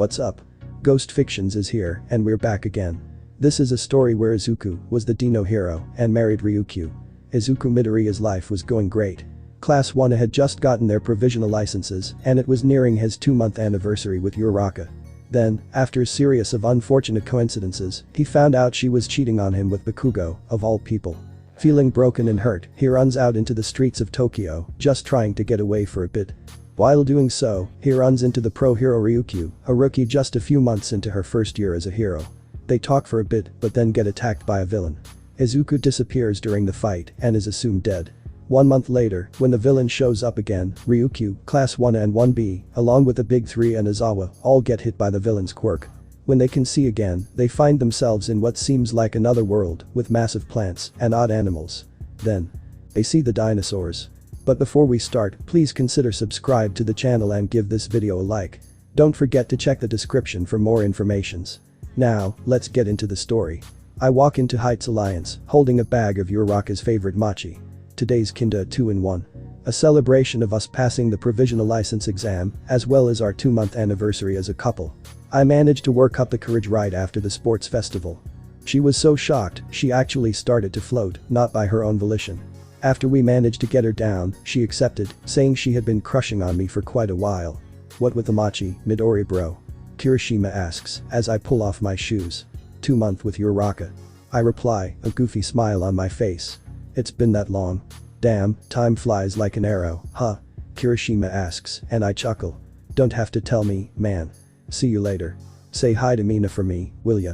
What's up? Ghost Fictions is here, and we're back again. This is a story where Izuku was the Dino Hero and married Ryukyu. Izuku Midoriya's life was going great. Class 1 had just gotten their provisional licenses, and it was nearing his 2-month anniversary with Uraraka. Then, after a series of unfortunate coincidences, he found out she was cheating on him with Bakugo, of all people. Feeling broken and hurt, he runs out into the streets of Tokyo, just trying to get away for a bit. While doing so, he runs into the pro hero Ryukyu, a rookie just a few months into her first year as a hero. They talk for a bit but then get attacked by a villain. Izuku disappears during the fight and is assumed dead. 1 month later, when the villain shows up again, Ryukyu, Class 1 and 1B, along with the Big 3 and Izawa, all get hit by the villain's quirk. When they can see again, they find themselves in what seems like another world, with massive plants and odd animals. Then, they see the dinosaurs. But before we start, please consider subscribe to the channel and give this video a like. Don't forget to check the description for more informations. Now, let's get into the story. I walk into Heights Alliance, holding a bag of Uraraka's favorite mochi. Today's Kinda 2-in-1. A celebration of us passing the provisional license exam, as well as our 2-month anniversary as a couple. I managed to work up the courage right after the sports festival. She was so shocked, she actually started to float, not by her own volition. After we managed to get her down, she accepted, saying she had been crushing on me for quite a while. What with the mochi, Midori bro? Kirishima asks, as I pull off my shoes. 2 month with Uraraka. I reply, a goofy smile on my face. It's been that long. Damn, time flies like an arrow, huh? Kirishima asks, and I chuckle. Don't have to tell me, man. See you later. Say hi to Mina for me, will ya?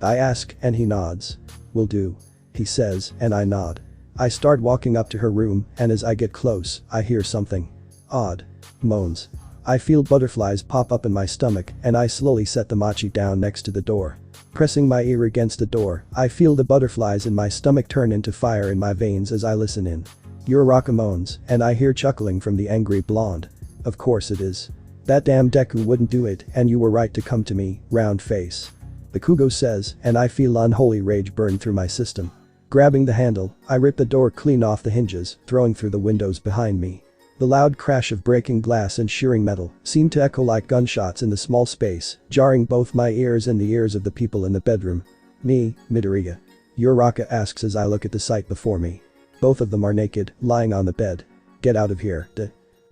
I ask, and he nods. Will do. He says, and I nod. I start walking up to her room, and as I get close, I hear something odd. Moans. I feel butterflies pop up in my stomach, and I slowly set the mochi down next to the door. Pressing my ear against the door, I feel the butterflies in my stomach turn into fire in my veins as I listen in. Uraraka moans, and I hear chuckling from the angry blonde. Of course it is. That damn Deku wouldn't do it, and you were right to come to me, round face. Bakugo says, and I feel unholy rage burn through my system. Grabbing the handle, I rip the door clean off the hinges, throwing through the windows behind me. The loud crash of breaking glass and shearing metal seemed to echo like gunshots in the small space, jarring both my ears and the ears of the people in the bedroom. Me, Midoriya. Uraraka asks as I look at the sight before me. Both of them are naked, lying on the bed. Get out of here,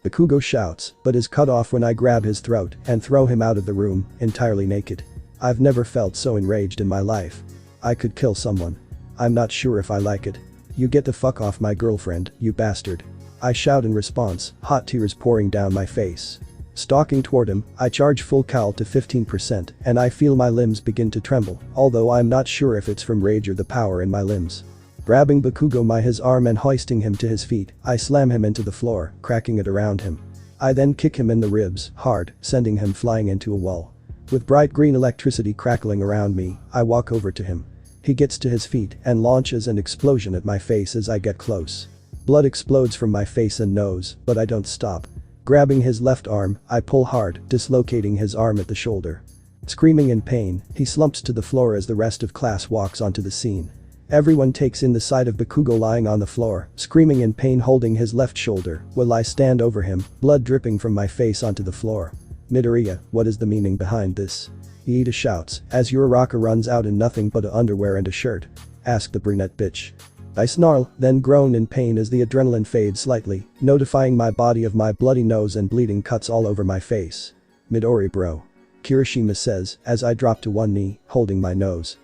Bakugo shouts, but is cut off when I grab his throat and throw him out of the room, entirely naked. I've never felt so enraged in my life. I could kill someone. I'm not sure if I like it. You get the fuck off my girlfriend, you bastard. I shout in response, hot tears pouring down my face. Stalking toward him, I charge full cal to 15% and I feel my limbs begin to tremble, although I'm not sure if it's from rage or the power in my limbs. Grabbing Bakugo by his arm and hoisting him to his feet, I slam him into the floor, cracking it around him. I then kick him in the ribs, hard, sending him flying into a wall. With bright green electricity crackling around me, I walk over to him. He gets to his feet and launches an explosion at my face as I get close. Blood explodes from my face and nose, but I don't stop. Grabbing his left arm, I pull hard, dislocating his arm at the shoulder. Screaming in pain, he slumps to the floor as the rest of class walks onto the scene. Everyone takes in the sight of Bakugo lying on the floor, screaming in pain holding his left shoulder, while I stand over him, blood dripping from my face onto the floor. Midoriya, what is the meaning behind this? Iida shouts, as Uraraka runs out in nothing but a underwear and a shirt. Ask the brunette bitch. I snarl, then groan in pain as the adrenaline fades slightly, notifying my body of my bloody nose and bleeding cuts all over my face. Midori bro. Kirishima says, as I drop to one knee, holding my nose.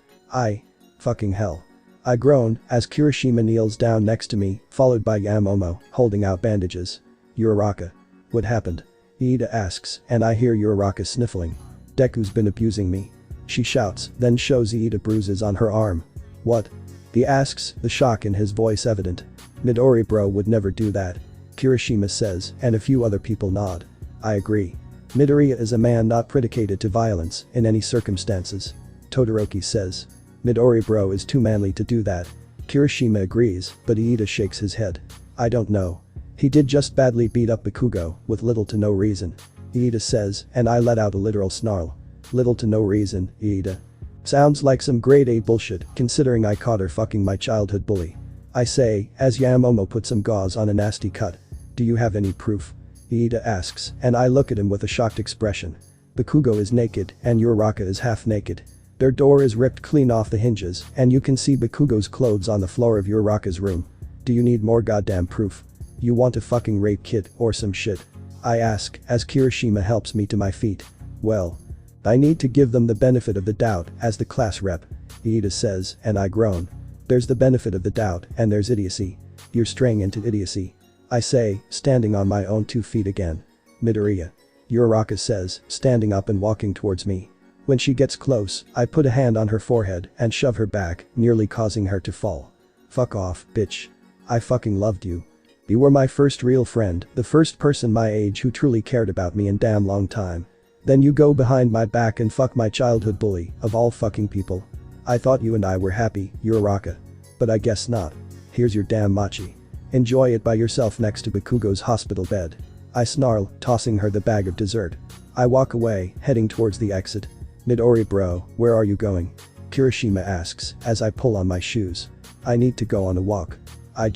Fucking hell. I groan, as Kirishima kneels down next to me, followed by Yamomo, holding out bandages. Uraraka. What happened? Iida asks, and I hear Uraraka sniffling. Deku's been abusing me. She shouts, then shows Iida bruises on her arm. What? He asks, the shock in his voice evident. Midori bro would never do that. Kirishima says, and a few other people nod. I agree. Midoriya is a man not predicated to violence, in any circumstances. Todoroki says. Midori bro is too manly to do that. Kirishima agrees, but Iida shakes his head. I don't know. He did just badly beat up Bakugo, with little to no reason. Iida says, and I let out a literal snarl. Little to no reason, Iida. Sounds like some grade A bullshit, considering I caught her fucking my childhood bully. I say, as Yamomo puts some gauze on a nasty cut. Do you have any proof? Iida asks, and I look at him with a shocked expression. Bakugo is naked and Uraraka is half naked. Their door is ripped clean off the hinges and you can see Bakugo's clothes on the floor of Uraraka's room. Do you need more goddamn proof? You want a fucking rape kit or some shit? I ask as Kirishima helps me to my feet. Well, I need to give them the benefit of the doubt as the class rep. Iida says and I groan. There's the benefit of the doubt and there's idiocy. You're straying into idiocy. I say, standing on my own 2 feet again. Midoriya. Uraraka says, standing up and walking towards me. When she gets close, I put a hand on her forehead and shove her back, nearly causing her to fall. Fuck off, bitch. I fucking loved you. You were my first real friend, the first person my age who truly cared about me in damn long time. Then you go behind my back and fuck my childhood bully, of all fucking people. I thought you and I were happy, Uraraka. But I guess not. Here's your damn mochi. Enjoy it by yourself next to Bakugo's hospital bed. I snarl, tossing her the bag of dessert. I walk away, heading towards the exit. Midori bro, where are you going? Kirishima asks as I pull on my shoes. I need to go on a walk. I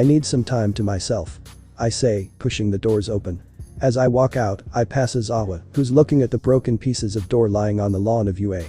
need some time to myself. I say, pushing the doors open. As I walk out, I pass Izawa, who's looking at the broken pieces of door lying on the lawn of UA.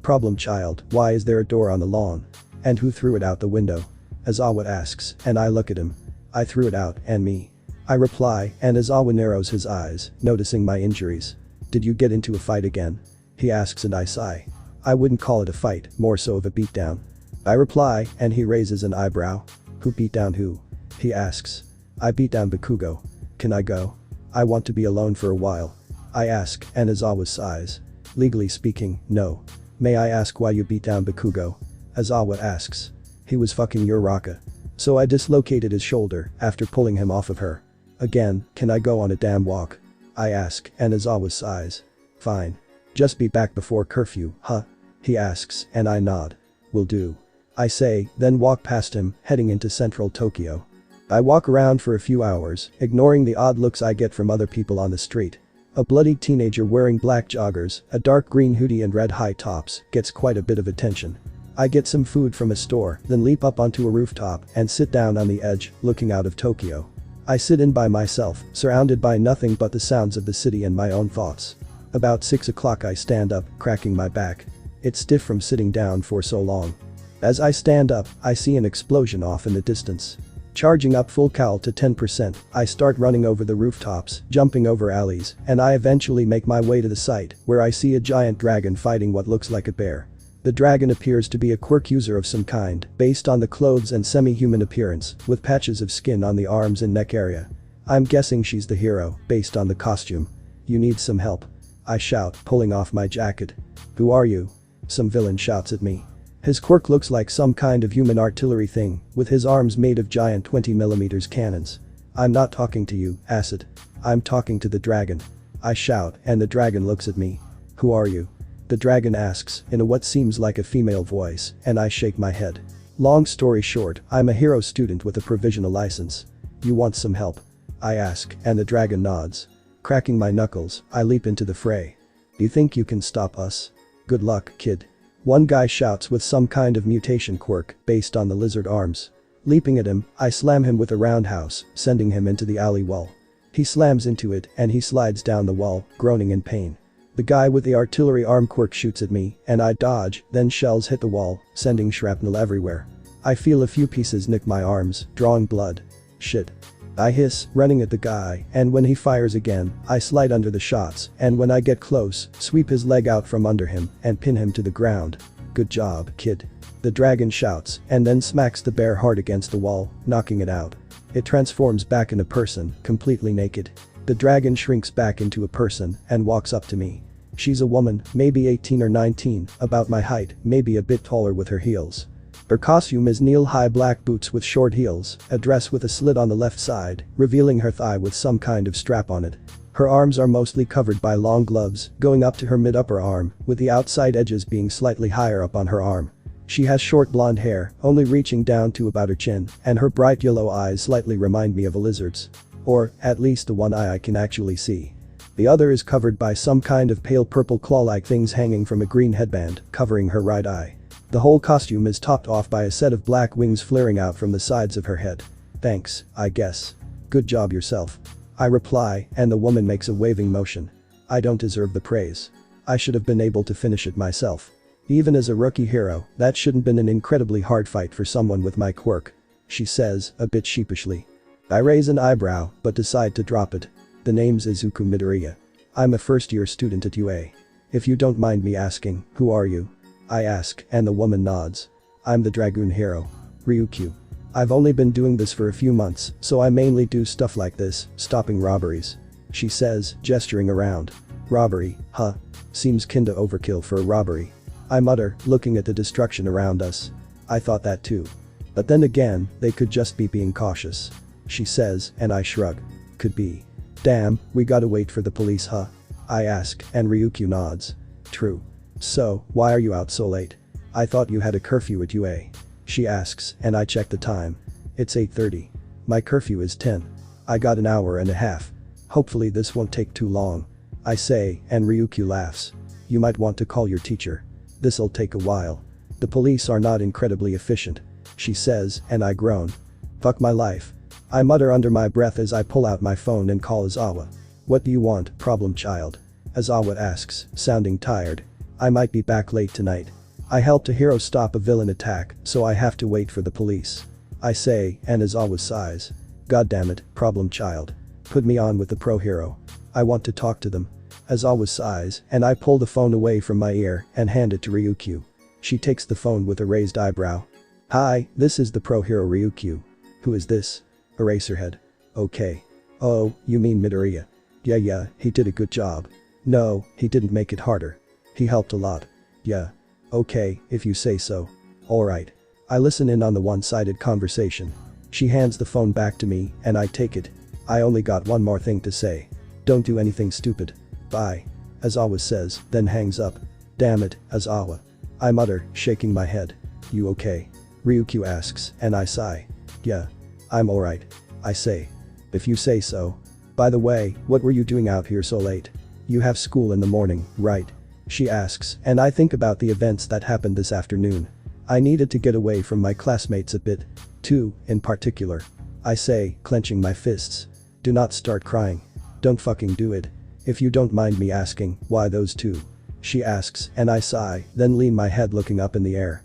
Problem child, why is there a door on the lawn? And who threw it out the window? Izawa asks, and I look at him. I threw it out, and me. I reply, and Izawa narrows his eyes, noticing my injuries. Did you get into a fight again? He asks and I sigh. I wouldn't call it a fight, more so of a beatdown. I reply, and he raises an eyebrow. Who beat down who? He asks. I beat down Bakugo. Can I go? I want to be alone for a while. I ask, and Izawa sighs. Legally speaking, no. May I ask why you beat down Bakugo? Izawa asks. He was fucking Uraraka. So I dislocated his shoulder after pulling him off of her. Again, can I go on a damn walk? I ask, and Izawa sighs. Fine. Just be back before curfew, huh? He asks, and I nod. Will do. I say, then walk past him, heading into central Tokyo. I walk around for a few hours, ignoring the odd looks I get from other people on the street. A bloody teenager wearing black joggers, a dark green hoodie and red high tops gets quite a bit of attention. I get some food from a store, then leap up onto a rooftop and sit down on the edge, looking out of Tokyo. I sit in by myself, surrounded by nothing but the sounds of the city and my own thoughts. About 6 o'clock I stand up, cracking my back. It's stiff from sitting down for so long. As I stand up, I see an explosion off in the distance. Charging up full cal to 10%, I start running over the rooftops, jumping over alleys, and I eventually make my way to the site, where I see a giant dragon fighting what looks like a bear. The dragon appears to be a quirk user of some kind, based on the clothes and semi-human appearance, with patches of skin on the arms and neck area. I'm guessing she's the hero, based on the costume. You need some help. I shout, pulling off my jacket. Who are you? Some villain shouts at me. His quirk looks like some kind of human artillery thing, with his arms made of giant 20mm cannons. I'm not talking to you, Acid. I'm talking to the dragon. I shout, and the dragon looks at me. Who are you? The dragon asks, in a what seems like a female voice, and I shake my head. Long story short, I'm a hero student with a provisional license. You want some help? I ask, and the dragon nods. Cracking my knuckles, I leap into the fray. Do you think you can stop us? Good luck, kid. One guy shouts with some kind of mutation quirk based on the lizard arms. Leaping at him, I slam him with a roundhouse, sending him into the alley wall. He slams into it and he slides down the wall, groaning in pain. The guy with the artillery arm quirk shoots at me and I dodge, then shells hit the wall, sending shrapnel everywhere. I feel a few pieces nick my arms, drawing blood. Shit. I hiss, running at the guy, and when he fires again, I slide under the shots, and when I get close, sweep his leg out from under him and pin him to the ground. Good job, kid. The dragon shouts, and then smacks the bear hard against the wall, knocking it out. It transforms back in a person, completely naked. The dragon shrinks back into a person and walks up to me. She's a woman, maybe 18 or 19, about my height, maybe a bit taller with her heels. Her costume is knee-high black boots with short heels, a dress with a slit on the left side, revealing her thigh with some kind of strap on it. Her arms are mostly covered by long gloves, going up to her mid-upper arm, with the outside edges being slightly higher up on her arm. She has short blonde hair, only reaching down to about her chin, and her bright yellow eyes slightly remind me of a lizard's. Or, at least the one eye I can actually see. The other is covered by some kind of pale purple claw-like things hanging from a green headband, covering her right eye. The whole costume is topped off by a set of black wings flaring out from the sides of her head. Thanks, I guess. Good job yourself. I reply, and the woman makes a waving motion. I don't deserve the praise. I should have been able to finish it myself. Even as a rookie hero, that shouldn't been an incredibly hard fight for someone with my quirk. She says, a bit sheepishly. I raise an eyebrow, but decide to drop it. The name's Izuku Midoriya. I'm a first-year student at UA. If you don't mind me asking, who are you? I ask, and the woman nods. I'm the Dragoon hero. Ryukyu. I've only been doing this for a few months, so I mainly do stuff like this, stopping robberies. She says, gesturing around. Robbery, huh? Seems kinda overkill for a robbery. I mutter, looking at the destruction around us. I thought that too. But then again, they could just be being cautious. She says, and I shrug. Could be. Damn, we gotta wait for the police, huh? I ask, and Ryukyu nods. True. So, why are you out so late? I thought you had a curfew at UA. She asks, and I check the time. It's 8:30. My curfew is 10. I got an hour and a half. Hopefully this won't take too long. I say, and Ryukyu laughs. You might want to call your teacher. This'll take a while. The police are not incredibly efficient. She says, and I groan. Fuck my life. I mutter under my breath as I pull out my phone and call Izawa. What do you want, problem child? Izawa asks, sounding tired. I might be back late tonight. I helped a hero stop a villain attack, so I have to wait for the police. I say, and Izawa sighs. God damn it, problem child. Put me on with the pro hero. I want to talk to them. Izawa sighs, and I pull the phone away from my ear and hand it to Ryukyu. She takes the phone with a raised eyebrow. Hi, this is the pro hero Ryukyu. Who is this? Eraserhead. Okay. Oh, you mean Midoriya. Yeah, he did a good job. No, he didn't make it harder. He helped a lot. Yeah. Okay, if you say so. Alright. I listen in on the one-sided conversation. She hands the phone back to me, and I take it. I only got one more thing to say. Don't do anything stupid. Bye. Izawa says, then hangs up. Damn it, Izawa. I mutter, shaking my head. You okay? Ryukyu asks, and I sigh. Yeah. I'm alright. I say. If you say so. By the way, what were you doing out here so late? You have school in the morning, right? She asks, and I think about the events that happened this afternoon. I needed to get away from my classmates a bit. Two, in particular. I say, clenching my fists. Do not start crying. Don't fucking do it. If you don't mind me asking, why those two? She asks, and I sigh, then lean my head looking up in the air.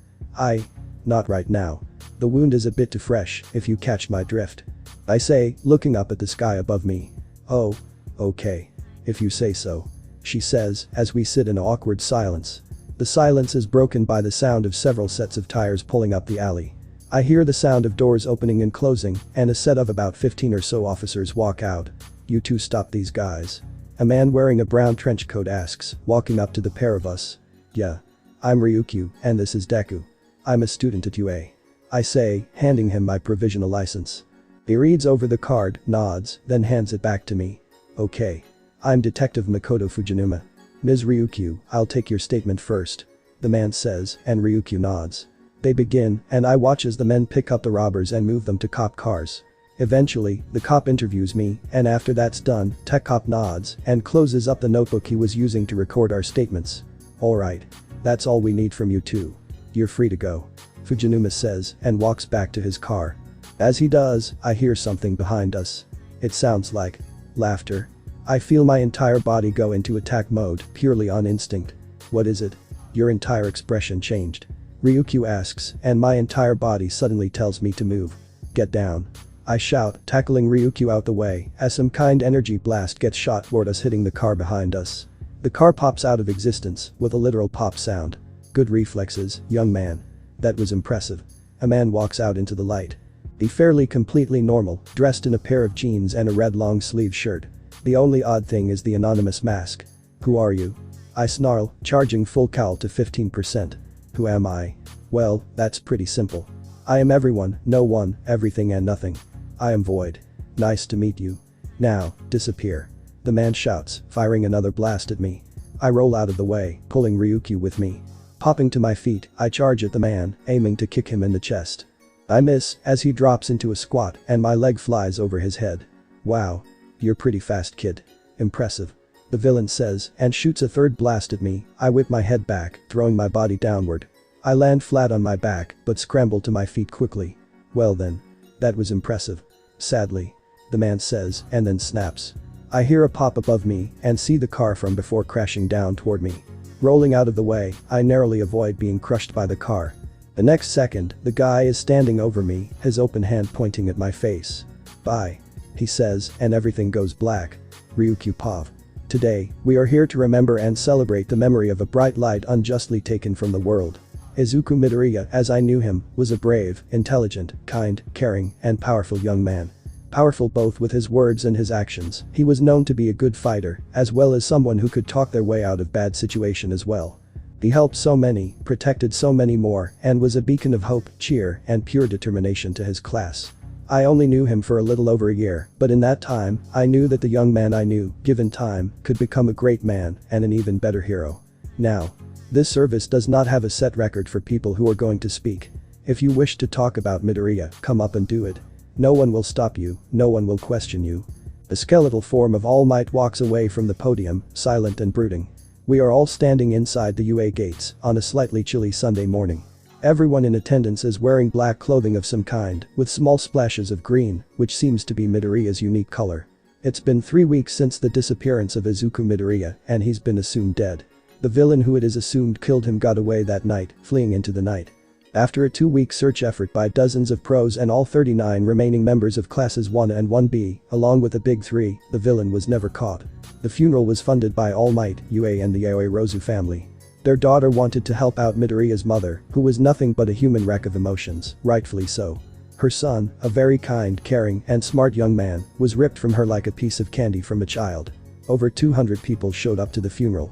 Not right now. The wound is a bit too fresh, if you catch my drift. I say, looking up at the sky above me. Oh. Okay. If you say so. She says, as we sit in awkward silence. The silence is broken by the sound of several sets of tires pulling up the alley. I hear the sound of doors opening and closing, and a set of about 15 or so officers walk out. You two stop these guys. A man wearing a brown trench coat asks, walking up to the pair of us. Yeah. I'm Ryukyu, and this is Deku. I'm a student at UA. I say, handing him my provisional license. He reads over the card, nods, then hands it back to me. Okay. I'm Detective Makoto Fujinuma. Ms. Ryukyu, I'll take your statement first. The man says, and Ryukyu nods. They begin, and I watch as the men pick up the robbers and move them to cop cars. Eventually, the cop interviews me, and after that's done, Tech Cop nods and closes up the notebook he was using to record our statements. Alright. That's all we need from you two. You're free to go. Fujinuma says and walks back to his car. As he does, I hear something behind us. It sounds like laughter. I feel my entire body go into attack mode, purely on instinct. What is it? Your entire expression changed. Ryukyu asks, and my entire body suddenly tells me to move. Get down. I shout, tackling Ryukyu out the way, as some kind energy blast gets shot toward us, hitting the car behind us. The car pops out of existence, with a literal pop sound. Good reflexes, young man. That was impressive. A man walks out into the light. He fairly completely normal, dressed in a pair of jeans and a red long-sleeve shirt. The only odd thing is the anonymous mask. Who are you? I snarl, charging full cal to 15%. Who am I? Well, that's pretty simple. I am everyone, no one, everything and nothing. I am Void. Nice to meet you. Now, disappear. The man shouts, firing another blast at me. I roll out of the way, pulling Ryukyu with me. Popping to my feet, I charge at the man, aiming to kick him in the chest. I miss, as he drops into a squat and my leg flies over his head. Wow. You're pretty fast, kid. Impressive. The villain says and shoots a third blast at me. I whip my head back, throwing my body downward. I land flat on my back, but scramble to my feet quickly. Well then. That was impressive. Sadly. The man says, and then snaps. I hear a pop above me and see the car from before crashing down toward me. Rolling out of the way, I narrowly avoid being crushed by the car. The next second, the guy is standing over me, his open hand pointing at my face. "Bye," he says, and everything goes black. Ryukyu Pav. Today, we are here to remember and celebrate the memory of a bright light unjustly taken from the world. Izuku Midoriya, as I knew him, was a brave, intelligent, kind, caring, and powerful young man. Powerful both with his words and his actions, he was known to be a good fighter, as well as someone who could talk their way out of bad situation as well. He helped so many, protected so many more, and was a beacon of hope, cheer, and pure determination to his class. I only knew him for a little over a year, but in that time, I knew that the young man I knew, given time, could become a great man and an even better hero. Now, this service does not have a set record for people who are going to speak. If you wish to talk about Midoriya, come up and do it. No one will stop you, no one will question you. The skeletal form of All Might walks away from the podium, silent and brooding. We are all standing inside the UA gates on a slightly chilly Sunday morning. Everyone in attendance is wearing black clothing of some kind, with small splashes of green, which seems to be Midoriya's unique color. It's been 3 weeks since the disappearance of Izuku Midoriya, and he's been assumed dead. The villain who it is assumed killed him got away that night, fleeing into the night. After a 2-week search effort by dozens of pros and all 39 remaining members of classes 1 and 1B, along with the Big Three, the villain was never caught. The funeral was funded by All Might, UA and the Yaoi Rozu family. Their daughter wanted to help out Midoriya's mother, who was nothing but a human wreck of emotions, rightfully so. Her son, a very kind, caring, and smart young man, was ripped from her like a piece of candy from a child. Over 200 people showed up to the funeral.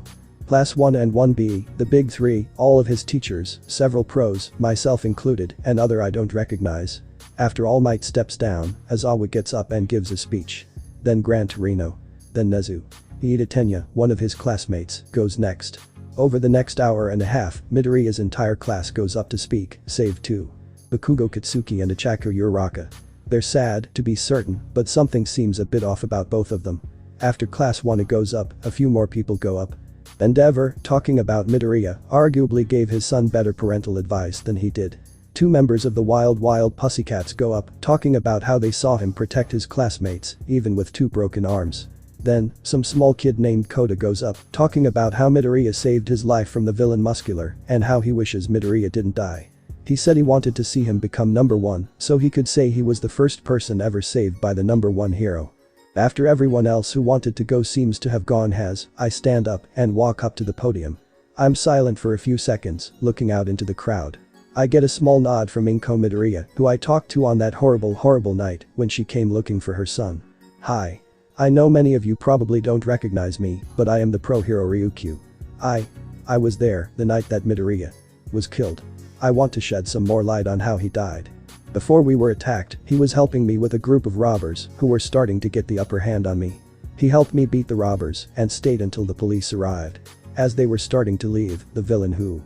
Class 1 and 1B, the Big Three, all of his teachers, several pros, myself included, and other I don't recognize. After All Might steps down, Aizawa gets up and gives a speech. Then Gran Torino. Then Nezu. Iida Tenya, one of his classmates, goes next. Over the next hour and a half, Midoriya's entire class goes up to speak, save 2. Bakugo Katsuki and Ichako Uraraka. They're sad, to be certain, but something seems a bit off about both of them. After class 1 goes up, a few more people go up. Endeavor, talking about Midoriya, arguably gave his son better parental advice than he did. 2 members of the Wild Pussycats go up, talking about how they saw him protect his classmates, even with 2 broken arms. Then, some small kid named Koda goes up, talking about how Midoriya saved his life from the villain Muscular, and how he wishes Midoriya didn't die. He said he wanted to see him become number 1, so he could say he was the first person ever saved by the number 1 hero. After everyone else who wanted to go seems to have gone I stand up and walk up to the podium. I'm silent for a few seconds, looking out into the crowd. I get a small nod from Inko Midoriya, who I talked to on that horrible night when she came looking for her son. Hi. I know many of you probably don't recognize me, but I am the pro hero Ryukyu. I was there the night that Midoriya was killed. I want to shed some more light on how he died. Before we were attacked, he was helping me with a group of robbers who were starting to get the upper hand on me. He helped me beat the robbers and stayed until the police arrived. As they were starting to leave, the villain who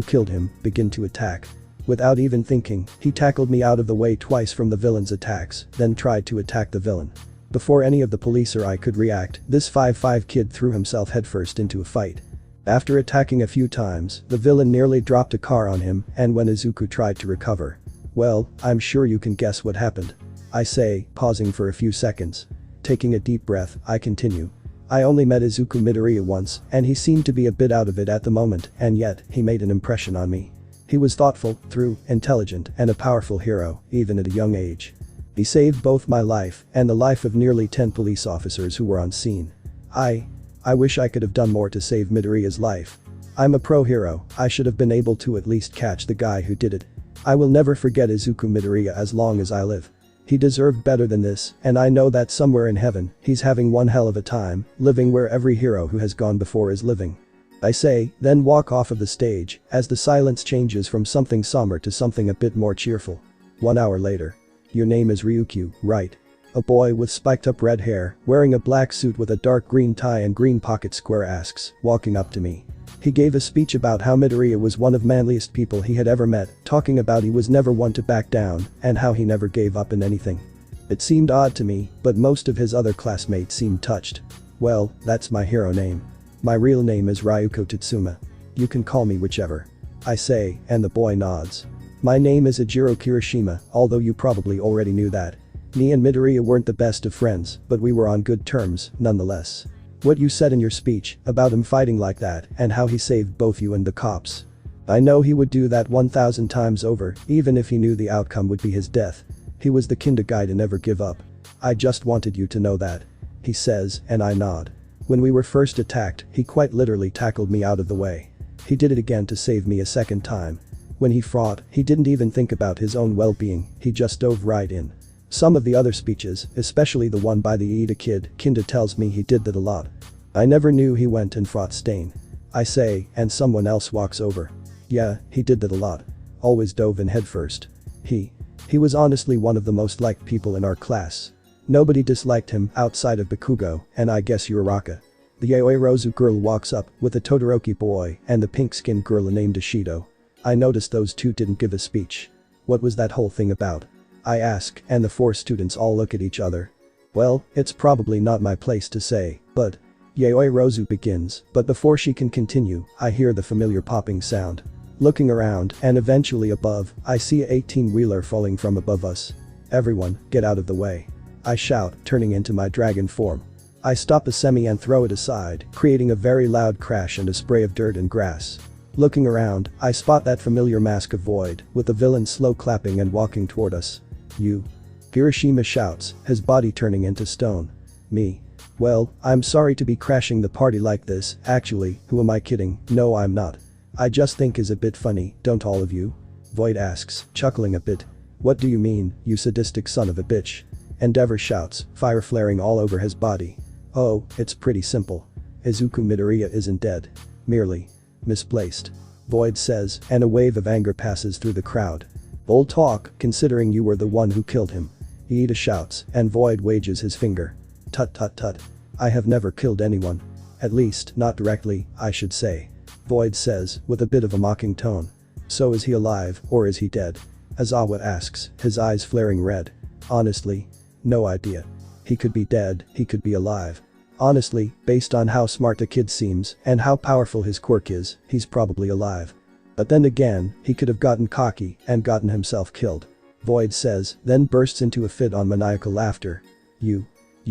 killed him began to attack. Without even thinking, he tackled me out of the way twice from the villain's attacks, then tried to attack the villain. Before any of the police or I could react, this 5'5" kid threw himself headfirst into a fight. After attacking a few times, the villain nearly dropped a car on him, and when Izuku tried to recover. Well, I'm sure you can guess what happened. I say, pausing for a few seconds. Taking a deep breath, I continue. I only met Izuku Midoriya once, and he seemed to be a bit out of it at the moment, and yet, he made an impression on me. He was thoughtful, true, intelligent, and a powerful hero, even at a young age. He saved both my life and the life of nearly 10 police officers who were on scene. I wish I could have done more to save Midoriya's life. I'm a pro hero, I should have been able to at least catch the guy who did it. I will never forget Izuku Midoriya as long as I live. He deserved better than this, and I know that somewhere in heaven, he's having one hell of a time, living where every hero who has gone before is living. I say, then walk off of the stage, as the silence changes from something somber to something a bit more cheerful. 1 hour later. Your name is Ryukyu, right? A boy with spiked up red hair, wearing a black suit with a dark green tie and green pocket square asks, walking up to me. He gave a speech about how Midoriya was one of manliest people he had ever met, talking about he was never one to back down, and how he never gave up in anything. It seemed odd to me, but most of his other classmates seemed touched. Well, that's my hero name. My real name is Ryuko Tatsuma. You can call me whichever. I say, and the boy nods. My name is Ejiro Kirishima, although you probably already knew that. Me and Midoriya weren't the best of friends, but we were on good terms, nonetheless. What you said in your speech about him fighting like that and how he saved both you and the cops. I know he would do that 1,000 times over, even if he knew the outcome would be his death. He was the kinda guy to never give up. I just wanted you to know that. He says, and I nod. When we were first attacked, he quite literally tackled me out of the way. He did it again to save me a second time. When he fought, he didn't even think about his own well-being, he just dove right in. Some of the other speeches, especially the one by the Iida kid, kinda tells me he did that a lot. I never knew he went and fought Stain. I say, and someone else walks over. Yeah, he did that a lot. Always dove in headfirst. He was honestly one of the most liked people in our class. Nobody disliked him outside of Bakugo, and I guess Uraraka. The Yaoi Rozu girl walks up with the Todoroki boy and the pink-skinned girl named Ishido. I noticed those two didn't give a speech. What was that whole thing about? I ask, and the four students all look at each other. Well, it's probably not my place to say, but Yaoi Rozu begins, but before she can continue, I hear the familiar popping sound. Looking around, and eventually above, I see a 18-wheeler falling from above us. Everyone, get out of the way. I shout, turning into my dragon form. I stop a semi and throw it aside, creating a very loud crash and a spray of dirt and grass. Looking around, I spot that familiar mask of Void, with the villain slow clapping and walking toward us. You. Kirishima shouts, his body turning into stone. Me. Well, I'm sorry to be crashing the party like this, actually, who am I kidding? No, I'm not. I just think is a bit funny, don't all of you? Void asks, chuckling a bit. What do you mean, you sadistic son of a bitch? Endeavor shouts, fire flaring all over his body. Oh, it's pretty simple. Izuku Midoriya isn't dead. Merely misplaced. Void says, and a wave of anger passes through the crowd. Bold talk, considering you were the one who killed him. Iida shouts, and Void wages his finger. Tut tut tut. I have never killed anyone. At least, not directly, I should say. Void says, with a bit of a mocking tone. So is he alive, or is he dead? Azawa asks, his eyes flaring red. Honestly, no idea. He could be dead, he could be alive. Honestly, based on how smart the kid seems and how powerful his quirk is, he's probably alive. But then again, he could have gotten cocky and gotten himself killed. Void says, then bursts into a fit on maniacal laughter. You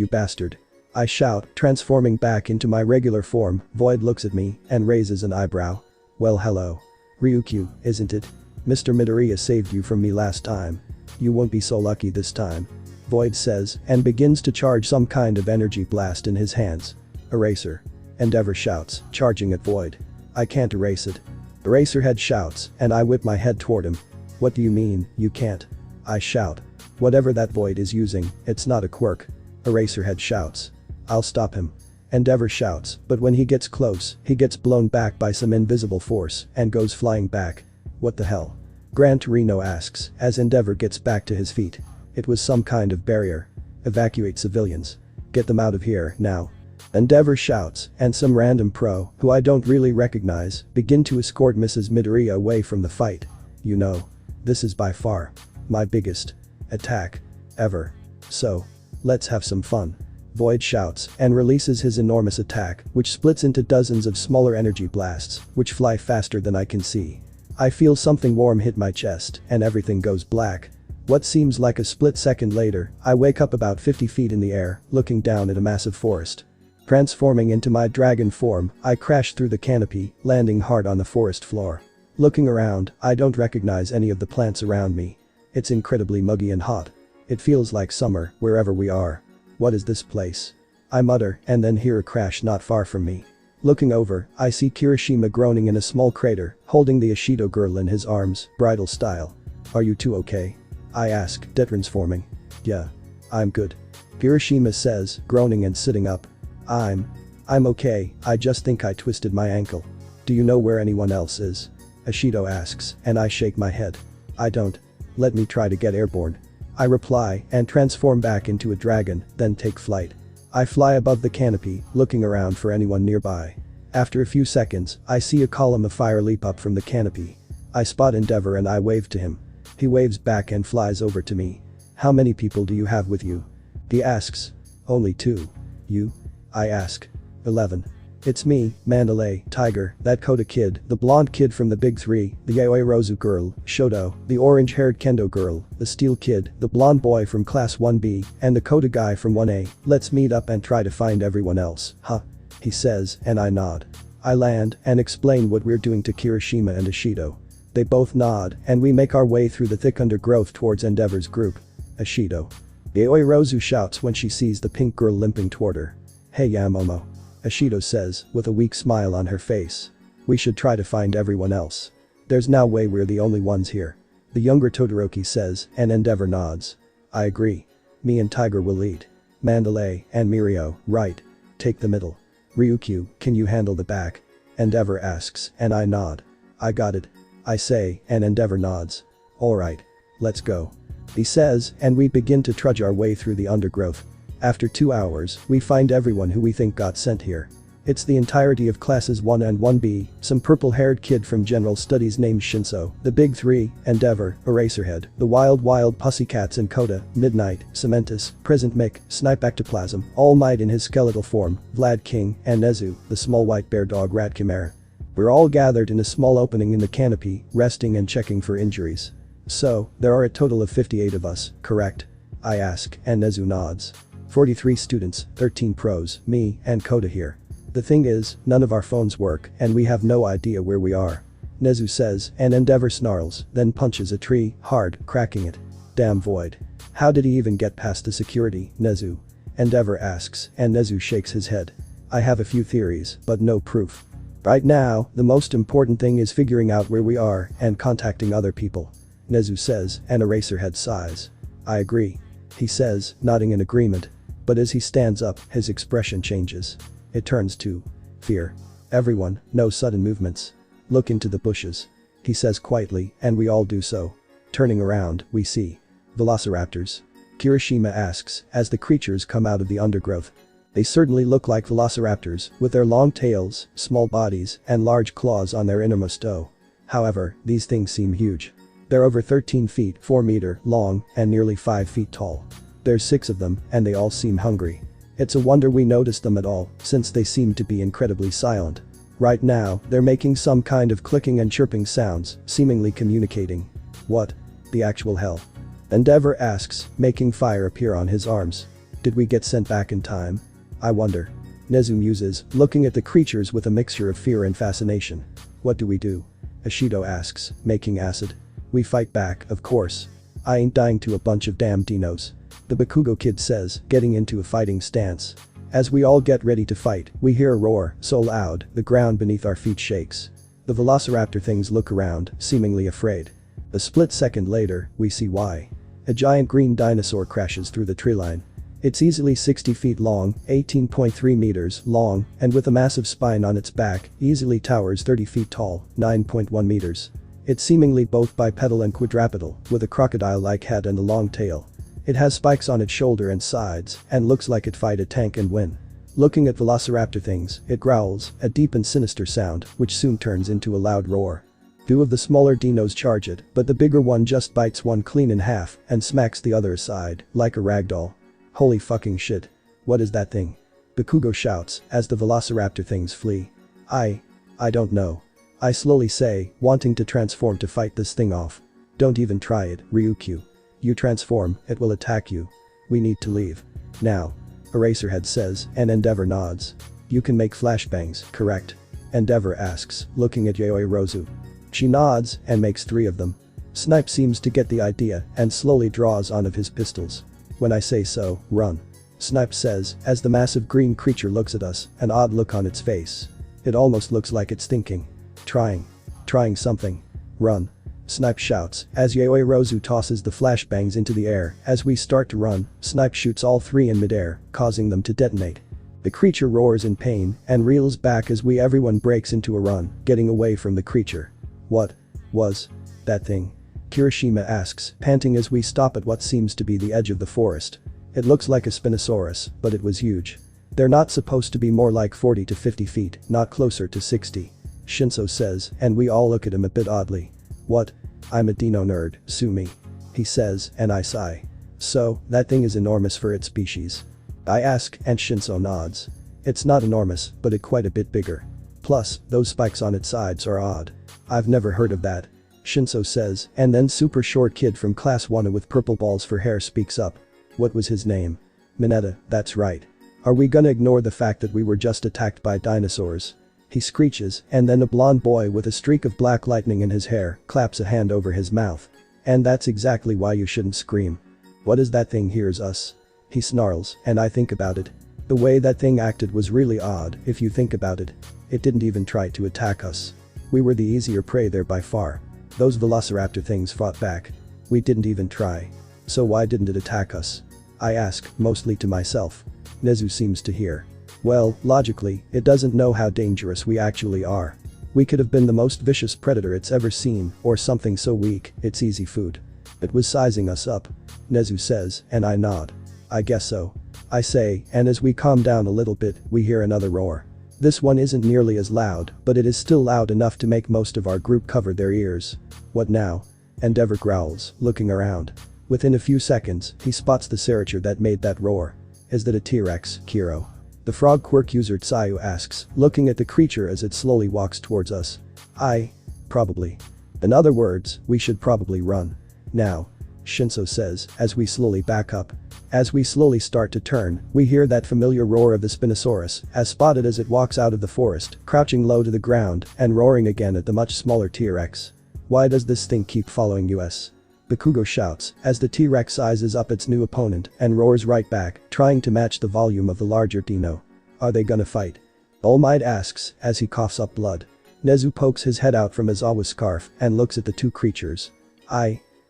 bastard. I shout, transforming back into my regular form. Void looks at me and raises an eyebrow. Well, hello. Ryukyu, isn't it? Mr. Midoriya saved you from me last time. You won't be so lucky this time. Void says, and begins to charge some kind of energy blast in his hands. Eraser. Endeavor shouts, charging at Void. I can't erase it. Eraserhead shouts, and I whip my head toward him. What do you mean, you can't? I shout. Whatever that Void is using, it's not a quirk. Eraserhead shouts. I'll stop him. Endeavor shouts, but when he gets close, he gets blown back by some invisible force and goes flying back. What the hell? Gran Torino asks, as Endeavor gets back to his feet. It was some kind of barrier. Evacuate civilians. Get them out of here, now. Endeavor shouts, and some random pro, who I don't really recognize, begin to escort Mrs. Midoriya away from the fight. You know. This is by far my biggest attack ever. So, let's have some fun. Void shouts and releases his enormous attack, which splits into dozens of smaller energy blasts, which fly faster than I can see. I feel something warm hit my chest, and everything goes black. What seems like a split second later, I wake up about 50 feet in the air, looking down at a massive forest. Transforming into my dragon form, I crash through the canopy, landing hard on the forest floor. Looking around, I don't recognize any of the plants around me. It's incredibly muggy and hot. It feels like summer, wherever we are. What is this place? I mutter, and then hear a crash not far from me. Looking over, I see Kirishima groaning in a small crater, holding the Ishido girl in his arms, bridal style. Are you two okay? I ask, transforming. Yeah. I'm good. Kirishima says, groaning and sitting up. I'm okay, I just think I twisted my ankle. Do you know where anyone else is? Ishido asks, and I shake my head. I don't. Let me try to get airborne. I reply and transform back into a dragon, then take flight. I fly above the canopy, looking around for anyone nearby. After a few seconds, I see a column of fire leap up from the canopy. I spot Endeavor and I wave to him. He waves back and flies over to me. How many people do you have with you? He asks. Only 2. You? I ask. 11. It's me, Mandalay, Tiger, that Kota kid, the blonde kid from the Big Three, the Yaoi Rozu girl, Shoto, the orange-haired Kendo girl, the Steel kid, the blonde boy from Class 1B, and the Kota guy from 1A. Let's meet up and try to find everyone else, huh? He says, and I nod. I land and explain what we're doing to Kirishima and Ishido. They both nod, and we make our way through the thick undergrowth towards Endeavor's group. Ishido. Yaoi Rozu shouts when she sees the pink girl limping toward her. Hey Yamomo. Ishido says, with a weak smile on her face. We should try to find everyone else. There's no way we're the only ones here. The younger Todoroki says, and Endeavor nods. I agree. Me and Tiger will lead. Mandalay and Mirio, right. Take the middle. Ryukyu, can you handle the back? Endeavor asks, and I nod. I got it. I say, and Endeavor nods. Alright. Let's go. He says, and we begin to trudge our way through the undergrowth. After 2 hours, we find everyone who we think got sent here. It's the entirety of classes 1 and 1B, some purple-haired kid from General Studies named Shinso, the Big Three, Endeavor, Eraserhead, the Wild Pussycats and Kota, Midnight, Cementus, Present Mick, Snipe Ectoplasm, All Might in his skeletal form, Vlad King, and Nezu, the small white bear dog rat chimera. We're all gathered in a small opening in the canopy, resting and checking for injuries. So, there are a total of 58 of us, correct? I ask, and Nezu nods. 43 students, 13 pros, me, and Kota here. The thing is, none of our phones work, and we have no idea where we are. Nezu says, and Endeavor snarls, then punches a tree, hard, cracking it. Damn Void. How did he even get past the security, Nezu? Endeavor asks, and Nezu shakes his head. I have a few theories, but no proof. Right now, the most important thing is figuring out where we are and contacting other people. Nezu says, and Eraserhead sighs. I agree. He says, nodding in agreement. But as he stands up, his expression changes. It turns to fear. Everyone, no sudden movements. Look into the bushes. He says quietly, and we all do so. Turning around, we see velociraptors. Kirishima asks, as the creatures come out of the undergrowth. They certainly look like velociraptors, with their long tails, small bodies, and large claws on their innermost toe. However, these things seem huge. They're over 13 feet, 4 meter long, and nearly 5 feet tall. There's 6 of them, and they all seem hungry. It's a wonder we noticed them at all, since they seem to be incredibly silent. Right now, they're making some kind of clicking and chirping sounds, seemingly communicating. What the actual hell? Endeavor asks, making fire appear on his arms. Did we get sent back in time? I wonder. Nezu muses, looking at the creatures with a mixture of fear and fascination. What do we do? Ishido asks, making acid. We fight back, of course. I ain't dying to a bunch of damn dinos. The Bakugo kid says, getting into a fighting stance. As we all get ready to fight, we hear a roar, so loud, the ground beneath our feet shakes. The velociraptor things look around, seemingly afraid. A split second later, we see why. A giant green dinosaur crashes through the tree line. It's easily 60 feet long, 18.3 meters long, and with a massive spine on its back, easily towers 30 feet tall, 9.1 meters. It's seemingly both bipedal and quadrupedal, with a crocodile-like head and a long tail. It has spikes on its shoulder and sides, and looks like it'd fight a tank and win. Looking at velociraptor things, it growls, a deep and sinister sound, which soon turns into a loud roar. 2 of the smaller dinos charge it, but the bigger one just bites one clean in half and smacks the other aside, like a ragdoll. Holy fucking shit. What is that thing? Bakugo shouts, as the velociraptor things flee. I don't know. I slowly say, wanting to transform to fight this thing off. Don't even try it, Ryukyu. You transform, it will attack you. We need to leave. Now. Eraserhead says, and Endeavor nods. You can make flashbangs, correct? Endeavor asks, looking at Yaoi Rozu. She nods, and makes 3 of them. Snipe seems to get the idea, and slowly draws on of his pistols. When I say so, run. Snipe says, as the massive green creature looks at us, an odd look on its face. It almost looks like it's thinking. Trying something. Run. Snipe shouts, as Yaoi Rozu tosses the flashbangs into the air. As we start to run, Snipe shoots all 3 in midair, causing them to detonate. The creature roars in pain and reels back as everyone breaks into a run, getting away from the creature. What was that thing? Kirishima asks, panting as we stop at what seems to be the edge of the forest. It looks like a Spinosaurus, but it was huge. They're not supposed to be more like 40 to 50 feet, not closer to 60. Shinso says, and we all look at him a bit oddly. What? I'm a dino nerd, sue me. He says, and I sigh. So, that thing is enormous for its species. I ask, and Shinso nods. It's not enormous, but quite a bit bigger. Plus, those spikes on its sides are odd. I've never heard of that. Shinso says, and then super short kid from class 1 with purple balls for hair speaks up. What was his name? Mineta, that's right. Are we gonna ignore the fact that we were just attacked by dinosaurs? He screeches, and then a blonde boy with a streak of black lightning in his hair claps a hand over his mouth. And that's exactly why you shouldn't scream. What is that thing hears us? He snarls, and I think about it. The way that thing acted was really odd if you think about it. It didn't even try to attack us. We were the easier prey there by far. Those velociraptor things fought back. We didn't even try. So why didn't it attack us? I ask, mostly to myself. Nezu seems to hear. Well, logically, it doesn't know how dangerous we actually are. We could have been the most vicious predator it's ever seen, or something so weak, it's easy food. It was sizing us up. Nezu says, and I nod. I guess so. I say, and as we calm down a little bit, we hear another roar. This one isn't nearly as loud, but it is still loud enough to make most of our group cover their ears. What now? Endeavor growls, looking around. Within a few seconds, he spots the Seracher that made that roar. Is that a T-Rex, Kiro? The frog quirk user Tsayu asks, looking at the creature as it slowly walks towards us. Probably. In other words, we should probably run. Now. Shinso says, as we slowly back up. As we slowly start to turn, we hear that familiar roar of the Spinosaurus, as spotted as it walks out of the forest, crouching low to the ground, and roaring again at the much smaller T-Rex. Why does this thing keep following us? Bakugo shouts, as the T-Rex sizes up its new opponent and roars right back, trying to match the volume of the larger dino. Are they gonna fight? All Might asks, as he coughs up blood. Nezu pokes his head out from his awa scarf and looks at the two creatures.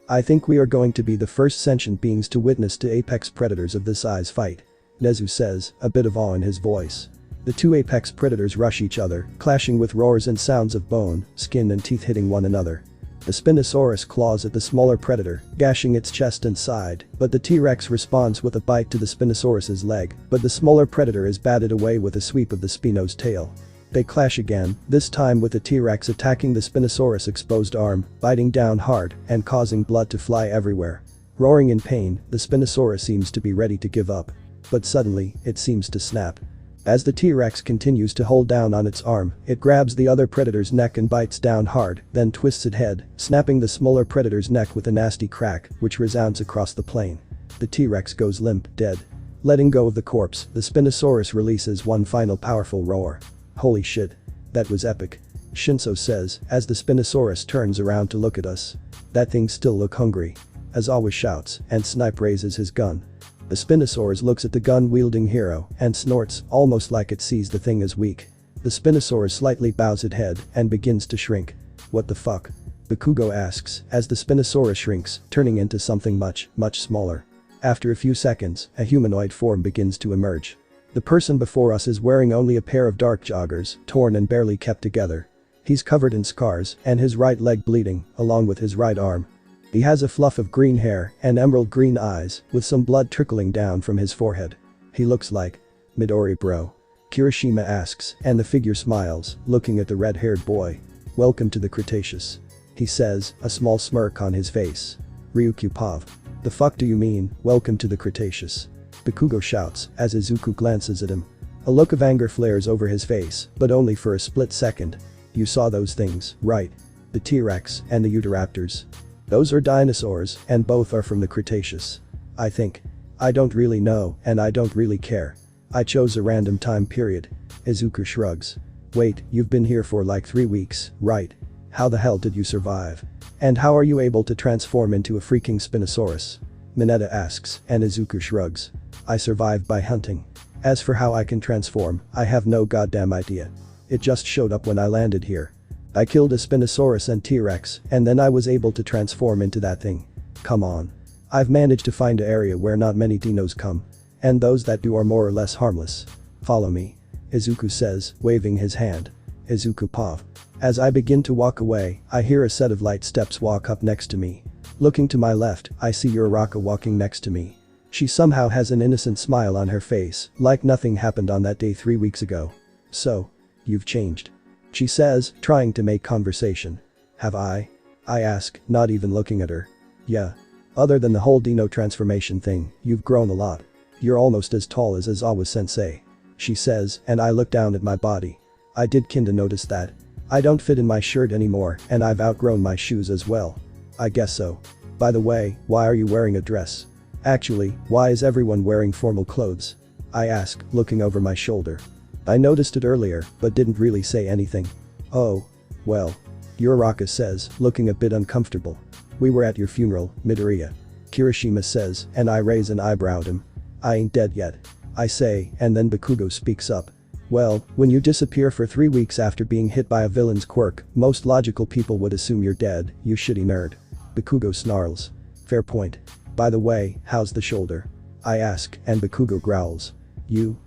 I think we are going to be the first sentient beings to witness two apex predators of this size fight. Nezu says, a bit of awe in his voice. The two apex predators rush each other, clashing with roars and sounds of bone, skin and teeth hitting one another. The Spinosaurus claws at the smaller predator, gashing its chest and side, but the T-Rex responds with a bite to the Spinosaurus's leg, but the smaller predator is batted away with a sweep of the Spino's tail. They clash again, this time with the T-Rex attacking the Spinosaurus' exposed arm, biting down hard and causing blood to fly everywhere. Roaring in pain, the Spinosaurus seems to be ready to give up. But suddenly, it seems to snap. As the T-Rex continues to hold down on its arm, it grabs the other predator's neck and bites down hard, then twists its head, snapping the smaller predator's neck with a nasty crack, which resounds across the plain. The T-Rex goes limp, dead. Letting go of the corpse, the Spinosaurus releases one final powerful roar. Holy shit. That was epic. Shinso says, as the Spinosaurus turns around to look at us. That thing still look hungry. Azawa shouts, and Snipe raises his gun. The Spinosaurus looks at the gun-wielding hero and snorts, almost like it sees the thing as weak. The Spinosaurus slightly bows its head and begins to shrink. What the fuck? Bakugo asks, as the Spinosaurus shrinks, turning into something much, much smaller. After a few seconds, a humanoid form begins to emerge. The person before us is wearing only a pair of dark joggers, torn and barely kept together. He's covered in scars and his right leg bleeding, along with his right arm. He has a fluff of green hair and emerald green eyes, with some blood trickling down from his forehead. He looks like Midori bro. Kirishima asks, and the figure smiles, looking at the red-haired boy. Welcome to the Cretaceous. He says, a small smirk on his face. Ryukyu Pav. The fuck do you mean, welcome to the Cretaceous? Bakugo shouts, as Izuku glances at him. A look of anger flares over his face, but only for a split second. You saw those things, right? The T-Rex and the Utahraptors. Those are dinosaurs, and both are from the Cretaceous. I think. I don't really know, and I don't really care. I chose a random time period. Izuku shrugs. Wait, you've been here for like 3 weeks, right? How the hell did you survive? And how are you able to transform into a freaking Spinosaurus? Mineta asks, and Izuku shrugs. I survived by hunting. As for how I can transform, I have no goddamn idea. It just showed up when I landed here. I killed a Spinosaurus and T-Rex, and then I was able to transform into that thing. Come on. I've managed to find an area where not many dinos come. And those that do are more or less harmless. Follow me. Izuku says, waving his hand. Izuku Pav. As I begin to walk away, I hear a set of light steps walk up next to me. Looking to my left, I see Uraraka walking next to me. She somehow has an innocent smile on her face, like nothing happened on that day 3 weeks ago. So, you've changed. She says, trying to make conversation. Have I? I ask, not even looking at her. Yeah. Other than the whole dino transformation thing, you've grown a lot. You're almost as tall as Azawa sensei. she says, and I look down at my body. I did kinda notice that. I don't fit in my shirt anymore and I've outgrown my shoes as well. I guess so. By the way, why are you wearing a dress? Actually, why is everyone wearing formal clothes? I ask, looking over my shoulder. I noticed it earlier, but didn't really say anything. Oh. Well. Uraraka says, looking a bit uncomfortable. We were at your funeral, Midoriya. Kirishima says, and I raise an eyebrow at him. I ain't dead yet. I say, and then Bakugo speaks up. Well, when you disappear for 3 weeks after being hit by a villain's quirk, most logical people would assume you're dead, you shitty nerd. Bakugo snarls. Fair point. By the way, how's the shoulder? I ask, and Bakugo growls. You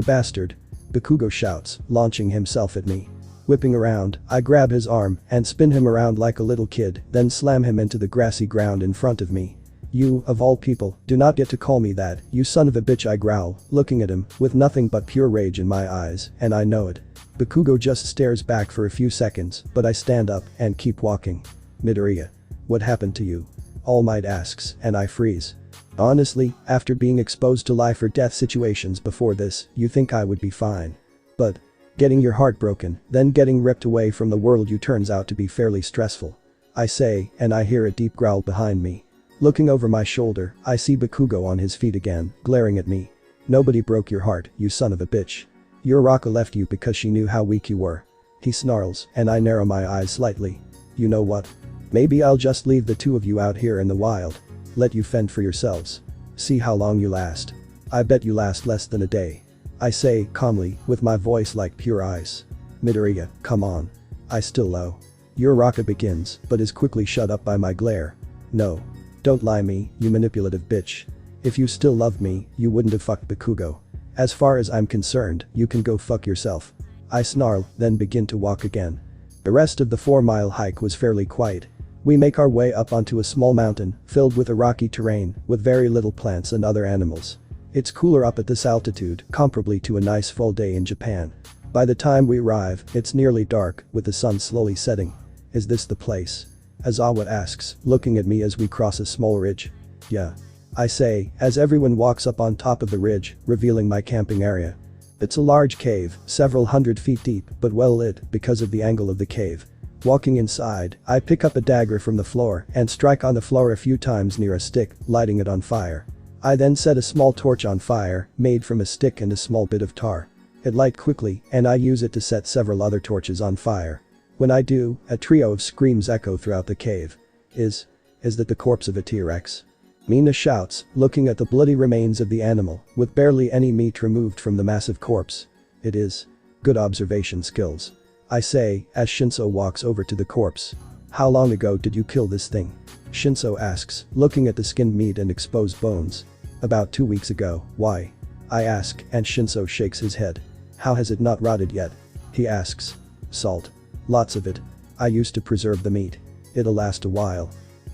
bastard. Bakugo shouts, launching himself at me. Whipping around, I grab his arm and spin him around like a little kid, then slam him into the grassy ground in front of me. You, of all people, do not get to call me that, you son of a bitch, I growl, looking at him with nothing but pure rage in my eyes, and I know it. Bakugo just stares back for a few seconds, but I stand up and keep walking. Midoriya. What happened to you? All Might asks, and I freeze. Honestly, after being exposed to life or death situations before this, you think I would be fine. But getting your heart broken, then getting ripped away from the world you turns out to be fairly stressful. I say, and I hear a deep growl behind me. Looking over my shoulder, I see Bakugo on his feet again, glaring at me. Nobody broke your heart, you son of a bitch. Uraraka left you because she knew how weak you were. He snarls, and I narrow my eyes slightly. You know what? Maybe I'll just leave the two of you out here in the wild. Let you fend for yourselves. See how long you last. I bet you last less than a day. I say, calmly, with my voice like pure ice. Midoriya, come on. I still low. Uraraka begins, but is quickly shut up by my glare. No. Don't lie me, you manipulative bitch. If you still loved me, you wouldn't have fucked Bakugo. As far as I'm concerned, you can go fuck yourself. I snarl, then begin to walk again. The rest of the 4-mile hike was fairly quiet. We make our way up onto a small mountain, filled with a rocky terrain, with very little plants and other animals. It's cooler up at this altitude, comparably to a nice fall day in Japan. By the time we arrive, it's nearly dark, with the sun slowly setting. Is this the place? Aizawa asks, looking at me as we cross a small ridge. Yeah. I say, as everyone walks up on top of the ridge, revealing my camping area. It's a large cave, several hundred feet deep, but well lit because of the angle of the cave. Walking inside, I pick up a dagger from the floor and strike on the floor a few times near a stick, lighting it on fire. I then set a small torch on fire, made from a stick and a small bit of tar. It lights quickly, and I use it to set several other torches on fire. When I do, a trio of screams echo throughout the cave. Is that the corpse of a T-Rex? Mina shouts, looking at the bloody remains of the animal, with barely any meat removed from the massive corpse. It is. Good observation skills. I say, as Shinso walks over to the corpse. How long ago did you kill this thing? Shinso asks, looking at the skinned meat and exposed bones. About 2 weeks ago, why? I ask, and Shinso shakes his head. How has it not rotted yet? He asks. Salt. Lots of it. I used to preserve the meat. It'll last a while.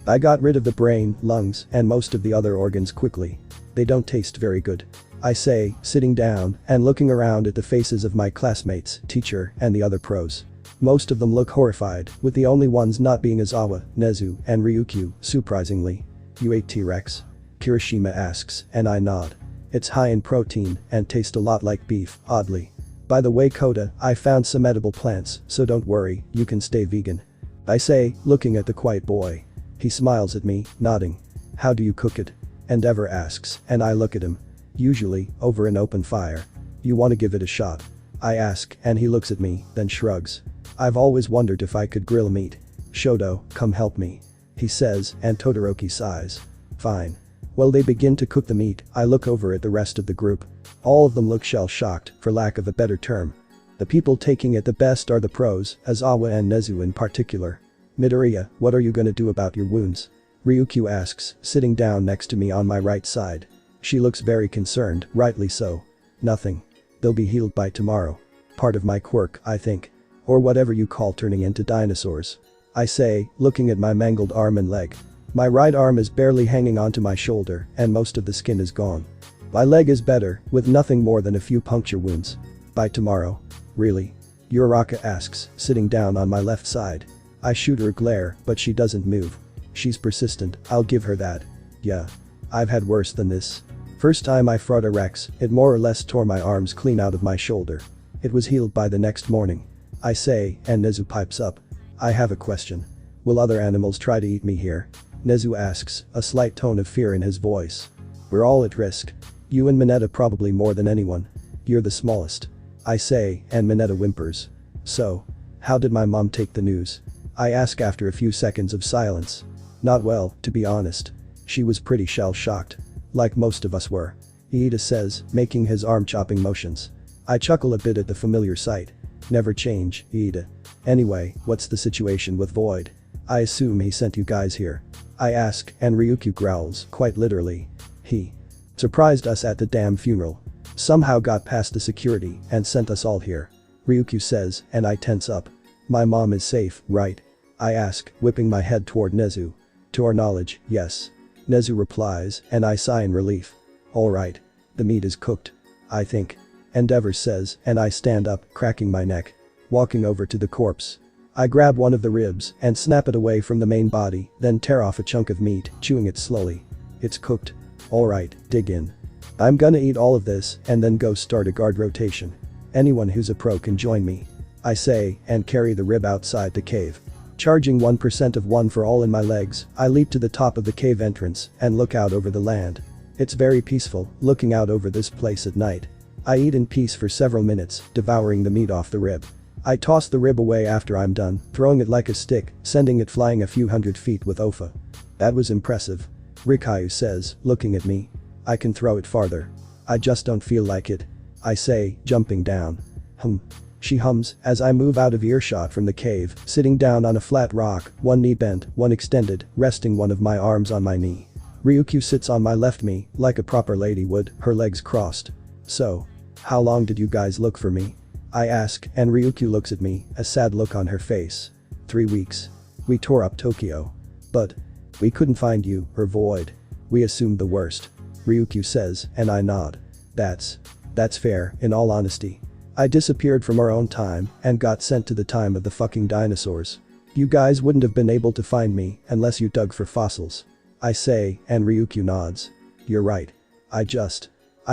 I got rid of the brain, lungs, and most of the other organs quickly. They don't taste very good. I say, sitting down and looking around at the faces of my classmates, teacher, and the other pros. Most of them look horrified, with the only ones not being Aizawa, Nezu, and Ryukyu, surprisingly. You ate T-Rex? Kirishima asks, and I nod. It's high in protein and tastes a lot like beef, oddly. By the way, Kota, I found some edible plants, so don't worry, you can stay vegan. I say, looking at the quiet boy. He smiles at me, nodding. How do you cook it? Endeavor asks, and I look at him. Usually, over an open fire. You want to give it a shot? I ask, and he looks at me, then shrugs. I've always wondered if I could grill meat. Shoto, come help me. He says, and Todoroki sighs. Fine. While they begin to cook the meat, I look over at the rest of the group. All of them look shell-shocked, for lack of a better term. The people taking it the best are the pros, Aizawa and Nezu in particular. Midoriya, what are you gonna do about your wounds? Ryukyu asks, sitting down next to me on my right side. She looks very concerned, rightly so. Nothing. They'll be healed by tomorrow. Part of my quirk, I think. Or whatever you call turning into dinosaurs. I say, looking at my mangled arm and leg. My right arm is barely hanging onto my shoulder, and most of the skin is gone. My leg is better, with nothing more than a few puncture wounds. By tomorrow. Really? Uraraka asks, sitting down on my left side. I shoot her a glare, but she doesn't move. She's persistent, I'll give her that. Yeah. I've had worse than this. First time I fought a Rex, it more or less tore my arms clean out of my shoulder. It was healed by the next morning. I say, and Nezu pipes up. I have a question. Will other animals try to eat me here? Nezu asks, a slight tone of fear in his voice. We're all at risk. You and Mineta probably more than anyone. You're the smallest. I say, and Mineta whimpers. So, how did my mom take the news? I ask after a few seconds of silence. Not well, to be honest. She was pretty shell-shocked. Like most of us were. Iida says, making his arm-chopping motions. I chuckle a bit at the familiar sight. Never change, Iida. Anyway, what's the situation with Void? I assume he sent you guys here. I ask, and Ryukyu growls, quite literally. He surprised us at the damn funeral. Somehow got past the security and sent us all here. Ryukyu says, and I tense up. My mom is safe, right? I ask, whipping my head toward Nezu. To our knowledge, yes. Nezu replies, and I sigh in relief. Alright. The meat is cooked. I think. Endeavor says, and I stand up, cracking my neck. Walking over to the corpse. I grab one of the ribs and snap it away from the main body, then tear off a chunk of meat, chewing it slowly. It's cooked. Alright, dig in. I'm gonna eat all of this and then go start a guard rotation. Anyone who's a pro can join me. I say, and carry the rib outside the cave. Charging 1% of 1 for all in my legs, I leap to the top of the cave entrance and look out over the land. It's very peaceful, looking out over this place at night. I eat in peace for several minutes, devouring the meat off the rib. I toss the rib away after I'm done, throwing it like a stick, sending it flying a few hundred feet with Ofa. That was impressive. Ryukyu says, looking at me. I can throw it farther. I just don't feel like it. I say, jumping down. She hums as I move out of earshot from the cave, sitting down on a flat rock, one knee bent, one extended, resting one of my arms on my knee. Ryukyu sits on my left knee, like a proper lady would, her legs crossed. So, how long did you guys look for me? I ask, and Ryukyu looks at me, a sad look on her face. 3 weeks. We tore up Tokyo. But we couldn't find you, or Void. We assumed the worst. Ryukyu says, and I nod. That's fair, in all honesty. I disappeared from our own time and got sent to the time of the fucking dinosaurs. You guys wouldn't have been able to find me unless you dug for fossils. I say, and Ryukyu nods. You're right. I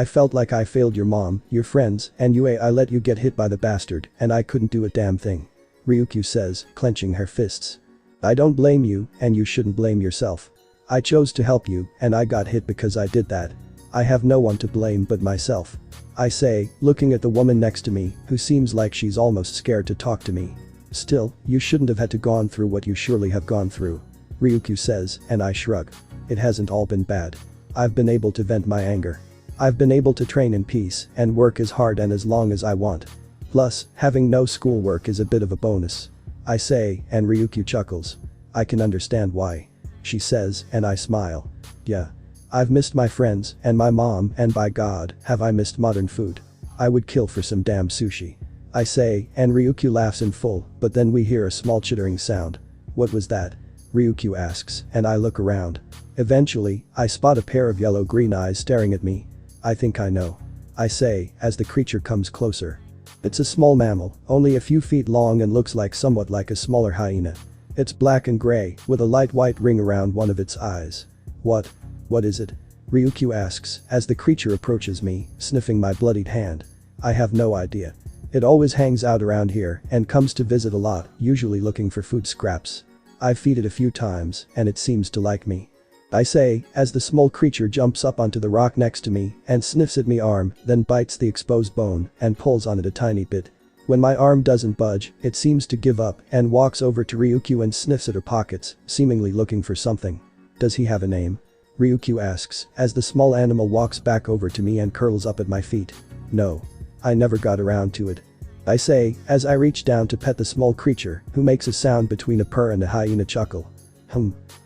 felt like I failed your mom, your friends, and I let you get hit by the bastard and I couldn't do a damn thing. Ryukyu says, clenching her fists. I don't blame you, and you shouldn't blame yourself. I chose to help you, and I got hit because I did that. I have no one to blame but myself. I say, looking at the woman next to me, who seems like she's almost scared to talk to me. Still, you shouldn't have had to gone through what you surely have gone through. Ryukyu says, and I shrug. It hasn't all been bad. I've been able to vent my anger. I've been able to train in peace and work as hard and as long as I want. Plus, having no schoolwork is a bit of a bonus. I say, and Ryukyu chuckles. I can understand why. She says, and I smile. Yeah. I've missed my friends and my mom, and by God, have I missed modern food. I would kill for some damn sushi. I say, and Ryukyu laughs in full, but then we hear a small chittering sound. What was that? Ryukyu asks, and I look around. Eventually, I spot a pair of yellow-green eyes staring at me. I think I know. I say, as the creature comes closer. It's a small mammal, only a few feet long and looks somewhat like a smaller hyena. It's black and gray, with a light white ring around one of its eyes. What is it? Ryukyu asks, as the creature approaches me, sniffing my bloodied hand. I have no idea. It always hangs out around here and comes to visit a lot, usually looking for food scraps. I feed it a few times, and it seems to like me. I say, as the small creature jumps up onto the rock next to me and sniffs at me arm, then bites the exposed bone and pulls on it a tiny bit. When my arm doesn't budge, it seems to give up and walks over to Ryukyu and sniffs at her pockets, seemingly looking for something. Does he have a name? Ryukyu asks, as the small animal walks back over to me and curls up at my feet. No. I never got around to it. I say, as I reach down to pet the small creature, who makes a sound between a purr and a hyena chuckle.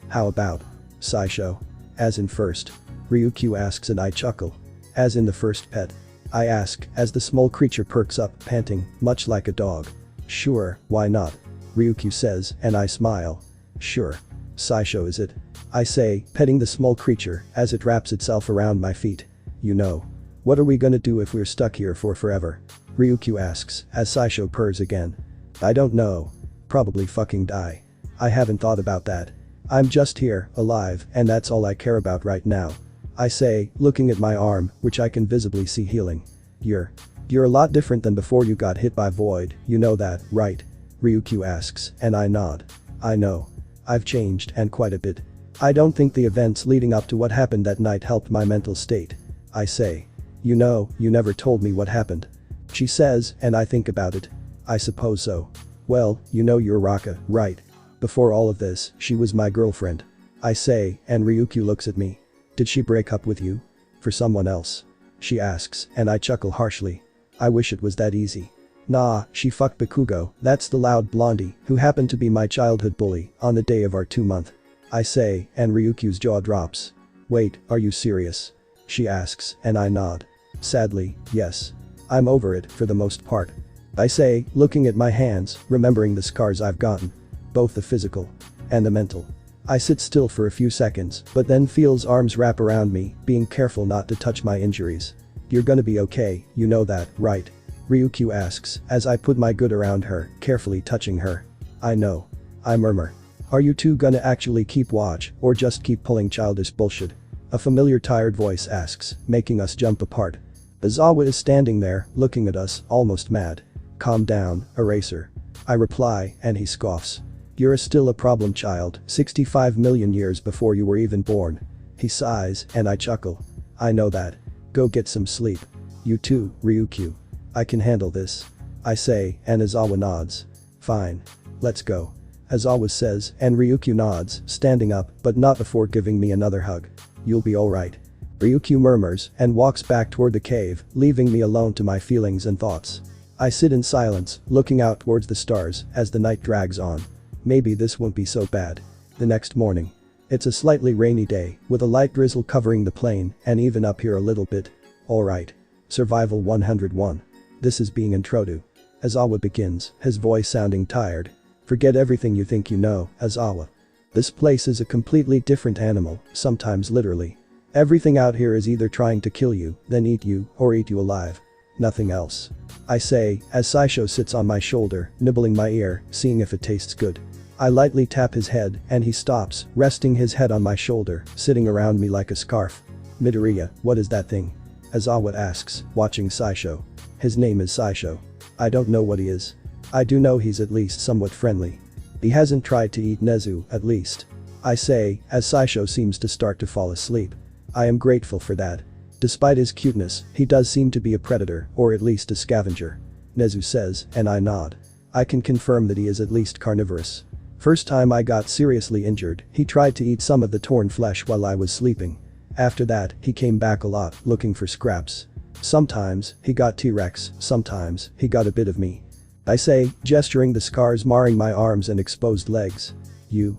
How about Saisho? As in first. Ryukyu asks and I chuckle. As in the first pet. I ask, as the small creature perks up, panting, much like a dog. Sure, why not? Ryukyu says, and I smile. Sure. Saisho is it? I say, petting the small creature as it wraps itself around my feet. You know. What are we gonna do if we're stuck here for forever? Ryukyu asks, as Saisho purrs again. I don't know. Probably fucking die. I haven't thought about that. I'm just here, alive, and that's all I care about right now. I say, looking at my arm, which I can visibly see healing. You're a lot different than before you got hit by Void, you know that, right? Ryukyu asks, and I nod. I know. I've changed, and quite a bit. I don't think the events leading up to what happened that night helped my mental state. I say. You know, you never told me what happened. She says, and I think about it. I suppose so. Well, you know you're Raka, right? Before all of this, she was my girlfriend. I say, and Ryukyu looks at me. Did she break up with you? For someone else? She asks, and I chuckle harshly. I wish it was that easy. Nah, she fucked Bakugo, that's the loud blondie, who happened to be my childhood bully, on the day of our 2-month. I say, and Ryukyu's jaw drops. Wait, are you serious? She asks, and I nod. Sadly, yes. I'm over it, for the most part. I say, looking at my hands, remembering the scars I've gotten. Both the physical and the mental. I sit still for a few seconds, but then feels arms wrap around me, being careful not to touch my injuries. You're gonna be okay, you know that, right? Ryukyu asks, as I put my good around her, carefully touching her. I know. I murmur. Are you two gonna actually keep watch, or just keep pulling childish bullshit? A familiar tired voice asks, making us jump apart. Aizawa is standing there, looking at us, almost mad. Calm down, Eraser. I reply, and he scoffs. You're still a problem child, 65 million years before you were even born. He sighs, and I chuckle. I know that. Go get some sleep. You too, Ryukyu. I can handle this. I say, and Aizawa nods. Fine. Let's go. Aizawa says, and Ryukyu nods, standing up, but not before giving me another hug. You'll be alright. Ryukyu murmurs, and walks back toward the cave, leaving me alone to my feelings and thoughts. I sit in silence, looking out towards the stars, as the night drags on. Maybe this won't be so bad. The next morning. It's a slightly rainy day, with a light drizzle covering the plain, and even up here a little bit. Alright. Survival 101. This is being intro to. Aizawa begins, his voice sounding tired. Forget everything you think you know, Aizawa. This place is a completely different animal, sometimes literally. Everything out here is either trying to kill you, then eat you, or eat you alive. Nothing else. I say, as Saisho sits on my shoulder, nibbling my ear, seeing if it tastes good. I lightly tap his head, and he stops, resting his head on my shoulder, sitting around me like a scarf. Midoriya, what is that thing? Aizawa asks, watching Saisho. His name is Saisho. I don't know what he is. I do know he's at least somewhat friendly. He hasn't tried to eat Nezu, at least. I say, as Saisho seems to start to fall asleep. I am grateful for that. Despite his cuteness, he does seem to be a predator, or at least a scavenger. Nezu says, and I nod. I can confirm that he is at least carnivorous. First time I got seriously injured, he tried to eat some of the torn flesh while I was sleeping. After that, he came back a lot, looking for scraps. Sometimes, he got T-Rex, sometimes, he got a bit of me. I say, gesturing the scars marring my arms and exposed legs. You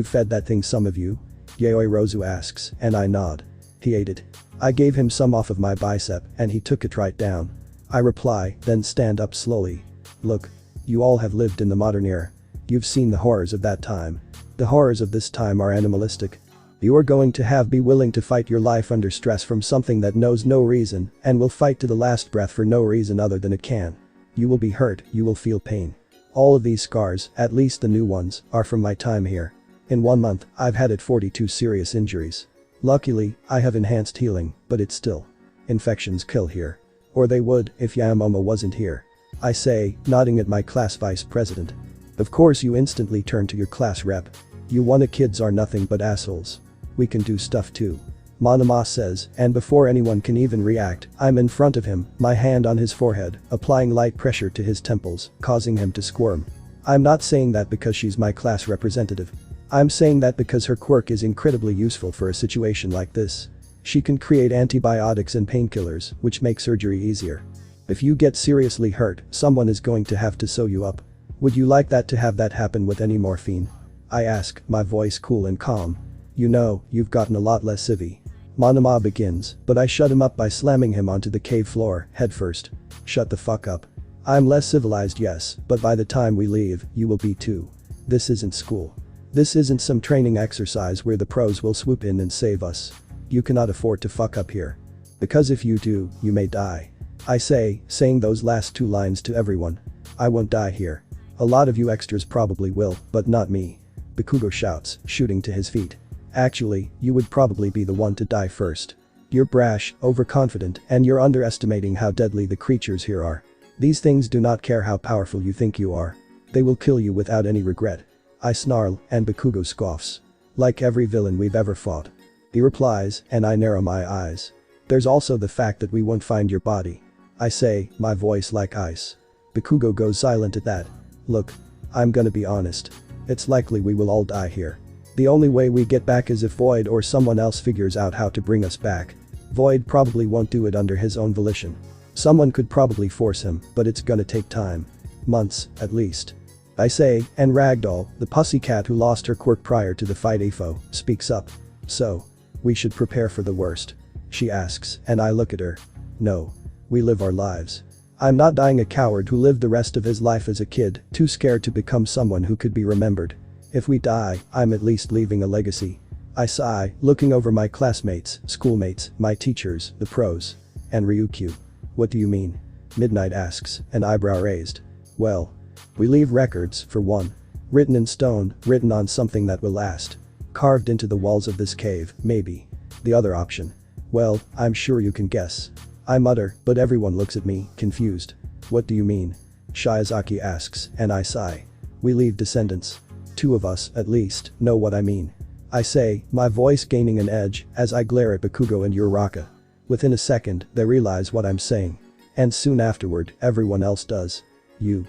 fed that thing, some of you? Yayoi Rozu asks, and I nod. He ate it. I gave him some off of my bicep, and he took it right down. I reply, then stand up slowly. Look. You all have lived in the modern era. You've seen the horrors of that time. The horrors of this time are animalistic. You are going to be willing to fight your life under stress from something that knows no reason, and will fight to the last breath for no reason other than it can. You will be hurt, you will feel pain. All of these scars, at least the new ones, are from my time here. In 1 month, I've had 42 serious injuries. Luckily, I have enhanced healing, but it's still. Infections kill here. Or they would, if Yamamomo wasn't here. I say, nodding at my class vice president. Of course you instantly turn to your class rep. You wanna kids are nothing but assholes. We can do stuff too. Monoma says, and before anyone can even react, I'm in front of him, my hand on his forehead, applying light pressure to his temples, causing him to squirm. I'm not saying that because she's my class representative. I'm saying that because her quirk is incredibly useful for a situation like this. She can create antibiotics and painkillers, which make surgery easier. If you get seriously hurt, someone is going to have to sew you up. Would you like that to have that happen with any morphine? I ask, my voice cool and calm. You know, you've gotten a lot less civvy. Monoma begins, but I shut him up by slamming him onto the cave floor, headfirst. Shut the fuck up. I'm less civilized, yes, but by the time we leave, you will be too. This isn't school. This isn't some training exercise where the pros will swoop in and save us. You cannot afford to fuck up here. Because if you do, you may die. I say, saying those last 2 lines to everyone. I won't die here. A lot of you extras probably will, but not me. Bakugo shouts, shooting to his feet. Actually, you would probably be the one to die first. You're brash, overconfident, and you're underestimating how deadly the creatures here are. These things do not care how powerful you think you are. They will kill you without any regret. I snarl, and Bakugo scoffs. Like every villain we've ever fought. He replies, and I narrow my eyes. There's also the fact that we won't find your body. I say, my voice like ice. Bakugo goes silent at that. Look, I'm gonna be honest. It's likely we will all die here. The only way we get back is if Void or someone else figures out how to bring us back. Void probably won't do it under his own volition. Someone could probably force him, but it's gonna take time. Months, at least. I say, and Ragdoll, the pussycat who lost her quirk prior to the fight AFO, speaks up. So, we should prepare for the worst. She asks, and I look at her. No. We live our lives. I'm not dying a coward who lived the rest of his life as a kid, too scared to become someone who could be remembered. If we die, I'm at least leaving a legacy. I sigh, looking over my classmates, schoolmates, my teachers, the pros. And Ryukyu. What do you mean? Midnight asks, an eyebrow raised. Well. We leave records, for one. Written in stone, written on something that will last. Carved into the walls of this cave, maybe. The other option. Well, I'm sure you can guess. I mutter, but everyone looks at me, confused. What do you mean? Shiozaki asks, and I sigh. We leave descendants. 2 of us, at least, know what I mean. I say, my voice gaining an edge, as I glare at Bakugo and Uraraka. Within a second, they realize what I'm saying. And soon afterward, everyone else does. You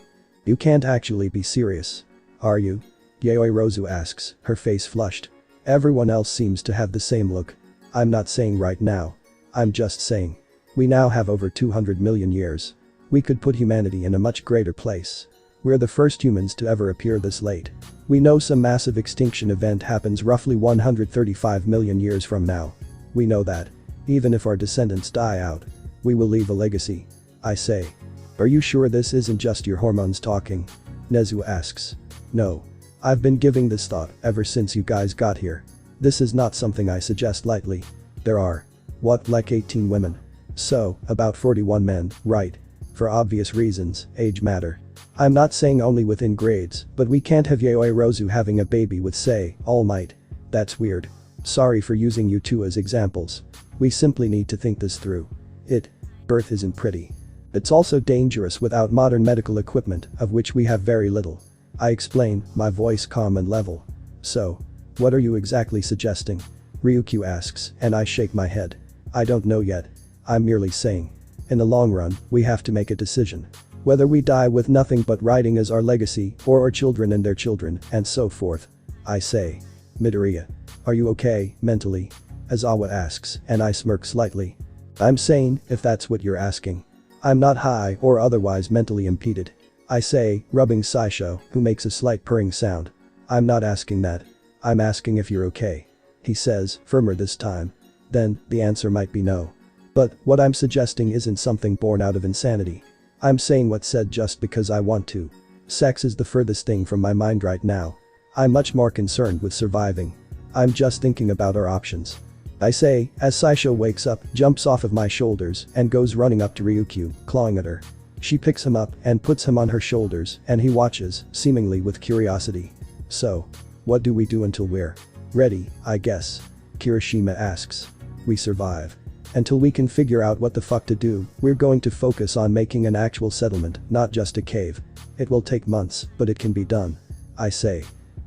can't actually be serious. Are you? Yayoi Rozu asks, her face flushed. Everyone else seems to have the same look. I'm not saying right now. I'm just saying. We now have over 200 million years. We could put humanity in a much greater place. We're the first humans to ever appear this late. We know some massive extinction event happens roughly 135 million years from now. We know that. Even if our descendants die out, we will leave a legacy. I say. Are you sure this isn't just your hormones talking? Nezu asks. No. I've been giving this thought ever since you guys got here. This is not something I suggest lightly. There are. What, like 18 women? So, about 41 men, right? For obvious reasons, age matter. I'm not saying only within grades, but we can't have Yayoi Rozu having a baby with, say, All Might. That's weird. Sorry for using you two as examples. We simply need to think this through. Birth isn't pretty. It's also dangerous without modern medical equipment, of which we have very little. I explain, my voice calm and level. So, what are you exactly suggesting? Ryukyu asks, and I shake my head. I don't know yet. I'm merely saying. In the long run, we have to make a decision. Whether we die with nothing but writing as our legacy, or our children and their children, and so forth. I say. Midoriya. Are you okay, mentally? Aizawa asks, and I smirk slightly. I'm sane, if that's what you're asking. I'm not high or otherwise mentally impeded. I say, rubbing Saisho, who makes a slight purring sound. I'm not asking that. I'm asking if you're okay. He says, firmer this time. Then, the answer might be no. But, what I'm suggesting isn't something born out of insanity. I'm saying what's said just because I want to. Sex is the furthest thing from my mind right now. I'm much more concerned with surviving. I'm just thinking about our options. I say, as Saisho wakes up, jumps off of my shoulders, and goes running up to Ryukyu, clawing at her. She picks him up and puts him on her shoulders, and he watches, seemingly with curiosity. So, what do we do until we're ready, I guess? Kirishima asks. We survive. Until we can figure out what the fuck to do, we're going to focus on making an actual settlement, not just a cave. It will take months, but it can be done. I say.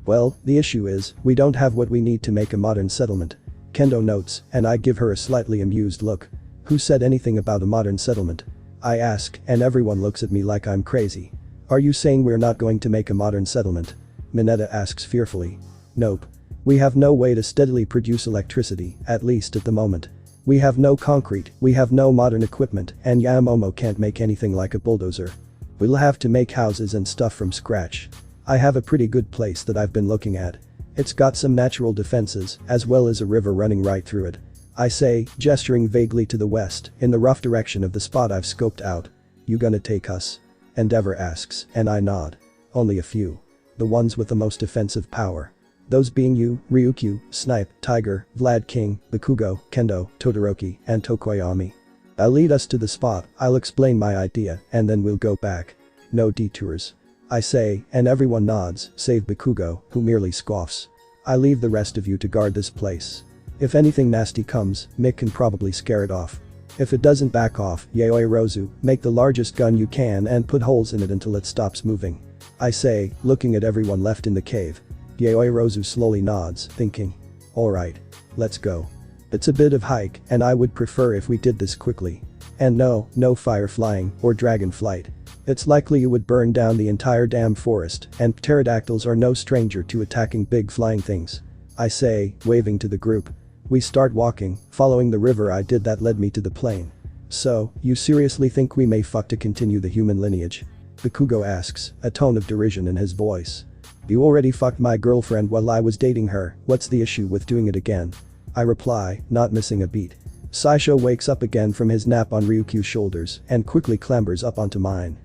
Well, the issue is, we don't have what we need to make a modern settlement. Kendo notes, and I give her a slightly amused look. Who said anything about a modern settlement? I ask, and everyone looks at me like I'm crazy. Are you saying we're not going to make a modern settlement? Mineta asks fearfully. Nope. We have no way to steadily produce electricity, at least at the moment. We have no concrete, we have no modern equipment, and Yamamomo can't make anything like a bulldozer. We'll have to make houses and stuff from scratch. I have a pretty good place that I've been looking at. It's got some natural defenses, as well as a river running right through it. I say, gesturing vaguely to the west, in the rough direction of the spot I've scoped out. You gonna take us? Endeavor asks, and I nod. Only a few. The ones with the most offensive power. Those being you, Ryukyu, Snipe, Tiger, Vlad King, Bakugo, Kendo, Todoroki, and Tokoyami. I'll lead us to the spot, I'll explain my idea, and then we'll go back. No detours. I say, and everyone nods, save Bakugo, who merely scoffs. I leave the rest of you to guard this place. If anything nasty comes, Mick can probably scare it off. If it doesn't back off, Yaoi Rozu, make the largest gun you can and put holes in it until it stops moving. I say, looking at everyone left in the cave. Yaoi Rozu slowly nods, thinking. Alright. Let's go. It's a bit of hike and I would prefer if we did this quickly. And no fire flying or dragon flight. It's likely you would burn down the entire damn forest and pterodactyls are no stranger to attacking big flying things. I say, waving to the group. We start walking, following the river I did that led me to the plane. So, you seriously think we may fuck to continue the human lineage? Bakugo asks, a tone of derision in his voice. You already fucked my girlfriend while I was dating her, what's the issue with doing it again? I reply, not missing a beat. Saisho wakes up again from his nap on Ryukyu's shoulders and quickly clambers up onto mine.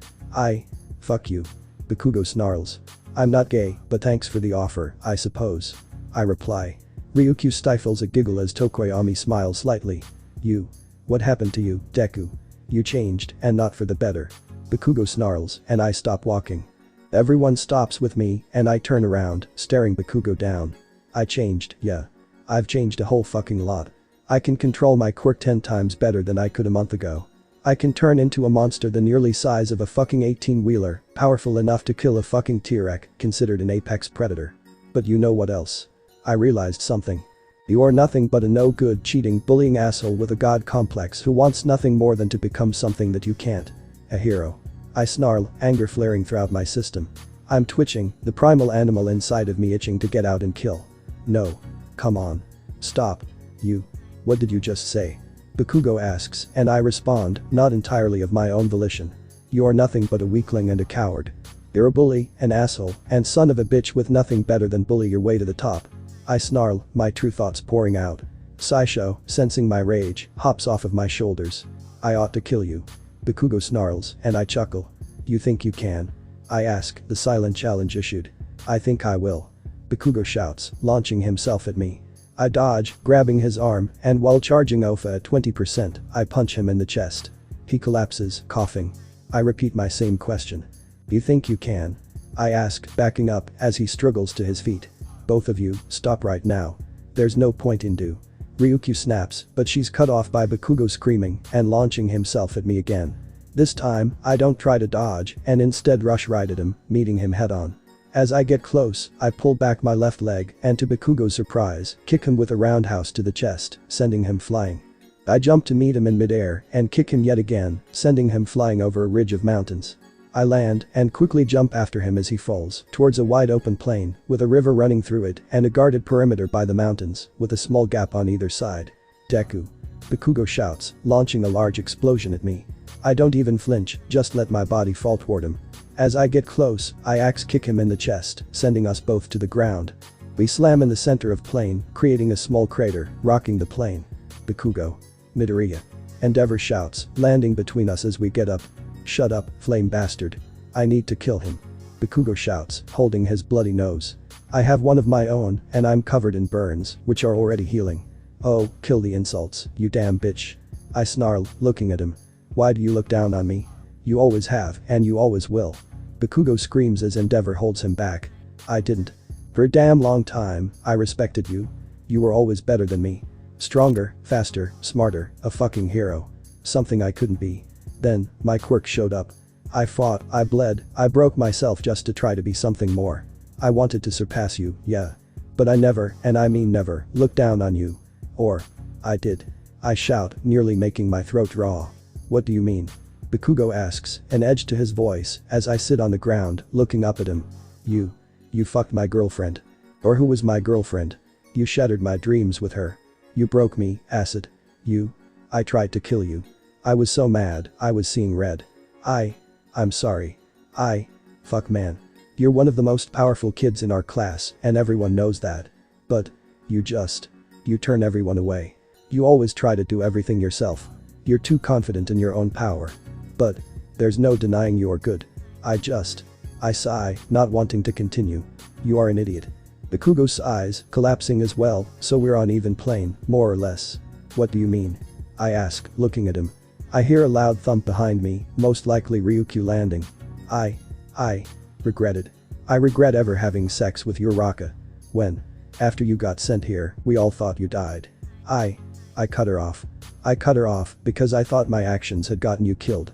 Fuck you. Bakugo snarls. I'm not gay, but thanks for the offer, I suppose. I reply. Ryukyu stifles a giggle as Tokoyami smiles slightly. What happened to you, Deku? You changed, and not for the better. Bakugo snarls, and I stop walking. Everyone stops with me, and I turn around, staring Bakugo down. I changed, yeah. I've changed a whole fucking lot. I can control my quirk 10 times better than I could a month ago. I can turn into a monster the nearly size of a fucking 18-wheeler, powerful enough to kill a fucking T-Rex, considered an apex predator. But you know what else? I realized something. You're nothing but a no-good, cheating, bullying asshole with a god complex who wants nothing more than to become something that you can't. A hero. I snarl, anger flaring throughout my system. I'm twitching, the primal animal inside of me itching to get out and kill. No. Come on. Stop. What did you just say? Bakugo asks, and I respond, not entirely of my own volition. You're nothing but a weakling and a coward. You're a bully, an asshole, and son of a bitch with nothing better than bully your way to the top. I snarl, my true thoughts pouring out. Saisho, sensing my rage, hops off of my shoulders. I ought to kill you. Bakugo snarls, and I chuckle. You think you can? I ask, the silent challenge issued. I think I will. Bakugo shouts, launching himself at me. I dodge, grabbing his arm, and while charging Ofa at 20%, I punch him in the chest. He collapses, coughing. I repeat my same question. You think you can? I ask, backing up as he struggles to his feet. Both of you, stop right now. There's no point in do. Ryukyu snaps, but she's cut off by Bakugo screaming and launching himself at me again. This time, I don't try to dodge and instead rush right at him, meeting him head on. As I get close, I pull back my left leg and to Bakugo's surprise, kick him with a roundhouse to the chest, sending him flying. I jump to meet him in midair and kick him yet again, sending him flying over a ridge of mountains. I land and quickly jump after him as he falls towards a wide open plain with a river running through it and a guarded perimeter by the mountains with a small gap on either side. Deku. Bakugo shouts, launching a large explosion at me. I don't even flinch, just let my body fall toward him. As I get close, I axe kick him in the chest, sending us both to the ground. We slam in the center of plain, creating a small crater, rocking the plain. Bakugo. Midoriya. Endeavor shouts, landing between us as we get up. Shut up, flame bastard. I need to kill him. Bakugo shouts, holding his bloody nose. I have one of my own, and I'm covered in burns, which are already healing. Oh, kill the insults, you damn bitch. I snarl, looking at him. Why do you look down on me? You always have, and you always will. Bakugo screams as Endeavor holds him back. I didn't. For a damn long time, I respected you. You were always better than me. Stronger, faster, smarter, a fucking hero. Something I couldn't be. Then, my quirk showed up. I fought, I bled, I broke myself just to try to be something more. I wanted to surpass you, yeah. But I never, and I mean never, looked down on you. Or. I did. I shout, nearly making my throat raw. What do you mean? Bakugo asks, an edge to his voice, as I sit on the ground, looking up at him. You fucked my girlfriend. Or who was my girlfriend? You shattered my dreams with her. You broke me, acid. I tried to kill you. I was so mad, I was seeing red. I'm sorry. Fuck man. You're one of the most powerful kids in our class, and everyone knows that. But, you turn everyone away. You always try to do everything yourself. You're too confident in your own power. But, there's no denying you're good. I sigh, not wanting to continue. You are an idiot. Bakugo sighs, collapsing as well, so we're on even plane, more or less. What do you mean? I ask, looking at him. I hear a loud thump behind me, most likely Ryukyu landing. I regret it. I regret ever having sex with your Raka. When? After you got sent here, we all thought you died. I cut her off. I cut her off because I thought my actions had gotten you killed.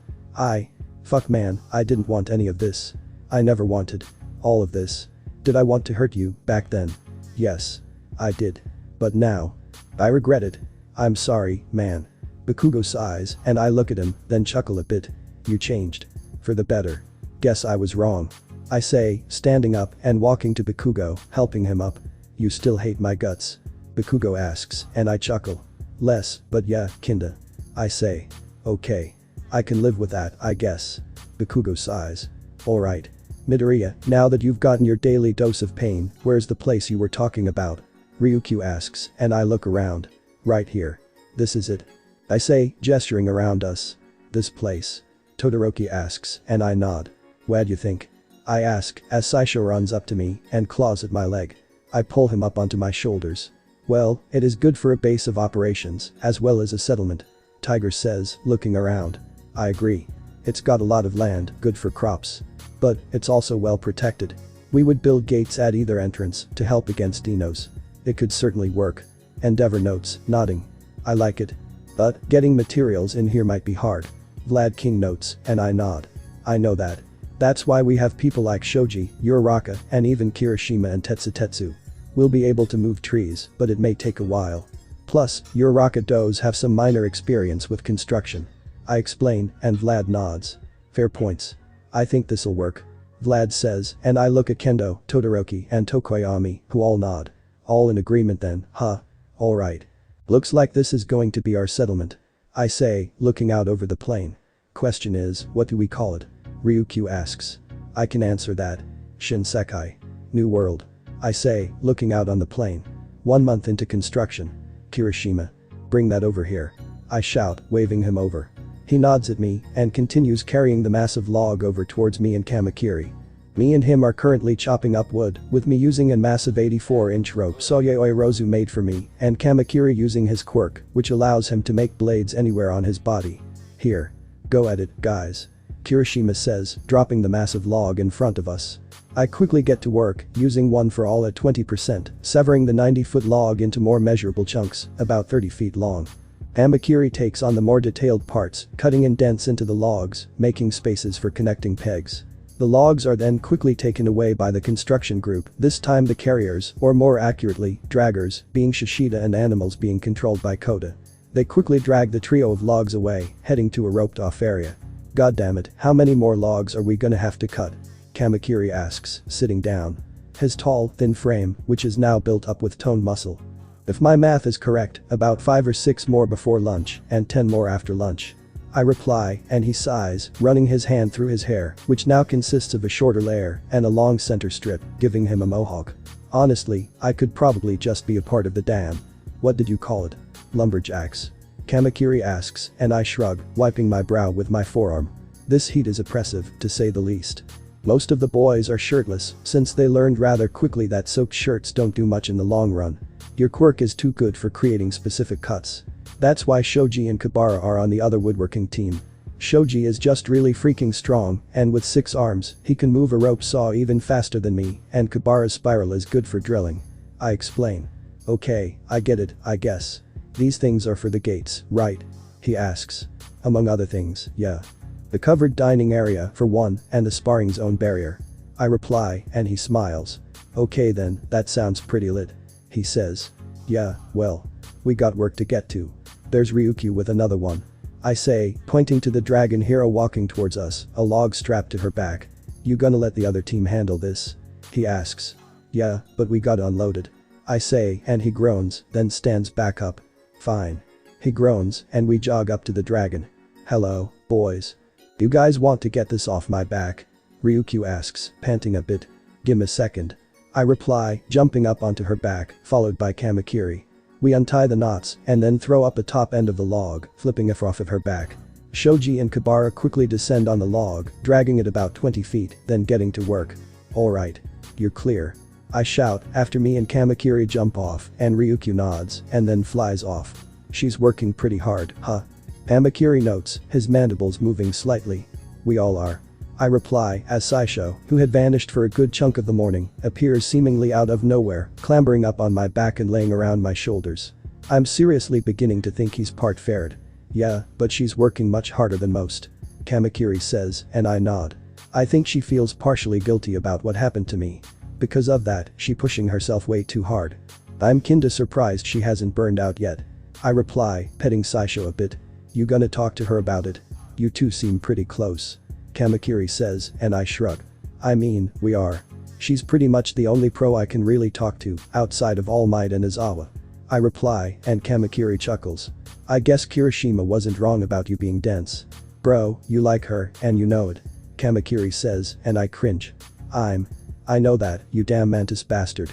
Fuck man, I didn't want any of this. I never wanted all of this. Did I want to hurt you back then? Yes. I did. But now. I regret it. I'm sorry, man. Bakugo sighs, and I look at him, then chuckle a bit. You changed. For the better. Guess I was wrong. I say, standing up and walking to Bakugo, helping him up. You still hate my guts? Bakugo asks, and I chuckle. Less, but yeah, kinda. I say. Okay. I can live with that, I guess. Bakugo sighs. Alright. Midoriya, now that you've gotten your daily dose of pain, where's the place you were talking about? Ryukyu asks, and I look around. Right here. This is it. I say, gesturing around us. This place. Todoroki asks, and I nod. Wha'd you think? I ask, as Saisho runs up to me and claws at my leg. I pull him up onto my shoulders. Well, it is good for a base of operations, as well as a settlement. Tiger says, looking around. I agree. It's got a lot of land, good for crops. But, it's also well protected. We would build gates at either entrance to help against dinos. It could certainly work. Endeavor notes, nodding. I like it. But, getting materials in here might be hard. Vlad King notes, and I nod. I know that. That's why we have people like Shoji, Uraraka, and even Kirishima and Tetsutetsu. We'll be able to move trees, but it may take a while. Plus, Uraraka does have some minor experience with construction. I explain, and Vlad nods. Fair points. I think this'll work. Vlad says, and I look at Kendo, Todoroki, and Tokoyami, who all nod. All in agreement then, huh? Alright. Looks like this is going to be our settlement. I say, looking out over the plain. Question is, what do we call it? Ryukyu asks. I can answer that. Shinsekai. New World. I say, looking out on the plain. 1 month into construction. Kirishima. Bring that over here. I shout, waving him over. He nods at me and continues carrying the massive log over towards me and Kamakiri. Me and him are currently chopping up wood, with me using a massive 84-inch rope Soyoi Rozu made for me, and Kamakiri using his quirk, which allows him to make blades anywhere on his body. Here. Go at it, guys. Kirishima says, dropping the massive log in front of us. I quickly get to work, using one for all at 20%, severing the 90-foot log into more measurable chunks, about 30 feet long. Kamakiri takes on the more detailed parts, cutting indents into the logs, making spaces for connecting pegs. The logs are then quickly taken away by the construction group, this time the carriers, or more accurately, draggers, being Shishida and animals being controlled by Kota. They quickly drag the trio of logs away, heading to a roped-off area. Goddammit, how many more logs are we gonna have to cut? Kamakiri asks, sitting down. His tall, thin frame, which is now built up with toned muscle. If my math is correct, about 5 or 6 more before lunch, and 10 more after lunch. I reply, and he sighs, running his hand through his hair, which now consists of a shorter layer and a long center strip, giving him a mohawk. Honestly, I could probably just be a part of the dam. What did you call it? Lumberjacks. Kamakiri asks, and I shrug, wiping my brow with my forearm. This heat is oppressive, to say the least. Most of the boys are shirtless, since they learned rather quickly that soaked shirts don't do much in the long run. Your quirk is too good for creating specific cuts. That's why Shoji and Kabara are on the other woodworking team. Shoji is just really freaking strong, and with 6 arms, he can move a rope saw even faster than me, and Kabara's spiral is good for drilling. I explain. Okay, I get it, I guess. These things are for the gates, right? He asks. Among other things, yeah. The covered dining area, for one, and the sparring zone barrier. I reply, and he smiles. Okay then, that sounds pretty lit. He says. Yeah, well. We got work to get to. There's Ryukyu with another one. I say, pointing to the dragon hero walking towards us, a log strapped to her back. You gonna let the other team handle this? He asks. Yeah, but we got unloaded. I say, and he groans, then stands back up. Fine. He groans, and we jog up to the dragon. Hello, boys. You guys want to get this off my back? Ryukyu asks, panting a bit. Gimme a second. I reply, jumping up onto her back, followed by Kamakiri. We untie the knots, and then throw up the top end of the log, flipping it off of her back. Shoji and Kabara quickly descend on the log, dragging it about 20 feet, then getting to work. Alright. You're clear. I shout after me and Kamakiri jump off, and Ryukyu nods, and then flies off. She's working pretty hard, huh? Kamakiri notes, his mandibles moving slightly. We all are. I reply as Saisho, who had vanished for a good chunk of the morning, appears seemingly out of nowhere, clambering up on my back and laying around my shoulders. I'm seriously beginning to think he's part ferret. Yeah, but she's working much harder than most. Kamakiri says, and I nod. I think she feels partially guilty about what happened to me. Because of that, she pushing herself way too hard. I'm kinda surprised she hasn't burned out yet. I reply, petting Saisho a bit. You gonna talk to her about it? You two seem pretty close. Kamakiri says, and I shrug. I mean, we are. She's pretty much the only pro I can really talk to, outside of All Might and Izawa. I reply, and Kamakiri chuckles. I guess Kirishima wasn't wrong about you being dense. Bro, you like her, and you know it. Kamakiri says, and I cringe. I know that, you damn mantis bastard.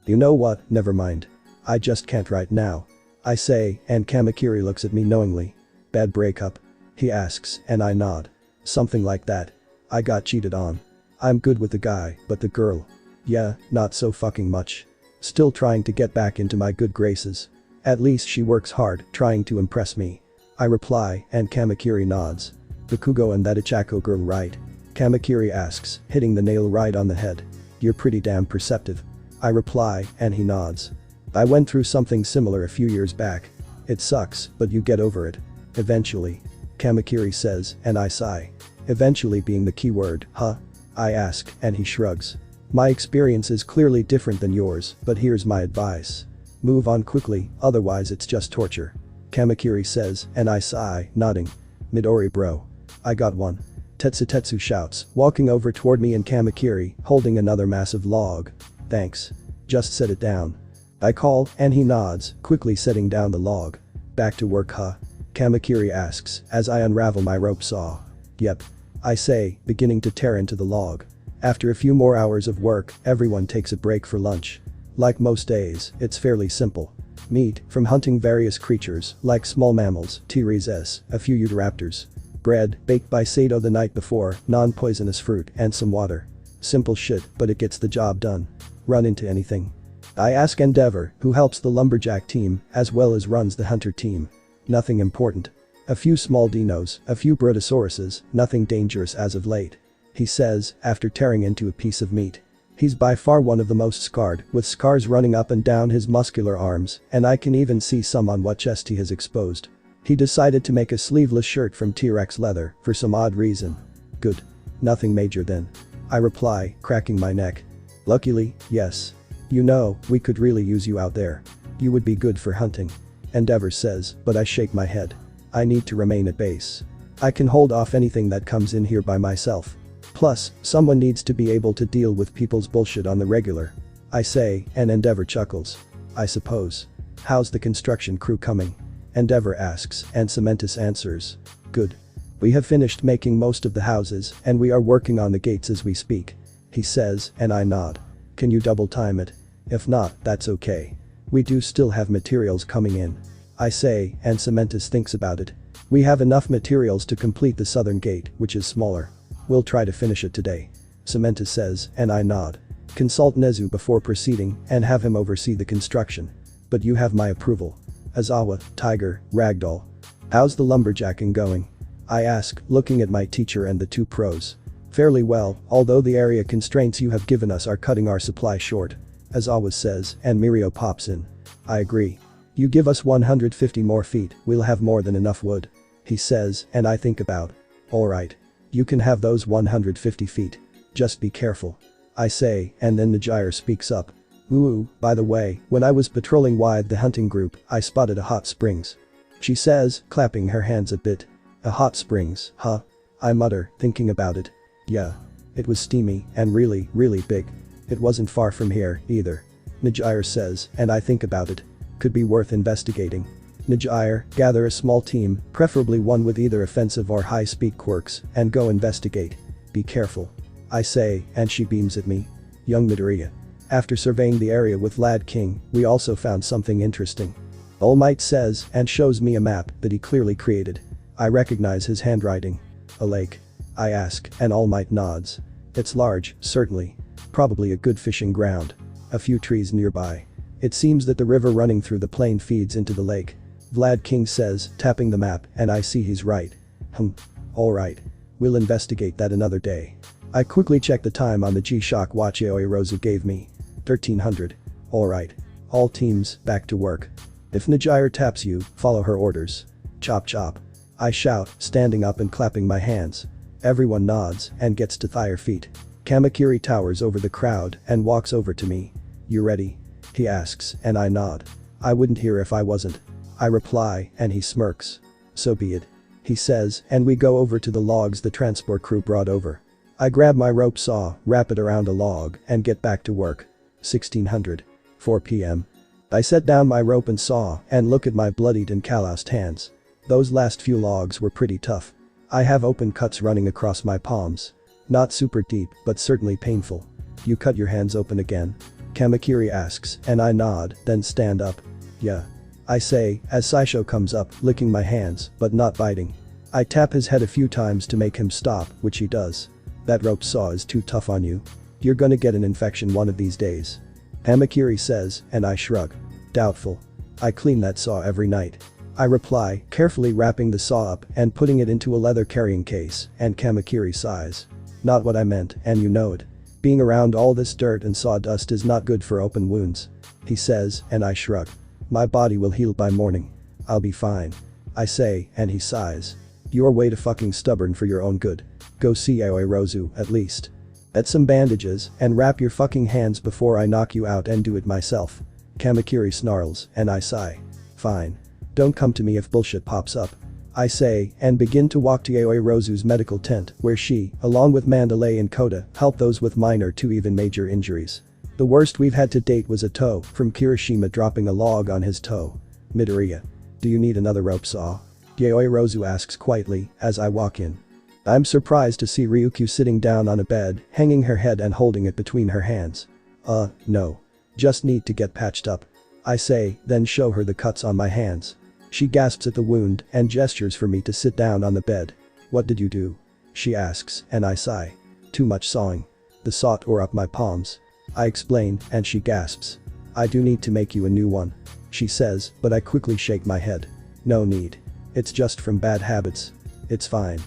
You know what, never mind. I just can't right now. I say, and Kamakiri looks at me knowingly. Bad breakup? He asks, and I nod. Something like that. I got cheated on. I'm good with the guy, but the girl. Yeah, not so fucking much. Still trying to get back into my good graces. At least she works hard, trying to impress me. I reply, and Kamakiri nods. Bakugo and that Ichako girl right? Kamakiri asks, hitting the nail right on the head. You're pretty damn perceptive. I reply, and he nods. I went through something similar a few years back. It sucks, but you get over it. Eventually. Kamakiri says, and I sigh. Eventually being the key word, huh? I ask, and he shrugs. My experience is clearly different than yours, but here's my advice. Move on quickly, otherwise it's just torture. Kamakiri says, and I sigh, nodding. Midori bro. I got one. Tetsu shouts, walking over toward me and Kamakiri, holding another massive log. Thanks. Just set it down. I call, and he nods, quickly setting down the log. Back to work huh? Kamakiri asks, as I unravel my rope saw. Yep. I say, beginning to tear into the log. After a few more hours of work, everyone takes a break for lunch. Like most days, it's fairly simple. Meat, from hunting various creatures, like small mammals, T-Rex, a few Utahraptors. Bread, baked by Sato the night before, non-poisonous fruit, and some water. Simple shit, but it gets the job done. Run into anything? I ask Endeavor, who helps the lumberjack team, as well as runs the hunter team. Nothing important. A few small dinos, a few brontosaurus's, nothing dangerous as of late. He says, after tearing into a piece of meat. He's by far one of the most scarred, with scars running up and down his muscular arms, and I can even see some on what chest he has exposed. He decided to make a sleeveless shirt from T-Rex leather, for some odd reason. Good. Nothing major then. I reply, cracking my neck. Luckily, yes. You know, we could really use you out there. You would be good for hunting. Endeavor says, but I shake my head. I need to remain at base. I can hold off anything that comes in here by myself. Plus, someone needs to be able to deal with people's bullshit on the regular. I say, and Endeavor chuckles. I suppose. How's the construction crew coming? Endeavor asks, and Cementus answers. Good. We have finished making most of the houses, and we are working on the gates as we speak. He says, and I nod. Can you double time it? If not, that's okay. We do still have materials coming in. I say, and Cementus thinks about it. We have enough materials to complete the southern gate, which is smaller. We'll try to finish it today. Cementus says, and I nod. Consult Nezu before proceeding and have him oversee the construction. But you have my approval. Azawa, Tiger, Ragdoll. How's the lumberjacking going? I ask, looking at my teacher and the two pros. Fairly well, although the area constraints you have given us are cutting our supply short. Azawa says, and Mirio pops in. I agree. You give us 150 more feet, we'll have more than enough wood. He says, and I think about. Alright. You can have those 150 feet. Just be careful. I say, and then Najire speaks up. Ooh, by the way, when I was patrolling with the hunting group, I spotted a hot springs. She says, clapping her hands a bit. A hot springs, huh? I mutter, thinking about it. Yeah. It was steamy, and really, really big. It wasn't far from here, either. Najire says, and I think about it. Could be worth investigating. Najire, gather a small team, preferably one with either offensive or high-speed quirks, and go investigate. Be careful. I say, and she beams at me. Young Midoriya. After surveying the area with Lad King, we also found something interesting. All Might says, and shows me a map that he clearly created. I recognize his handwriting. A lake. I ask, and All Might nods. It's large, certainly. Probably a good fishing ground. A few trees nearby. It seems that the river running through the plain feeds into the lake. Vlad King says, tapping the map, and I see he's right. Alright. We'll investigate that another day. I quickly checked the time on the G-Shock watch Yaoi Rozu gave me. 1300. Alright. All teams, back to work. If Najire taps you, follow her orders. Chop chop. I shout, standing up and clapping my hands. Everyone nods and gets to their feet. Kamakiri towers over the crowd and walks over to me. You ready? He asks and I nod. I wouldn't hear if I wasn't. I reply and he smirks. So be it. He says and we go over to the logs the transport crew brought over. I grab my rope saw, wrap it around a log and get back to work. 1600. 4 p.m. I set down my rope and saw and look at my bloodied and calloused hands. Those last few logs were pretty tough. I have open cuts running across my palms. Not super deep, but certainly painful. You cut your hands open again? Kamakiri asks and I nod, then stand up. Yeah. I say, as Saisho comes up, licking my hands, but not biting. I tap his head a few times to make him stop, which he does. That rope saw is too tough on you. You're gonna get an infection one of these days. Kamakiri says, and I shrug. Doubtful. I clean that saw every night. I reply, carefully wrapping the saw up and putting it into a leather carrying case, and Kamakiri sighs. Not what I meant, and you know it. Being around all this dirt and sawdust is not good for open wounds. He says, and I shrug. My body will heal by morning. I'll be fine. I say, and he sighs. You're way too fucking stubborn for your own good. Go see Yaoi Rozu, at least. Get some bandages and wrap your fucking hands before I knock you out and do it myself. Kamakiri snarls, and I sigh. Fine. Don't come to me if bullshit pops up. I say, and begin to walk to Yaoi Rozu's medical tent, where she, along with Mandalay and Kota, help those with minor to even major injuries. The worst we've had to date was a toe from Kirishima dropping a log on his toe. Midoriya. Do you need another rope saw? Yaoi Rozu asks quietly as I walk in. I'm surprised to see Ryukyu sitting down on a bed, hanging her head and holding it between her hands. No. Just need to get patched up. I say, then show her the cuts on my hands. She gasps at the wound and gestures for me to sit down on the bed. What did you do? She asks, and I sigh. Too much sawing. The saw tore up my palms. I explain, and she gasps. I do need to make you a new one. She says, but I quickly shake my head. No need. It's just from bad habits. It's fine.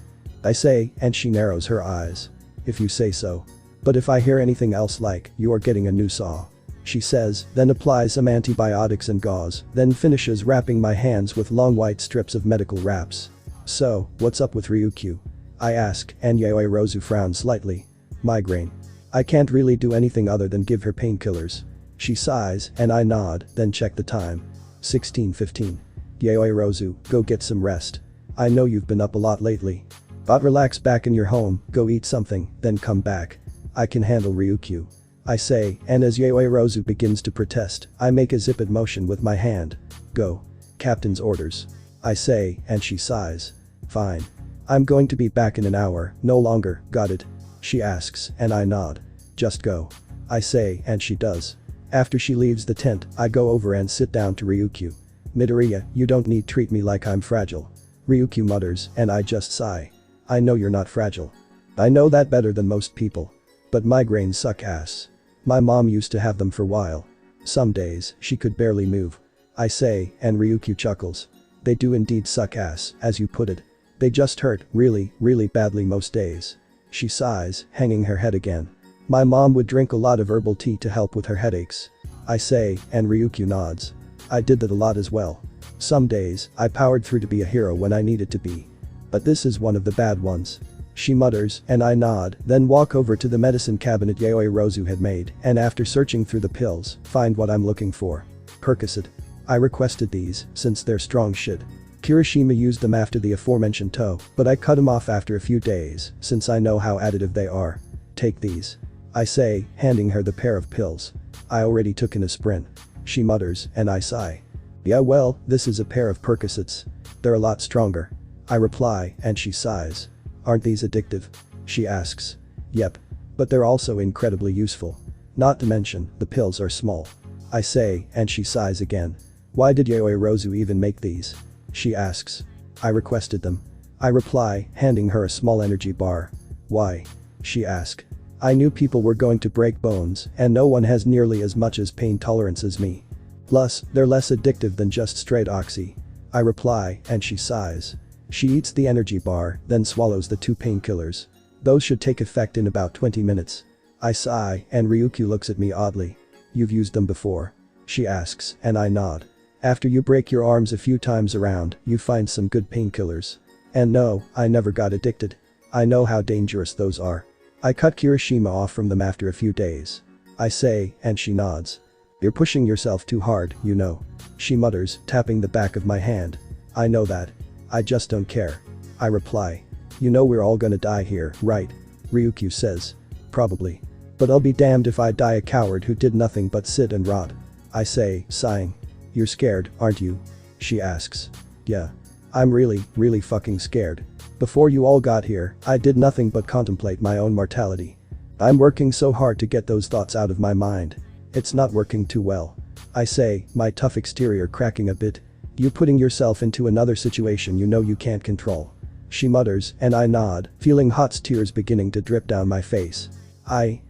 I say, and she narrows her eyes. If you say so. But if I hear anything else like, you are getting a new saw. She says, then applies some antibiotics and gauze, then finishes wrapping my hands with long white strips of medical wraps. So, what's up with Ryukyu? I ask, and Yaoi Rozu frowns slightly. Migraine. I can't really do anything other than give her painkillers. She sighs, and I nod, then check the time. 16:15. Yaoi Rozu, go get some rest. I know you've been up a lot lately. But relax back in your home, go eat something, then come back. I can handle Ryukyu. I say, and as Yaoi Rozu begins to protest, I make a zip-it motion with my hand. Go. Captain's orders. I say, and she sighs. Fine. I'm going to be back in an hour, no longer, got it? She asks, and I nod. Just go. I say, and she does. After she leaves the tent, I go over and sit down to Ryukyu. Midoriya, you don't need treat me like I'm fragile. Ryukyu mutters, and I just sigh. I know you're not fragile. I know that better than most people. But migraines suck ass. My mom used to have them for a while. Some days, she could barely move. I say, and Ryukyu chuckles. They do indeed suck ass, as you put it. They just hurt, really, really badly most days. She sighs, hanging her head again. My mom would drink a lot of herbal tea to help with her headaches. I say, and Ryukyu nods. I did that a lot as well. Some days, I powered through to be a hero when I needed to be. But this is one of the bad ones. She mutters, and I nod, then walk over to the medicine cabinet Yaoi Rozu had made, and after searching through the pills, find what I'm looking for. Percocet. I requested these, since they're strong shit. Kirishima used them after the aforementioned toe, but I cut them off after a few days, since I know how additive they are. Take these. I say, handing her the pair of pills. I already took in a sprint. She mutters, and I sigh. Yeah well, this is a pair of Percocets. They're a lot stronger. I reply, and she sighs. Aren't these addictive? She asks. Yep. But they're also incredibly useful. Not to mention, the pills are small. I say, and she sighs again. Why did Yaoi Rozu even make these? She asks. I requested them. I reply, handing her a small energy bar. Why? She asks. I knew people were going to break bones, and no one has nearly as much as pain tolerance as me. Plus, they're less addictive than just straight oxy. I reply, and she sighs. She eats the energy bar, then swallows the 2 painkillers. Those should take effect in about 20 minutes. I sigh, and Ryukyu looks at me oddly. You've used them before? She asks, and I nod. After you break your arms a few times around, you find some good painkillers. And no, I never got addicted. I know how dangerous those are. I cut Kirishima off from them after a few days. I say, and she nods. You're pushing yourself too hard, you know. She mutters, tapping the back of my hand. I know that. I just don't care. I reply. You know we're all gonna die here, right? Ryukyu says. Probably. But I'll be damned if I die a coward who did nothing but sit and rot. I say, sighing. You're scared, aren't you? She asks. Yeah. I'm really fucking scared. Before you all got here, I did nothing but contemplate my own mortality. I'm working so hard to get those thoughts out of my mind. It's not working too well. I say, my tough exterior cracking a bit. You putting yourself into another situation you know you can't control. She mutters, and I nod, feeling hot tears beginning to drip down my face. I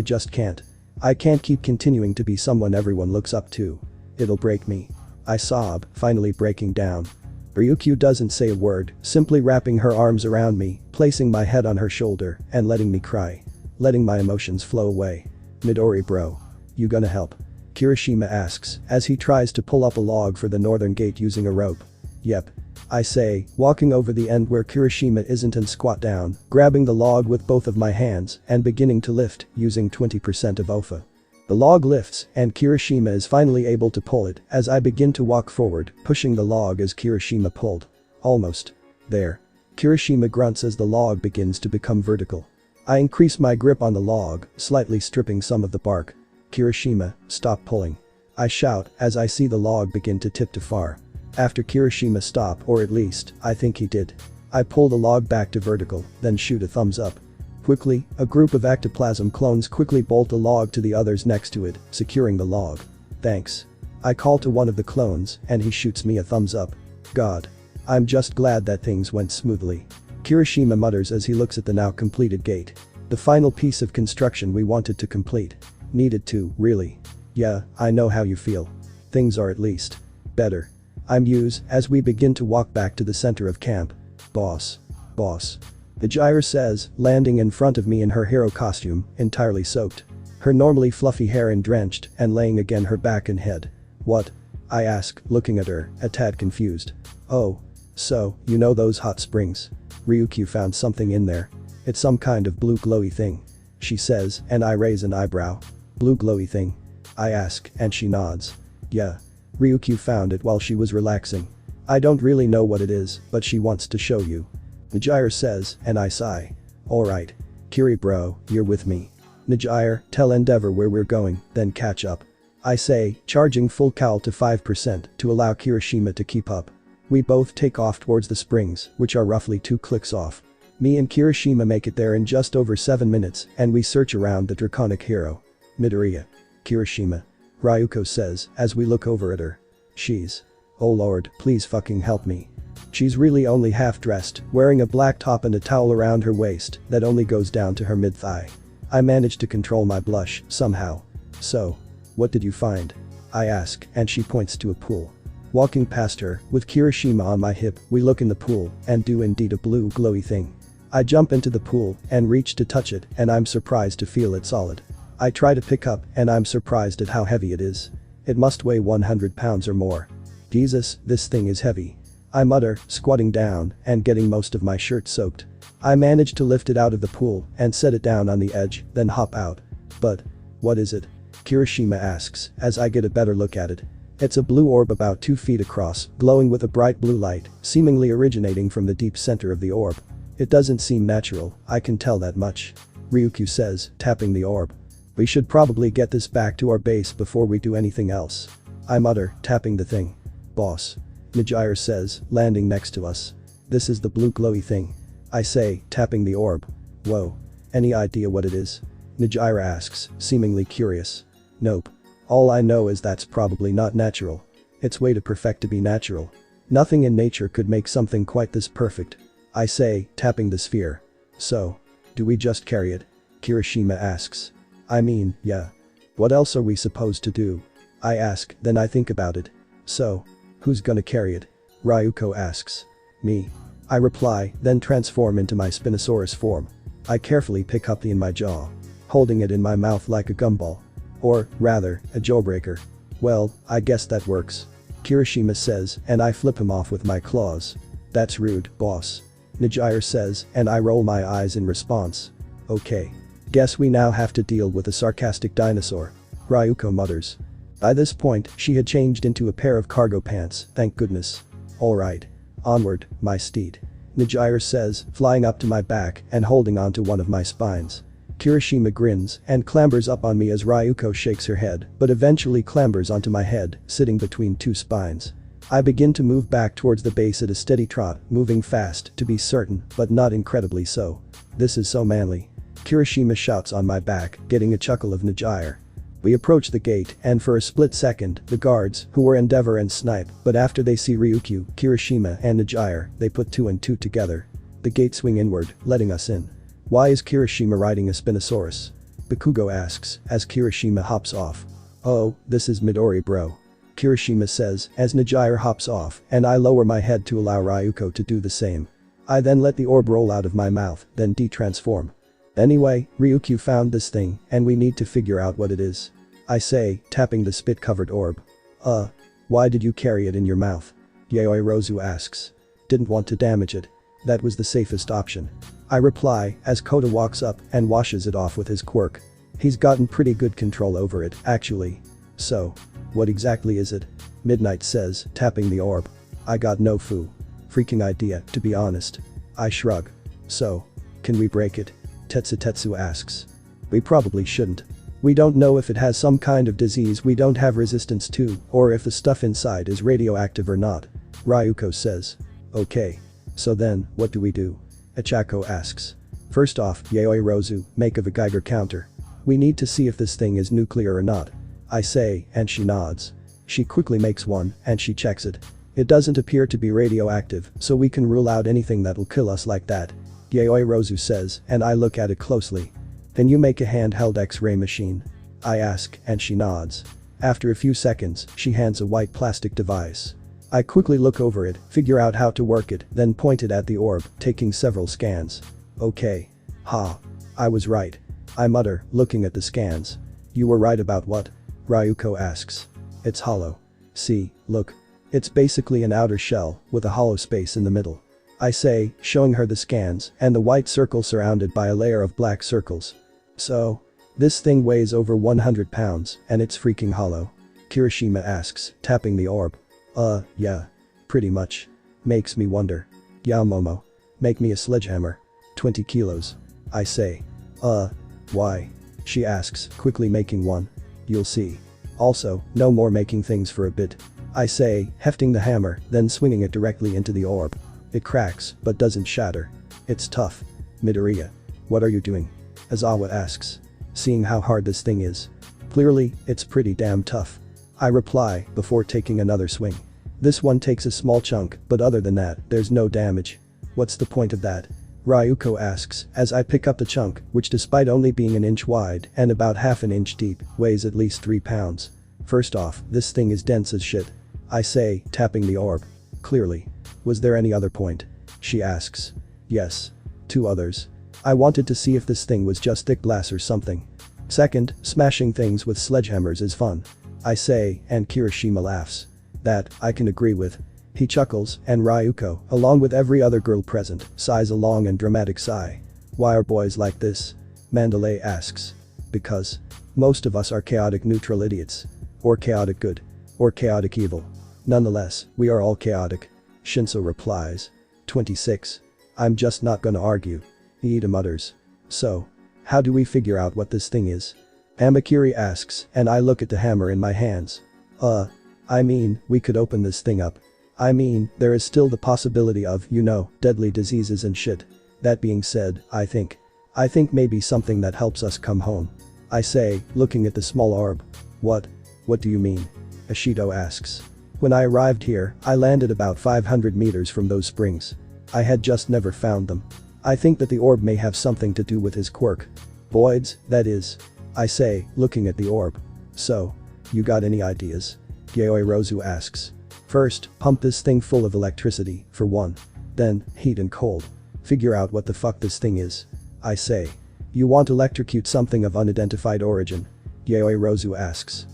just can't. I can't keep continuing to be someone everyone looks up to. It'll break me. I sob, finally breaking down. Ryukyu doesn't say a word, simply wrapping her arms around me, placing my head on her shoulder, and letting me cry. Letting my emotions flow away. Midori bro. You gonna help? Kirishima asks, as he tries to pull up a log for the northern gate using a rope. Yep. I say, walking over the end where Kirishima isn't and squat down, grabbing the log with both of my hands, and beginning to lift, using 20% of OFA. The log lifts, and Kirishima is finally able to pull it as I begin to walk forward, pushing the log as Kirishima pulled. Almost. There. Kirishima grunts as the log begins to become vertical. I increase my grip on the log, slightly stripping some of the bark. Kirishima, stop pulling. I shout as I see the log begin to tip too far. After Kirishima stop, or at least, I think he did. I pull the log back to vertical, then shoot a thumbs up. Quickly, a group of ectoplasm clones quickly bolt the log to the others next to it, securing the log. Thanks. I call to one of the clones, and he shoots me a thumbs up. God. I'm just glad that things went smoothly. Kirishima mutters as he looks at the now completed gate. The final piece of construction we wanted to complete. Needed to, really. Yeah, I know how you feel. Things are at least better. I muse as we begin to walk back to the center of camp. Boss. The gyre says, landing in front of me in her hero costume, entirely soaked. Her normally fluffy hair drenched and laying again her back and head. What? I ask, looking at her, a tad confused. Oh. So, you know those hot springs? Ryukyu found something in there. It's some kind of blue glowy thing. She says, and I raise an eyebrow. Blue glowy thing? I ask, and she nods. Yeah. Ryukyu found it while she was relaxing. I don't really know what it is, but she wants to show you. Najire says, and I sigh. Alright. Kiri bro, you're with me. Najire, tell Endeavor where we're going, then catch up. I say, charging full cal to 5% to allow Kirishima to keep up. We both take off towards the springs, which are roughly 2 clicks off. Me and Kirishima make it there in just over 7 minutes, and we search around the draconic hero. Midoriya. Kirishima. Ryuko says, as we look over at her. She's. Oh lord, please fucking help me. She's really only half dressed, wearing a black top and a towel around her waist that only goes down to her mid-thigh. I managed to control my blush, somehow. So. What did you find? I ask, and she points to a pool. Walking past her, with Kirishima on my hip, we look in the pool, and do indeed a blue glowy thing. I jump into the pool, and reach to touch it, and I'm surprised to feel it solid. I try to pick up, and I'm surprised at how heavy it is. It must weigh 100 pounds or more. Jesus, this thing is heavy. I mutter, squatting down, and getting most of my shirt soaked. I manage to lift it out of the pool, and set it down on the edge, then hop out. But. What is it? Kirishima asks, as I get a better look at it. It's a blue orb about 2 feet across, glowing with a bright blue light, seemingly originating from the deep center of the orb. It doesn't seem natural, I can tell that much. Ryukyu says, tapping the orb. We should probably get this back to our base before we do anything else. I mutter, tapping the thing. Boss. Najire says, landing next to us. This is the blue glowy thing. I say, tapping the orb. Whoa. Any idea what it is? Najire asks, seemingly curious. Nope. All I know is that's probably not natural. It's way too perfect to be natural. Nothing in nature could make something quite this perfect. I say, tapping the sphere. So. Do we just carry it? Kirishima asks. I mean, yeah. What else are we supposed to do? I ask, then I think about it. So. Who's gonna carry it? Ryuko asks. Me. I reply, then transform into my Spinosaurus form. I carefully pick up the in my jaw, holding it in my mouth like a gumball. Or, rather, a jawbreaker. Well, I guess that works. Kirishima says, and I flip him off with my claws. That's rude, boss. Nijire says, and I roll my eyes in response. Okay. Guess we now have to deal with a sarcastic dinosaur. Ryuko mutters. By this point, she had changed into a pair of cargo pants, thank goodness. Alright. Onward, my steed. Nijire says, flying up to my back and holding onto one of my spines. Kirishima grins and clambers up on me as Ryuko shakes her head, but eventually clambers onto my head, sitting between two spines. I begin to move back towards the base at a steady trot, moving fast, to be certain, but not incredibly so. This is so manly. Kirishima shouts on my back, getting a chuckle of Nijire. We approach the gate, and for a split second, the guards, who were Endeavor and Snipe, but after they see Ryukyu, Kirishima and Nijire, they put two and two together. The gate swing inward, letting us in. Why is Kirishima riding a Spinosaurus? Bakugo asks, as Kirishima hops off. Oh, this is Midori bro. Kirishima says, as Nijire hops off, and I lower my head to allow Ryuko to do the same. I then let the orb roll out of my mouth, then de-transform. Anyway, Ryukyu found this thing, and we need to figure out what it is. I say, tapping the spit-covered orb. Why did you carry it in your mouth? Yayoi Rozu asks. Didn't want to damage it. That was the safest option. I reply, as Kota walks up and washes it off with his quirk. He's gotten pretty good control over it, actually. So, what exactly is it? Midnight says, tapping the orb. I got no freaking idea, to be honest. I shrug. So, can we break it? Tetsu asks. We probably shouldn't. We don't know if it has some kind of disease we don't have resistance to, or if the stuff inside is radioactive or not. Ryuko says. Okay. So then, what do we do? Ichako asks. First off, Yayoi Rozu, make of a Geiger counter. We need to see if this thing is nuclear or not. I say, and she nods. She quickly makes one, and she checks it. It doesn't appear to be radioactive, so we can rule out anything that'll kill us like that. Yayoi Rozu says, and I look at it closely. Can you make a handheld X-ray machine? I ask, and she nods. After a few seconds, she hands a white plastic device. I quickly look over it, figure out how to work it, then point it at the orb, taking several scans. Okay. Ha. I was right. I mutter, looking at the scans. You were right about what? Ryuko asks. It's hollow. See, look. It's basically an outer shell, with a hollow space in the middle. I say, showing her the scans, and the white circle surrounded by a layer of black circles. So, this thing weighs over 100 pounds, and it's freaking hollow. Kirishima asks, tapping the orb. Yeah. Pretty much. Makes me wonder. Yeah, Momo. Make me a sledgehammer. 20 kilos. I say. Why? She asks, quickly making one. You'll see. Also, no more making things for a bit. I say, hefting the hammer, then swinging it directly into the orb. It cracks, but doesn't shatter. It's tough. Midoriya. What are you doing? Azawa asks. Seeing how hard this thing is. Clearly, it's pretty damn tough. I reply, before taking another swing. This one takes a small chunk, but other than that, there's no damage. What's the point of that? Ryuko asks, as I pick up the chunk, which despite only being an inch wide and about half an inch deep, weighs at least 3 pounds. First off, this thing is dense as shit. I say, tapping the orb. Clearly. Was there any other point? She asks. Yes. 2 others. I wanted to see if this thing was just thick glass or something. Second, smashing things with sledgehammers is fun. I say, and Kirishima laughs. That, I can agree with. He chuckles, and Ryuko, along with every other girl present, sighs a long and dramatic sigh. Why are boys like this? Mandalay asks. Because. Most of us are chaotic neutral idiots. Or chaotic good. Or chaotic evil. Nonetheless, we are all chaotic. Shinso replies. 26. I'm just not gonna argue. Iida mutters. So. How do we figure out what this thing is? Amakiri asks, and I look at the hammer in my hands. I mean, we could open this thing up. I mean, there is still the possibility of, deadly diseases and shit. That being said, I think maybe something that helps us come home. I say, looking at the small orb. What do you mean? Ashido asks. When I arrived here, I landed about 500 meters from those springs. I had just never found them. I think that the orb may have something to do with his quirk. Voids, that is. I say, looking at the orb. So, you got any ideas? Yayoi Rozu asks. First, pump this thing full of electricity, for one. Then, heat and cold. Figure out what the fuck this thing is. I say. You want to electrocute something of unidentified origin? Yaoirozu asks.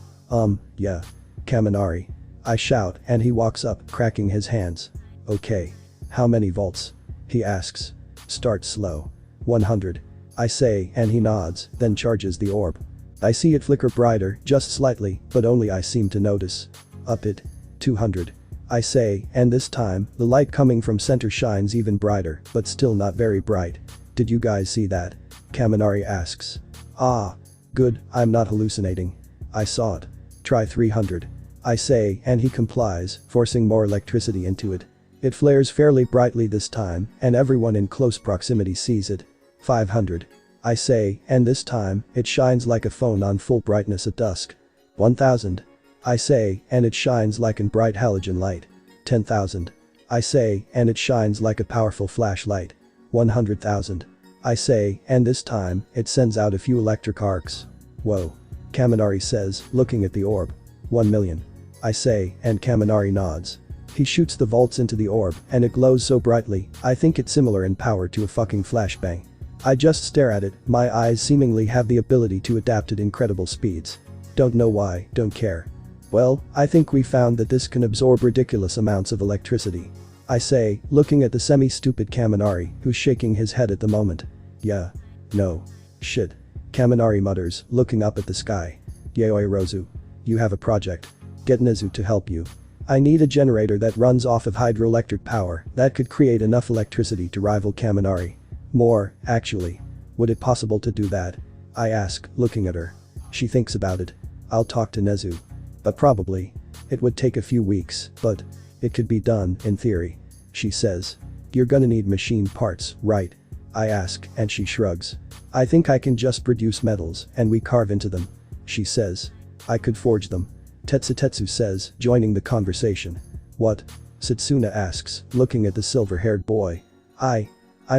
Yeah. Kaminari. I shout and he walks up, cracking his hands. Okay. How many volts? He asks. Start slow. 100. I say and he nods, then charges the orb. I see it flicker brighter, just slightly, but only I seem to notice. Up it. 200. I say, and this time, the light coming from center shines even brighter, but still not very bright. Did you guys see that? Kaminari asks. Ah. Good, I'm not hallucinating. I saw it. Try 300. I say, and he complies, forcing more electricity into it. It flares fairly brightly this time, and everyone in close proximity sees it. 500. I say, and this time, it shines like a phone on full brightness at dusk. 1000. I say, and it shines like in bright halogen light. 10,000. I say, and it shines like a powerful flashlight. 100,000. I say, and this time, it sends out a few electric arcs. Whoa. Kaminari says, looking at the orb. 1 million. I say, and Kaminari nods. He shoots the volts into the orb, and it glows so brightly, I think it's similar in power to a fucking flashbang. I just stare at it, my eyes seemingly have the ability to adapt at incredible speeds. Don't know why, don't care. Well, I think we found that this can absorb ridiculous amounts of electricity. I say, looking at the semi-stupid Kaminari, who's shaking his head at the moment. Yeah. No. Shit. Kaminari mutters, looking up at the sky. Yaoirozu. You have a project. Get Nezu to help you. I need a generator that runs off of hydroelectric power that could create enough electricity to rival Kaminari. More, actually. Would it possible to do that? I ask, looking at her. She thinks about it. I'll talk to Nezu. But probably. It would take a few weeks, but it could be done, in theory. She says. You're gonna need machine parts, right? I ask, and she shrugs. I think I can just produce metals, and we carve into them. She says. I could forge them. Tetsutetsu says, joining the conversation. What? Setsuna asks, looking at the silver-haired boy. I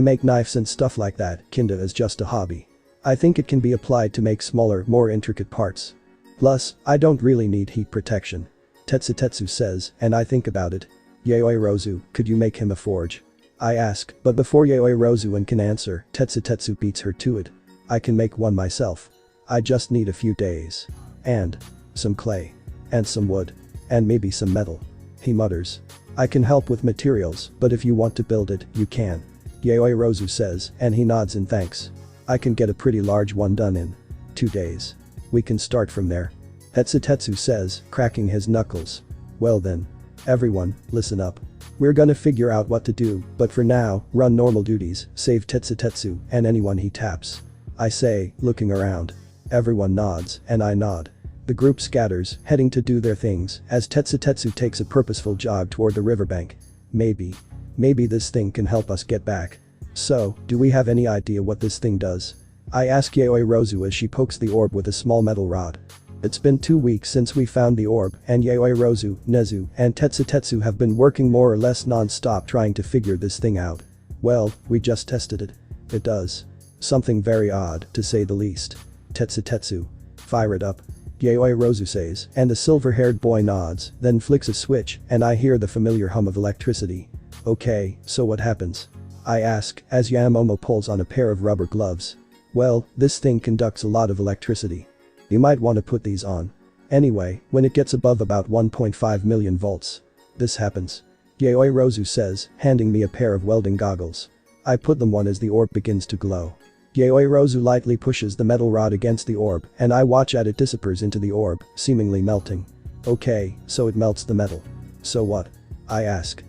make knives and stuff like that, kinda as just a hobby. I think it can be applied to make smaller, more intricate parts. Plus, I don't really need heat protection. Tetsutetsu says, and I think about it. Yaoirozu, could you make him a forge? I ask, but before Yaoirozu can answer, Tetsutetsu beats her to it. I can make one myself. I just need a few days. And some clay. And some wood. And maybe some metal. He mutters. I can help with materials, but if you want to build it, you can. Yaoirozu says, and he nods in thanks. I can get a pretty large one done in 2 days. We can start from there. Tetsutetsu says, cracking his knuckles. Well then. Everyone, listen up. We're gonna figure out what to do, but for now, run normal duties, save Tetsutetsu and anyone he taps. I say, looking around. Everyone nods, and I nod. The group scatters, heading to do their things, as Tetsutetsu takes a purposeful jog toward the riverbank. Maybe this thing can help us get back. So, do we have any idea what this thing does? I ask Yaoirozu as she pokes the orb with a small metal rod. It's been 2 weeks since we found the orb, and Yaoirozu, Nezu, and Tetsutetsu have been working more or less non-stop trying to figure this thing out. Well, we just tested it. It does. Something very odd, to say the least. Tetsutetsu. Fire it up. Yaoirozu says, and the silver-haired boy nods, then flicks a switch, and I hear the familiar hum of electricity. Okay, so what happens? I ask, as Yamomo pulls on a pair of rubber gloves. Well, this thing conducts a lot of electricity. You might want to put these on. Anyway, when it gets above about 1.5 million volts. This happens. Yaoirozu says, handing me a pair of welding goggles. I put them on as the orb begins to glow. Yaoirozu lightly pushes the metal rod against the orb, and I watch as it disappears into the orb, seemingly melting. Okay, so it melts the metal. So what? I ask.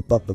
Bup.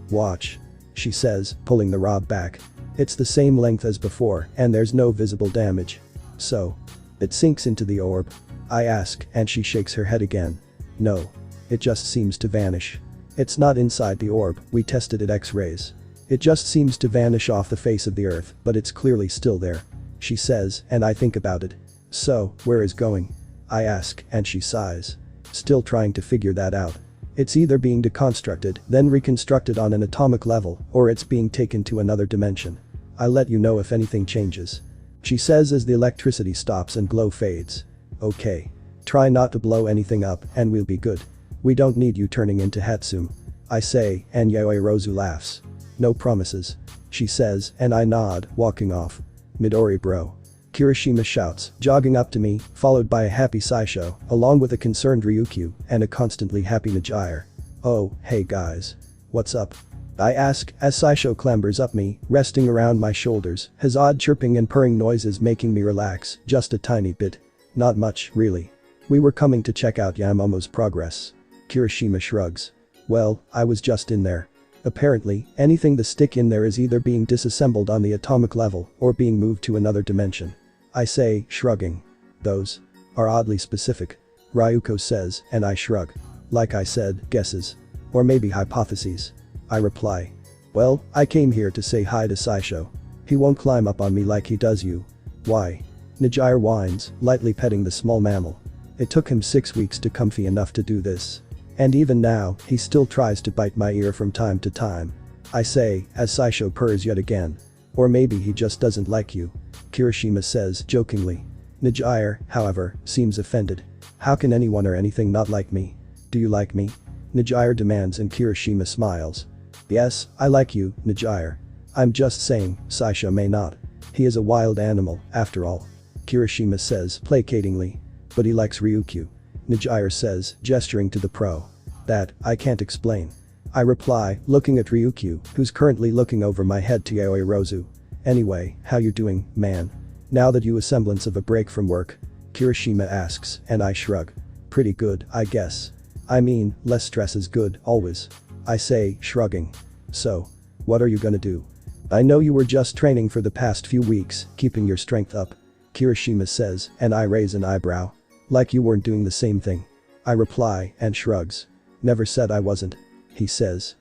Watch. She says, pulling the rod back. It's the same length as before, and there's no visible damage. So. It sinks into the orb. I ask, and she shakes her head again. No. It just seems to vanish. It's not inside the orb, we tested it X-rays. It just seems to vanish off the face of the earth, but it's clearly still there. She says, and I think about it. So, where is going? I ask, and she sighs. Still trying to figure that out. It's either being deconstructed, then reconstructed on an atomic level, or it's being taken to another dimension. I'll let you know if anything changes. She says as the electricity stops and glow fades. Okay. Try not to blow anything up, and we'll be good. We don't need you turning into Hatsum. I say, and Yaoirozu laughs. No promises. She says, and I nod, walking off. Midori bro. Kirishima shouts, jogging up to me, followed by a happy Saisho, along with a concerned Ryukyu, and a constantly happy Najire. Oh, hey guys. What's up? I ask, as Saisho clambers up me, resting around my shoulders, his odd chirping and purring noises making me relax, just a tiny bit. Not much, really. We were coming to check out Yamomo's progress. Kirishima shrugs. Well, I was just in there. Apparently, anything the stick in there is either being disassembled on the atomic level or being moved to another dimension. I say, shrugging. Those are oddly specific. Ryuko says, and I shrug. Like I said, guesses. Or maybe hypotheses. I reply. Well, I came here to say hi to Saisho. He won't climb up on me like he does you. Why? Najire whines, lightly petting the small mammal. It took him 6 weeks to comfy enough to do this. And even now, he still tries to bite my ear from time to time. I say, as Saisho purrs yet again. Or maybe he just doesn't like you. Kirishima says, jokingly. Najire, however, seems offended. How can anyone or anything not like me? Do you like me? Najire demands and Kirishima smiles. Yes, I like you, Najire. I'm just saying, Saisho may not. He is a wild animal, after all. Kirishima says, placatingly. But he likes Ryukyu. Najire says, gesturing to the pro. That, I can't explain. I reply, looking at Ryukyu, who's currently looking over my head to Yaoi Rozu. Anyway, how you doing, man? Now that you a semblance of a break from work? Kirishima asks, and I shrug. Pretty good, I guess. I mean, less stress is good, always. I say, shrugging. So, what are you gonna do? I know you were just training for the past few weeks, keeping your strength up. Kirishima says, and I raise an eyebrow. Like you weren't doing the same thing. I reply, and shrugs. Never said I wasn't. He says.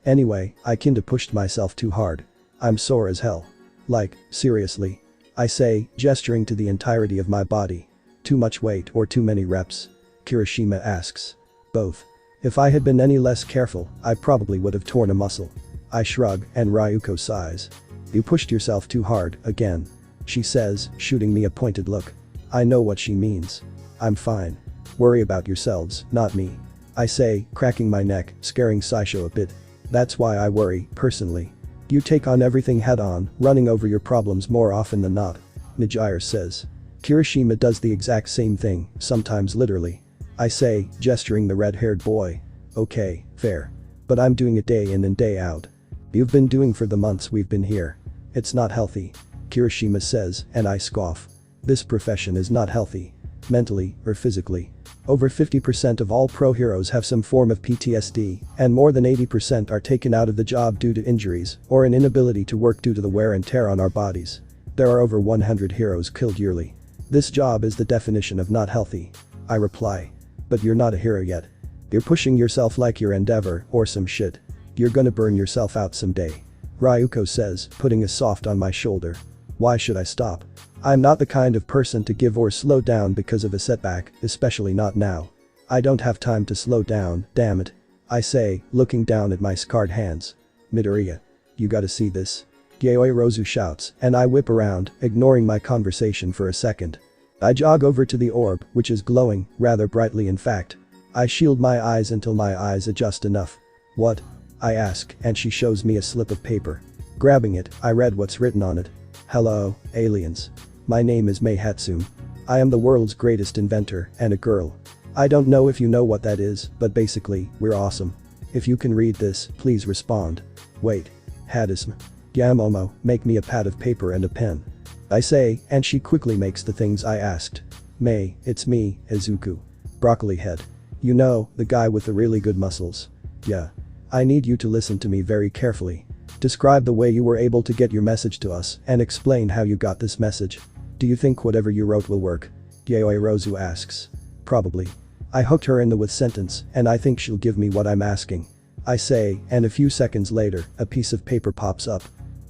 Anyway, I kinda pushed myself too hard. I'm sore as hell. Like, seriously. I say, gesturing to the entirety of my body. Too much weight or too many reps? Kirishima asks. Both. If I had been any less careful, I probably would have torn a muscle. I shrug, and Ryuko sighs. You pushed yourself too hard, again. She says, shooting me a pointed look. I know what she means. I'm fine. Worry about yourselves, not me. I say, cracking my neck, scaring Saisho a bit. That's why I worry, personally. You take on everything head on, running over your problems more often than not. Najire says. Kirishima does the exact same thing, sometimes literally. I say, gesturing the red-haired boy. Okay, fair. But I'm doing it day in and day out. You've been doing for the months we've been here. It's not healthy. Kirishima says, and I scoff. This profession is not healthy. Mentally or physically. Over 50% of all pro heroes have some form of PTSD, and more than 80% are taken out of the job due to injuries or an inability to work due to the wear and tear on our bodies. There are over 100 heroes killed yearly. This job is the definition of not healthy. I reply. But you're not a hero yet. You're pushing yourself like your endeavor or some shit. You're gonna burn yourself out someday. Ryuko says, putting a soft on my shoulder. Why should I stop? I'm not the kind of person to give or slow down because of a setback, especially not now. I don't have time to slow down, damn it. I say, looking down at my scarred hands. Midoriya. You gotta see this. Yaoi Rozu shouts, and I whip around, ignoring my conversation for a second. I jog over to the orb, which is glowing, rather brightly in fact. I shield my eyes until my eyes adjust enough. What? I ask, and she shows me a slip of paper. Grabbing it, I read what's written on it. Hello, aliens. My name is Mei Hatsune. I am the world's greatest inventor, and a girl. I don't know if you know what that is, but basically, we're awesome. If you can read this, please respond. Wait. Hadism. Yamomo, make me a pad of paper and a pen. I say, and she quickly makes the things I asked. Mei, it's me, Izuku. Broccoli head. You know, the guy with the really good muscles. Yeah. I need you to listen to me very carefully. Describe the way you were able to get your message to us and explain how you got this message. Do you think whatever you wrote will work? Yaoi Rozu asks. Probably. I hooked her in the with sentence and I think she'll give me what I'm asking. I say, and a few seconds later, a piece of paper pops up.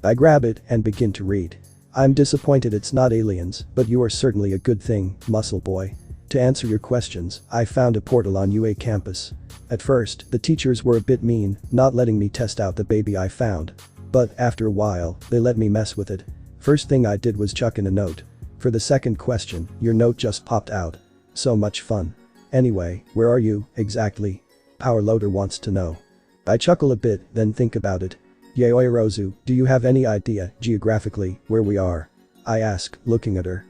I grab it and begin to read. I'm disappointed it's not aliens, but you are certainly a good thing, muscle boy. To answer your questions, I found a portal on UA campus. At first, the teachers were a bit mean, not letting me test out the baby I found. But after a while, they let me mess with it. First thing I did was chuck in a note. For the second question, your note just popped out. So much fun. Anyway, where are you, exactly? Power Loader wants to know. I chuckle a bit, then think about it. Yaoirozu, do you have any idea, geographically, where we are? I ask, looking at her.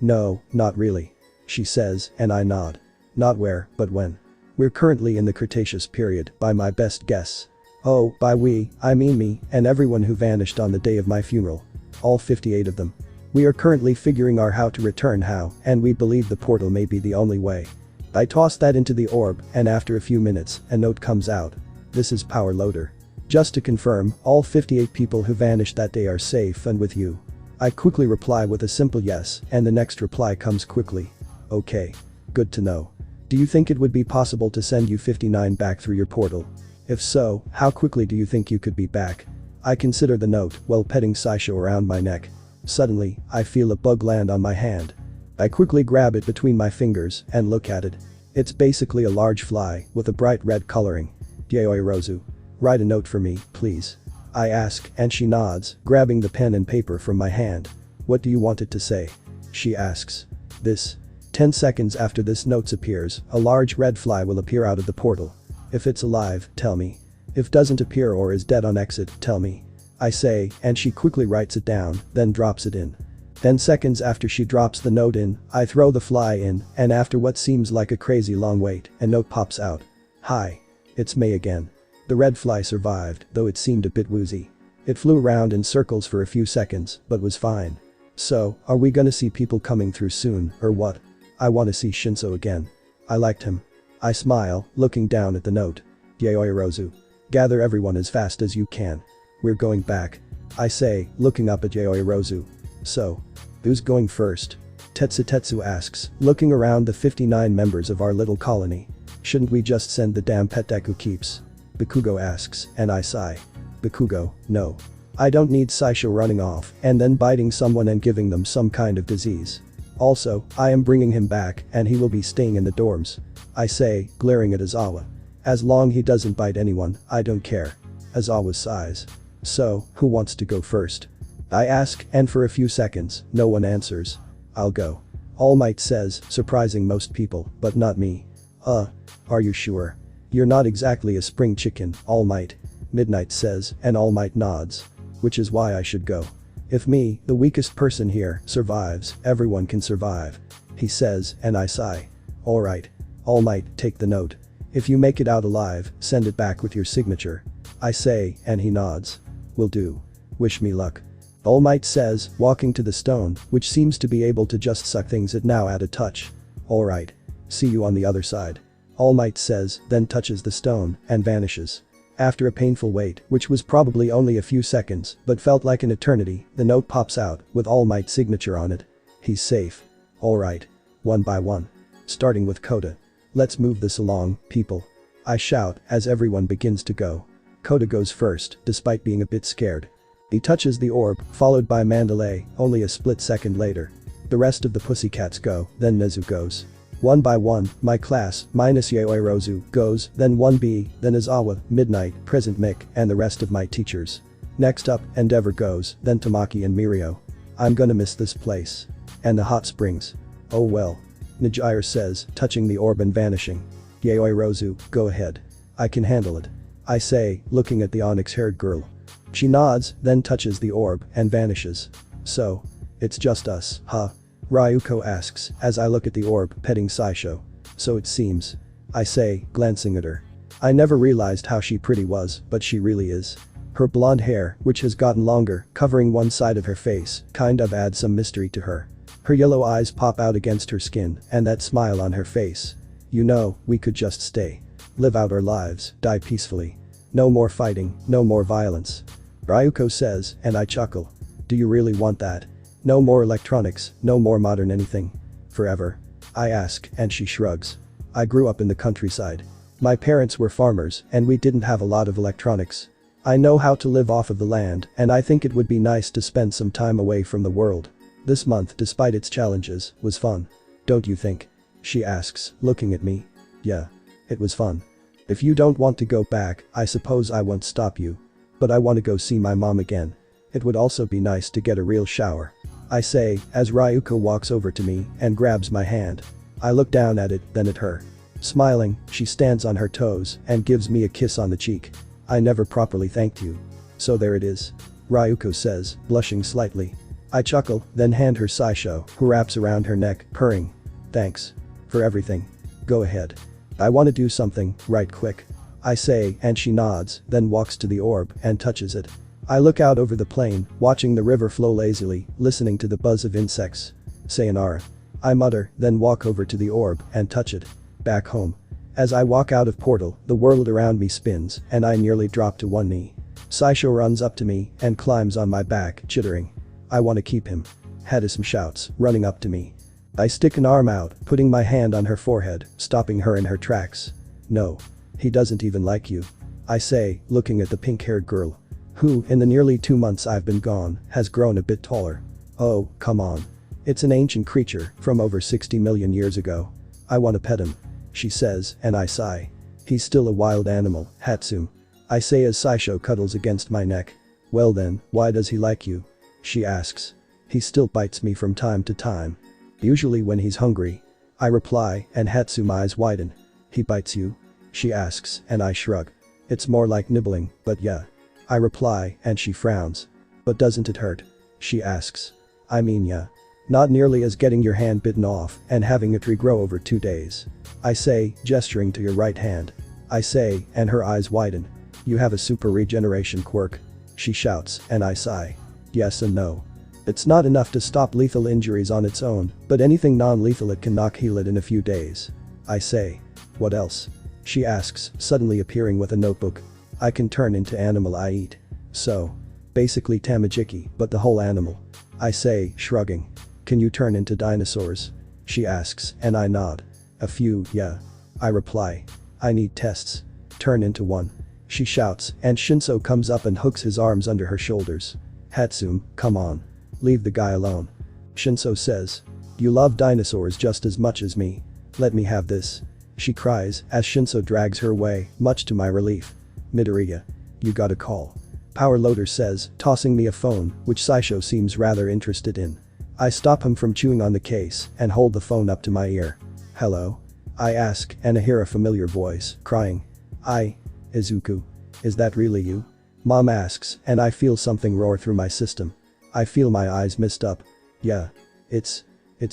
No, not really. She says, and I nod. Not where, but when. We're currently in the Cretaceous period, by my best guess. Oh, by we, I mean me, and everyone who vanished on the day of my funeral. All 58 of them. We are currently figuring out how to return how, and we believe the portal may be the only way. I toss that into the orb, and after a few minutes, a note comes out. This is Power Loader. Just to confirm, all 58 people who vanished that day are safe and with you. I quickly reply with a simple yes, and the next reply comes quickly. Okay. Good to know. Do you think it would be possible to send you 59 back through your portal? If so, how quickly do you think you could be back? I consider the note while petting Saisho around my neck. Suddenly, I feel a bug land on my hand. I quickly grab it between my fingers and look at it. It's basically a large fly with a bright red coloring. Yaoirozu. Write a note for me, please. I ask, and she nods, grabbing the pen and paper from my hand. What do you want it to say? She asks. This. 10 seconds after this note appears, a large red fly will appear out of the portal. If it's alive, tell me. If doesn't appear or is dead on exit, tell me. I say, and she quickly writes it down, then drops it in. 10 seconds after she drops the note in, I throw the fly in, and after what seems like a crazy long wait, a note pops out. Hi. It's May again. The red fly survived, though it seemed a bit woozy. It flew around in circles for a few seconds, but was fine. So, are we gonna see people coming through soon, or what? I wanna see Shinso again. I liked him. I smile, looking down at the note. Yaoirozu. Gather everyone as fast as you can. We're going back. I say, looking up at Yaoirozu. So. Who's going first? Tetsu asks, looking around the 59 members of our little colony. Shouldn't we just send the damn pet Deku keeps? Bakugo asks, and I sigh. Bakugo, no. I don't need Saisho running off and then biting someone and giving them some kind of disease. Also, I am bringing him back and he will be staying in the dorms. I say, glaring at Aizawa. As long he doesn't bite anyone, I don't care. Aizawa sighs. So, who wants to go first? I ask, and for a few seconds, no one answers. I'll go. All Might says, surprising most people, but not me. Are you sure? You're not exactly a spring chicken, All Might. Midnight says, and All Might nods. Which is why I should go. If me, the weakest person here, survives, everyone can survive. He says, and I sigh. Alright. All Might, take the note. If you make it out alive, send it back with your signature. I say, and he nods. Will do. Wish me luck. All Might says, walking to the stone, which seems to be able to just suck things at now at a touch. Alright. See you on the other side. All Might says, then touches the stone, and vanishes. After a painful wait, which was probably only a few seconds, but felt like an eternity, the note pops out, with All Might's signature on it. He's safe. Alright. One by one. Starting with Kota. Let's move this along, people. I shout, as everyone begins to go. Kota goes first, despite being a bit scared. He touches the orb, followed by Mandalay, only a split second later. The rest of the pussycats go, then Nezu goes. One by one, my class, minus Yaoirozu, goes, then 1B, then Aizawa, Midnight, Present Mick, and the rest of my teachers. Next up, Endeavor goes, then Tamaki and Mirio. I'm gonna miss this place. And the hot springs. Oh well. Nijire says, touching the orb and vanishing. Yaoirozu, go ahead. I can handle it. I say, looking at the onyx-haired girl. She nods, then touches the orb, and vanishes. So. It's just us, huh? Ryukyu asks, as I look at the orb, petting Saisho. So it seems. I say, glancing at her. I never realized how she pretty was, but she really is. Her blonde hair, which has gotten longer, covering one side of her face, kind of adds some mystery to her. Her yellow eyes pop out against her skin, and that smile on her face. You know, we could just stay. Live out our lives, die peacefully. No more fighting, no more violence. Ryukyu says, and I chuckle. Do you really want that? No more electronics, no more modern anything. Forever? I ask, and she shrugs. I grew up in the countryside. My parents were farmers, and we didn't have a lot of electronics. I know how to live off of the land, and I think it would be nice to spend some time away from the world. This month, despite its challenges, was fun. Don't you think? She asks, looking at me. Yeah. It was fun. If you don't want to go back, I suppose I won't stop you. But I want to go see my mom again. It would also be nice to get a real shower. I say, as Ryukyu walks over to me and grabs my hand. I look down at it, then at her. Smiling, she stands on her toes and gives me a kiss on the cheek. I never properly thanked you. So there it is. Ryuko says, blushing slightly. I chuckle, then hand her Saisho, who wraps around her neck, purring. Thanks. For everything. Go ahead. I want to do something, right quick. I say, and she nods, then walks to the orb and touches it. I look out over the plain, watching the river flow lazily, listening to the buzz of insects. Sayonara. I mutter, then walk over to the orb and touch it. Back home. As I walk out of portal, the world around me spins, and I nearly drop to one knee. Saisho runs up to me and climbs on my back, chittering. I want to keep him. Hadasum shouts, running up to me. I stick an arm out, putting my hand on her forehead, stopping her in her tracks. No. He doesn't even like you. I say, looking at the pink-haired girl. Who, in the nearly 2 months I've been gone, has grown a bit taller. Oh, come on. It's an ancient creature from over 60 million years ago. I want to pet him. She says, and I sigh. He's still a wild animal, Hatsum. I say as Saisho cuddles against my neck. Well then, why does he like you? She asks. He still bites me from time to time. Usually when he's hungry. I reply, and Hatsum eyes widen. He bites you? She asks, and I shrug. It's more like nibbling, but yeah. I reply, and she frowns. But doesn't it hurt? She asks. I mean yeah. Not nearly as getting your hand bitten off and having it regrow over 2 days. I say, gesturing to your right hand. I say, and her eyes widen. You have a super regeneration quirk. She shouts, and I sigh. Yes and no. It's not enough to stop lethal injuries on its own, but anything non-lethal it can heal it in a few days. I say. What else? She asks, suddenly appearing with a notebook. I can turn into animal I eat. So. Basically Tamajiki, but the whole animal. I say, shrugging. Can you turn into dinosaurs? She asks, and I nod. A few, yeah. I reply. I need tests. Turn into one. She shouts, and Shinso comes up and hooks his arms under her shoulders. Hatsum, come on. Leave the guy alone. Shinso says. You love dinosaurs just as much as me. Let me have this. She cries as Shinso drags her away, much to my relief. Midoriya. You got a call. Power Loader says, tossing me a phone, which Saisho seems rather interested in. I stop him from chewing on the case and hold the phone up to my ear. Hello? I ask, and I hear a familiar voice, crying. Izuku. Is that really you? Mom asks, and I feel something roar through my system. I feel my eyes mist up. Yeah. It's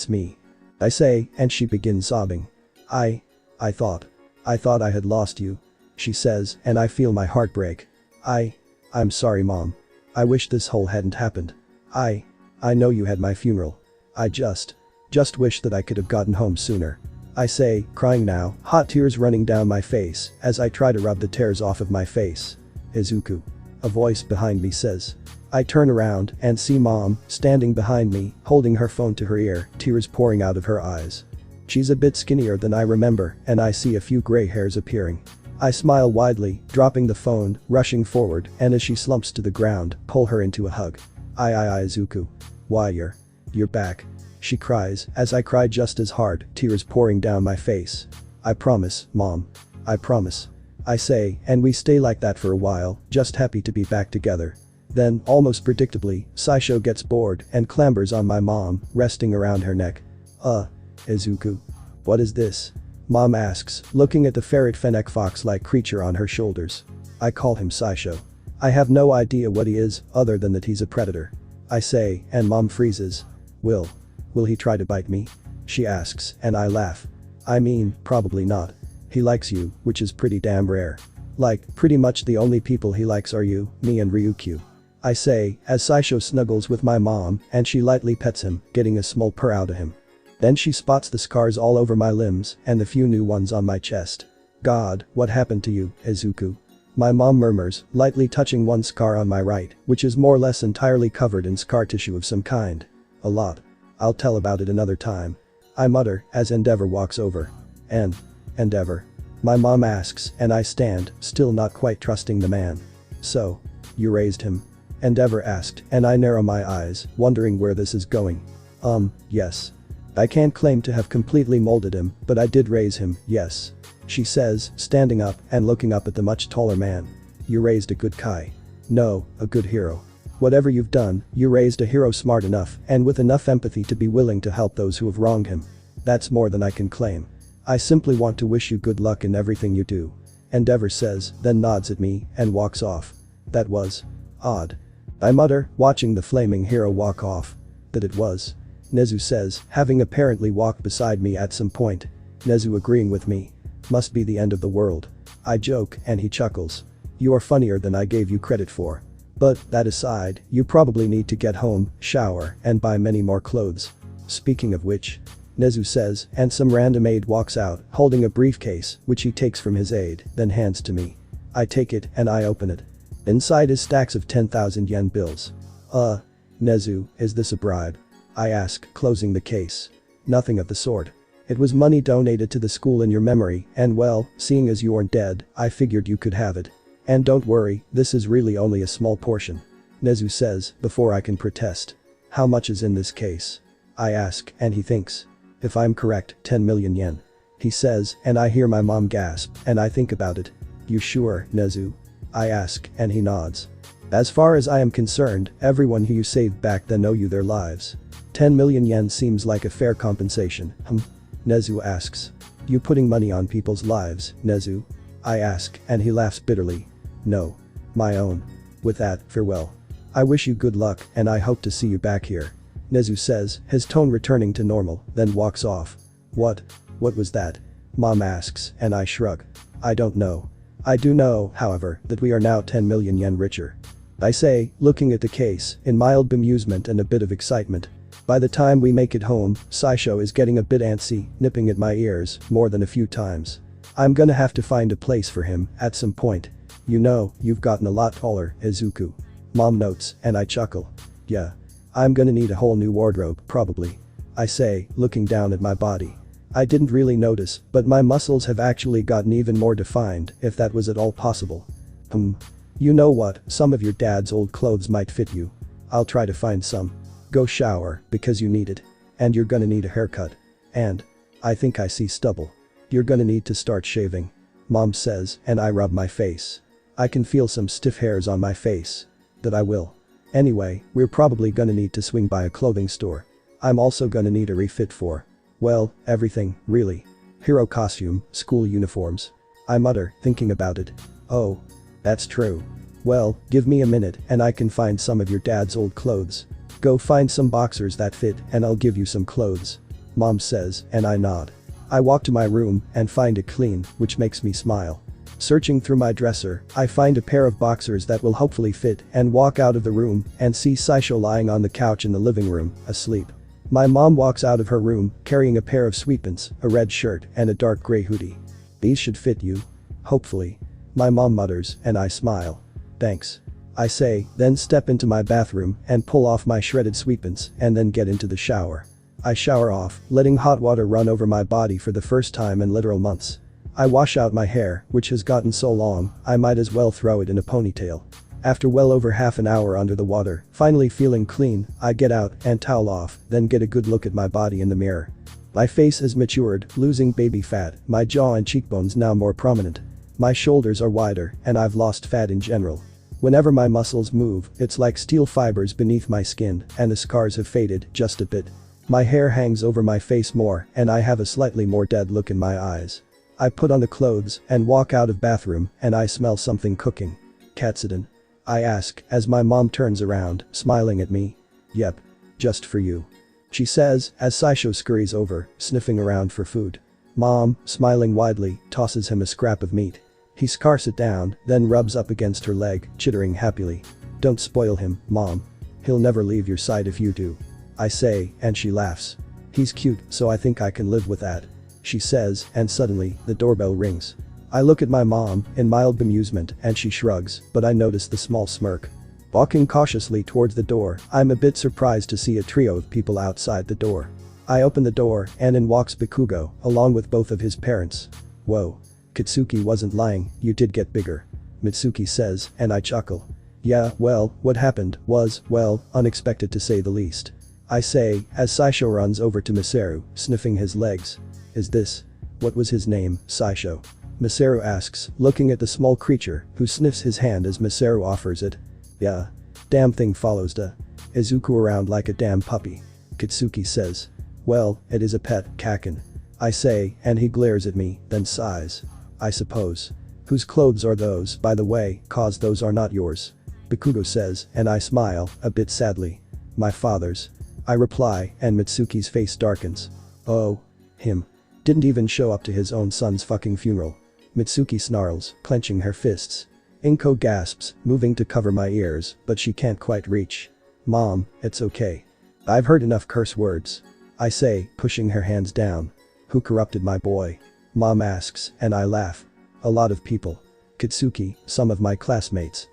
me. I say, and she begins sobbing. I thought I had lost you. She says, and I feel my heart break. I'm sorry Mom. I wish this whole hadn't happened. I know you had my funeral. I just wish that I could have gotten home sooner. I say, crying now, hot tears running down my face as I try to rub the tears off of my face. Izuku. A voice behind me says. I turn around and see Mom standing behind me, holding her phone to her ear, tears pouring out of her eyes. She's a bit skinnier than I remember, and I see a few gray hairs appearing. I smile widely, dropping the phone, rushing forward, and as she slumps to the ground, pull her into a hug. Izuku. Why you're back. She cries, as I cry just as hard, tears pouring down my face. I promise, Mom. I promise. I say, and we stay like that for a while, just happy to be back together. Then, almost predictably, Saisho gets bored and clambers on my mom, resting around her neck. Izuku. What is this? Mom asks, looking at the ferret fennec fox-like creature on her shoulders. I call him Saisho. I have no idea what he is, other than that he's a predator. I say, and Mom freezes. Will he try to bite me? She asks, and I laugh. I mean, probably not. He likes you, which is pretty damn rare. Like, pretty much the only people he likes are you, me and Ryukyu. I say, as Saisho snuggles with my mom, and she lightly pets him, getting a small purr out of him. Then she spots the scars all over my limbs and the few new ones on my chest. God, what happened to you, Izuku? My mom murmurs, lightly touching one scar on my right, which is more or less entirely covered in scar tissue of some kind. A lot. I'll tell about it another time. I mutter, as Endeavor walks over. Endeavor. My mom asks, and I stand, still not quite trusting the man. So, you raised him? Endeavor asked, and I narrow my eyes, wondering where this is going. Yes. I can't claim to have completely molded him, but I did raise him, yes. She says, standing up and looking up at the much taller man. You raised a good Kai. No, a good hero. Whatever you've done, you raised a hero smart enough and with enough empathy to be willing to help those who have wronged him. That's more than I can claim. I simply want to wish you good luck in everything you do. Endeavor says, then nods at me and walks off. That was Odd. I mutter, watching the flaming hero walk off. That it was. Nezu says, having apparently walked beside me at some point. Nezu agreeing with me. Must be the end of the world. I joke and he chuckles. You are funnier than I gave you credit for. But, that aside, you probably need to get home, shower, and buy many more clothes. Speaking of which. Nezu says, and some random aide walks out, holding a briefcase, which he takes from his aide, then hands to me. I take it and I open it. Inside is stacks of 10,000 yen bills. Nezu, is this a bribe? I ask, closing the case. Nothing of the sort. It was money donated to the school in your memory, and well, seeing as you aren't dead, I figured you could have it. And don't worry, this is really only a small portion. Nezu says, before I can protest. How much is in this case? I ask, and he thinks. If I'm correct, 10 million yen. He says, and I hear my mom gasp, and I think about it. You sure, Nezu? I ask, and he nods. As far as I am concerned, everyone who you saved back then owe you their lives. 10 million yen seems like a fair compensation, Nezu asks. You putting money on people's lives, Nezu? I ask, and he laughs bitterly. No. My own. With that, farewell. I wish you good luck and I hope to see you back here. Nezu says, his tone returning to normal, then walks off. What was that? Mom asks, and I shrug. I don't know. I do know, however, that we are now 10 million yen richer. I say, looking at the case, in mild bemusement and a bit of excitement. By the time we make it home, Saisho is getting a bit antsy, nipping at my ears, more than a few times. I'm gonna have to find a place for him, at some point. You know, you've gotten a lot taller, Izuku. Mom notes, and I chuckle. Yeah. I'm gonna need a whole new wardrobe, probably. I say, looking down at my body. I didn't really notice, but my muscles have actually gotten even more defined, if that was at all possible. You know what, some of your dad's old clothes might fit you. I'll try to find some. Go shower, because you need it. And you're gonna need a haircut. And. I think I see stubble. You're gonna need to start shaving. Mom says, and I rub my face. I can feel some stiff hairs on my face. That I will. Anyway, we're probably gonna need to swing by a clothing store. I'm also gonna need a refit for. Well, everything, really. Hero costume, school uniforms. I mutter, thinking about it. Oh. That's true. Well, give me a minute and I can find some of your dad's old clothes. Go find some boxers that fit and I'll give you some clothes. Mom says, and I nod. I walk to my room and find it clean, which makes me smile. Searching through my dresser, I find a pair of boxers that will hopefully fit and walk out of the room and see Saisho lying on the couch in the living room, asleep. My mom walks out of her room, carrying a pair of sweatpants, a red shirt, and a dark gray hoodie. These should fit you. Hopefully. My mom mutters, and I smile. Thanks. I say, then step into my bathroom and pull off my shredded sweatpants and then get into the shower. I shower off, letting hot water run over my body for the first time in literal months. I wash out my hair, which has gotten so long, I might as well throw it in a ponytail. After well over half an hour under the water, finally feeling clean, I get out and towel off, then get a good look at my body in the mirror. My face has matured, losing baby fat, my jaw and cheekbones now more prominent. My shoulders are wider, and I've lost fat in general. Whenever my muscles move, it's like steel fibers beneath my skin, and the scars have faded just a bit. My hair hangs over my face more, and I have a slightly more dead look in my eyes. I put on the clothes and walk out of bathroom, and I smell something cooking. Katsudon? I ask, as my mom turns around, smiling at me. Yep. Just for you. She says, as Saisho scurries over, sniffing around for food. Mom, smiling widely, tosses him a scrap of meat. He scarfs it down, then rubs up against her leg, chittering happily. Don't spoil him, Mom. He'll never leave your side if you do. I say, and she laughs. He's cute, so I think I can live with that. She says, and suddenly, the doorbell rings. I look at my mom, in mild bemusement, and she shrugs, but I notice the small smirk. Walking cautiously towards the door, I'm a bit surprised to see a trio of people outside the door. I open the door, and in walks Bakugo, along with both of his parents. Whoa. Katsuki wasn't lying, you did get bigger. Mitsuki says, and I chuckle. Yeah, well, what happened was, well, unexpected to say the least. I say, as Saisho runs over to Masaru, sniffing his legs. Is this? What was his name, Saisho? Masaru asks, looking at the small creature, who sniffs his hand as Masaru offers it. Yeah. Damn thing follows Izuku around like a damn puppy. Katsuki says. Well, it is a pet, Kaken. I say, and he glares at me, then sighs. I suppose. Whose clothes are those, by the way, cause those are not yours. Bakugo says, and I smile, a bit sadly. My father's. I reply, and Mitsuki's face darkens. Oh. Him. Didn't even show up to his own son's fucking funeral. Mitsuki snarls, clenching her fists. Inko gasps, moving to cover my ears, but she can't quite reach. Mom, it's okay. I've heard enough curse words. I say, pushing her hands down. Who corrupted my boy? Mom asks, and I laugh. A lot of people. Kitsuki, some of my classmates,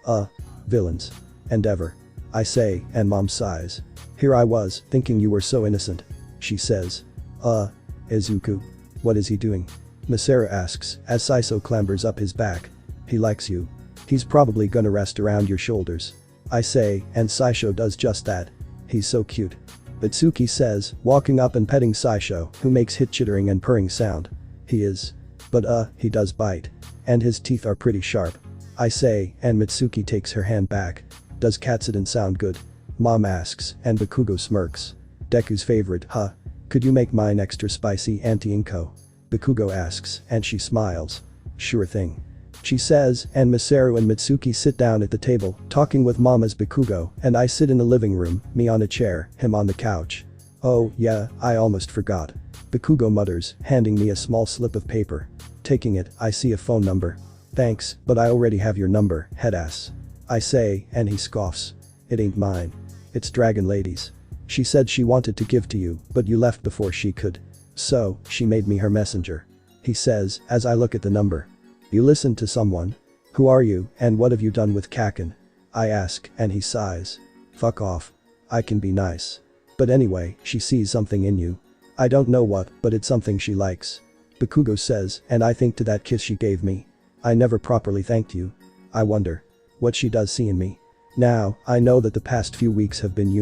villains. Endeavor. I say, and Mom sighs. Here I was, thinking you were so innocent. She says. Izuku. What is he doing? Masaru asks, as Saiso clambers up his back. He likes you. He's probably gonna rest around your shoulders. I say, and Saisho does just that. He's so cute. Itsuki says, walking up and petting Saisho, who makes hit chittering and purring sound. He is. But he does bite. And his teeth are pretty sharp. I say, and Mitsuki takes her hand back. Does Katsudon sound good? Mom asks, and Bakugo smirks. Deku's favorite, huh? Could you make mine extra spicy, Auntie Inko? Bakugo asks, and she smiles. Sure thing. She says, and Masaru and Mitsuki sit down at the table, talking with Mom as Bakugo, and I sit in the living room, me on a chair, him on the couch. Oh, yeah, I almost forgot. Bakugo mutters, handing me a small slip of paper. Taking it, I see a phone number. Thanks, but I already have your number, headass. I say, and he scoffs. It ain't mine. It's Dragon Lady's. She said she wanted to give to you, but you left before she could. So, she made me her messenger. He says, as I look at the number. You listened to someone? Who are you, and what have you done with Kaken? I ask, and he sighs. Fuck off. I can be nice. But anyway, she sees something in you. I don't know what, but it's something she likes. Bakugo says, and I think to that kiss she gave me. I never properly thanked you. I wonder. What she does see in me. Now, I know that the past few weeks have been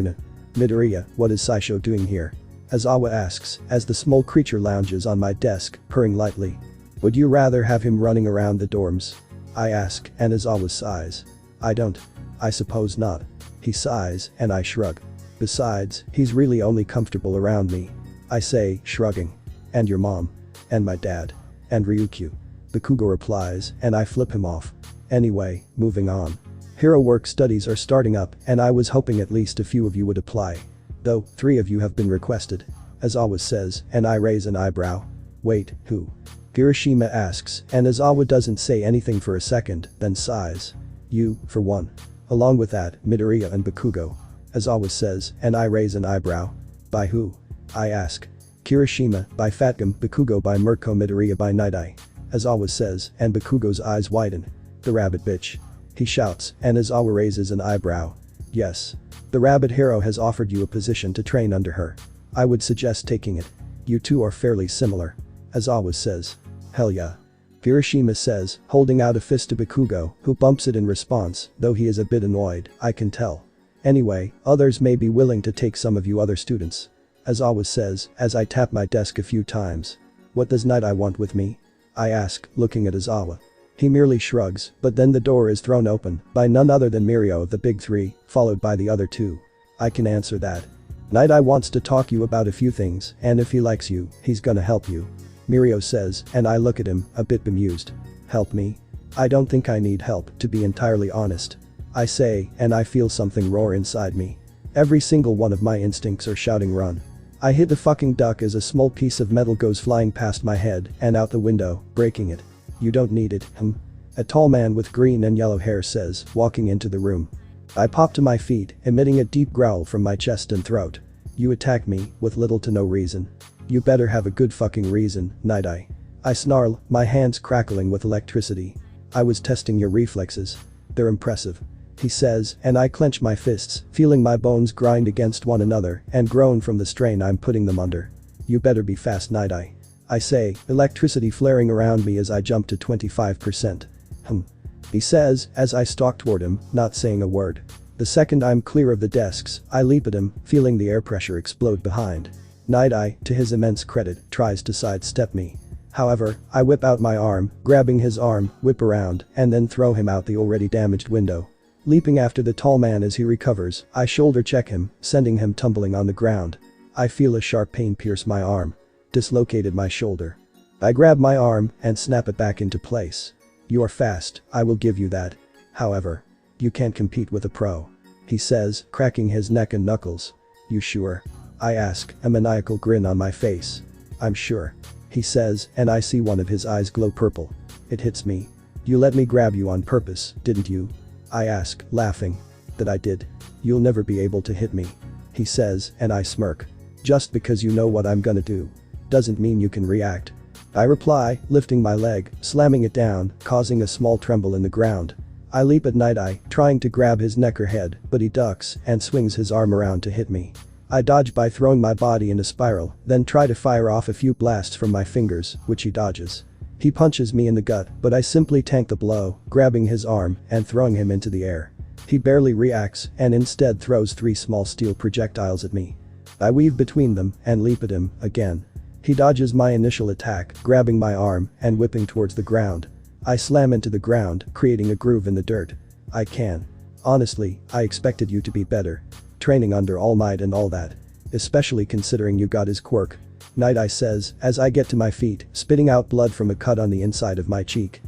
Midoriya, what is Saisho doing here? Azawa asks, as the small creature lounges on my desk, purring lightly. Would you rather have him running around the dorms? I ask, and Azawa sighs. I don't. I suppose not. He sighs, and I shrug. Besides, he's really only comfortable around me. I say, shrugging. And your mom. And my dad. And Ryukyu. Bakugo replies, and I flip him off. Anyway, moving on. Hero work studies are starting up, and I was hoping at least a few of you would apply. Though, 3 of you have been requested. Azawa says, and I raise an eyebrow. Wait, who? Kirishima asks, and Azawa doesn't say anything for a second, then sighs. You, for one. Along with that, Midoriya and Bakugo. Azawa says, and I raise an eyebrow. By who? I ask. Kirishima, by Fatgum, Bakugo by Mirko, Midoriya by Night-Eye. Azawa says, and Bakugo's eyes widen. The rabbit bitch. He shouts, and Azawa raises an eyebrow. Yes. The rabbit hero has offered you a position to train under her. I would suggest taking it. You two are fairly similar. Azawa says. Hell yeah. Kirishima says, holding out a fist to Bakugo, who bumps it in response, though he is a bit annoyed, I can tell. Anyway, others may be willing to take some of you other students. Azawa says, as I tap my desk a few times. What does Night-Eye want with me? I ask, looking at Azawa. He merely shrugs, but then the door is thrown open by none other than Mirio of the big 3, followed by the other 2. I can answer that. Night-Eye wants to talk you about a few things, and if he likes you, he's gonna help you. Mirio says, and I look at him, a bit bemused. Help me? I don't think I need help, to be entirely honest. I say, and I feel something roar inside me. Every single one of my instincts are shouting run. I hit the fucking duck as a small piece of metal goes flying past my head and out the window, breaking it. You don't need it, A tall man with green and yellow hair says, walking into the room. I pop to my feet, emitting a deep growl from my chest and throat. You attack me, with little to no reason. You better have a good fucking reason, Night-Eye. I snarl, my hands crackling with electricity. I was testing your reflexes. They're impressive. He says, and I clench my fists, feeling my bones grind against one another and groan from the strain I'm putting them under. You better be fast, Night-Eye. I say, electricity flaring around me as I jump to 25%. He says, as I stalk toward him, not saying a word. The second I'm clear of the desks, I leap at him, feeling the air pressure explode behind. Night-Eye, to his immense credit, tries to sidestep me. However, I whip out my arm, grabbing his arm, whip around, and then throw him out the already damaged window. Leaping after the tall man as he recovers, I shoulder check him, sending him tumbling on the ground. I feel a sharp pain pierce my arm. Dislocated my shoulder. I grab my arm and snap it back into place. You are fast, I will give you that. However, You can't compete with a pro. He says, cracking his neck and knuckles. You sure? I ask, a maniacal grin on my face. I'm sure. He says, and I see one of his eyes glow purple. It hits me. You let me grab you on purpose, didn't you? I ask, laughing. That I did. You'll never be able to hit me. He says, and I smirk. Just because you know what I'm gonna do doesn't mean you can react. I reply, lifting my leg, slamming it down, causing a small tremble in the ground. I leap at Night Eye, trying to grab his neck or head, but he ducks and swings his arm around to hit me. I dodge by throwing my body in a spiral, then try to fire off a few blasts from my fingers, which he dodges. He punches me in the gut, but I simply tank the blow, grabbing his arm and throwing him into the air. He barely reacts and instead throws 3 small steel projectiles at me. I weave between them and leap at him again. He dodges my initial attack, grabbing my arm and whipping towards the ground. I slam into the ground, creating a groove in the dirt. I can. Honestly, I expected you to be better. Training under All Might and all that. Especially considering you got his quirk. Night Eye says, as I get to my feet, spitting out blood from a cut on the inside of my cheek.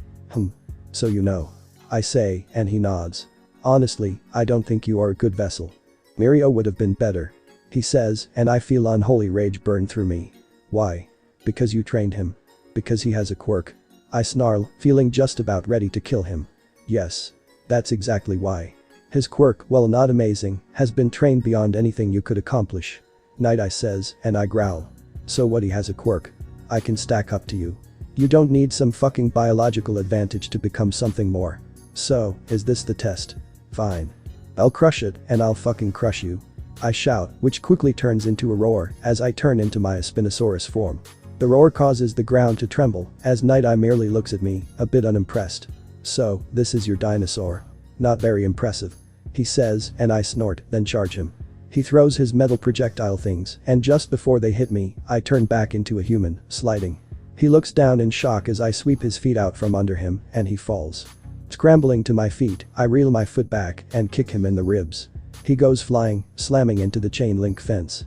So you know. I say, and he nods. Honestly, I don't think you are a good vessel. Mirio would have been better. He says, and I feel unholy rage burn through me. Why? Because you trained him. Because he has a quirk. I snarl, feeling just about ready to kill him. Yes. That's exactly why. His quirk, while not amazing, has been trained beyond anything you could accomplish. Night Eye says, and I growl. So what, he has a quirk? I can stack up to you. You don't need some fucking biological advantage to become something more. So, is this the test? Fine. I'll crush it, and I'll fucking crush you. I shout, which quickly turns into a roar as I turn into my Spinosaurus form. The roar causes the ground to tremble as Night Eye merely looks at me, a bit unimpressed. So, this is your dinosaur. Not very impressive. He says, and I snort, then charge him. He throws his metal projectile things, and just before they hit me, I turn back into a human, sliding. He looks down in shock as I sweep his feet out from under him, and he falls. Scrambling to my feet, I reel my foot back and kick him in the ribs. He goes flying, slamming into the chain link fence.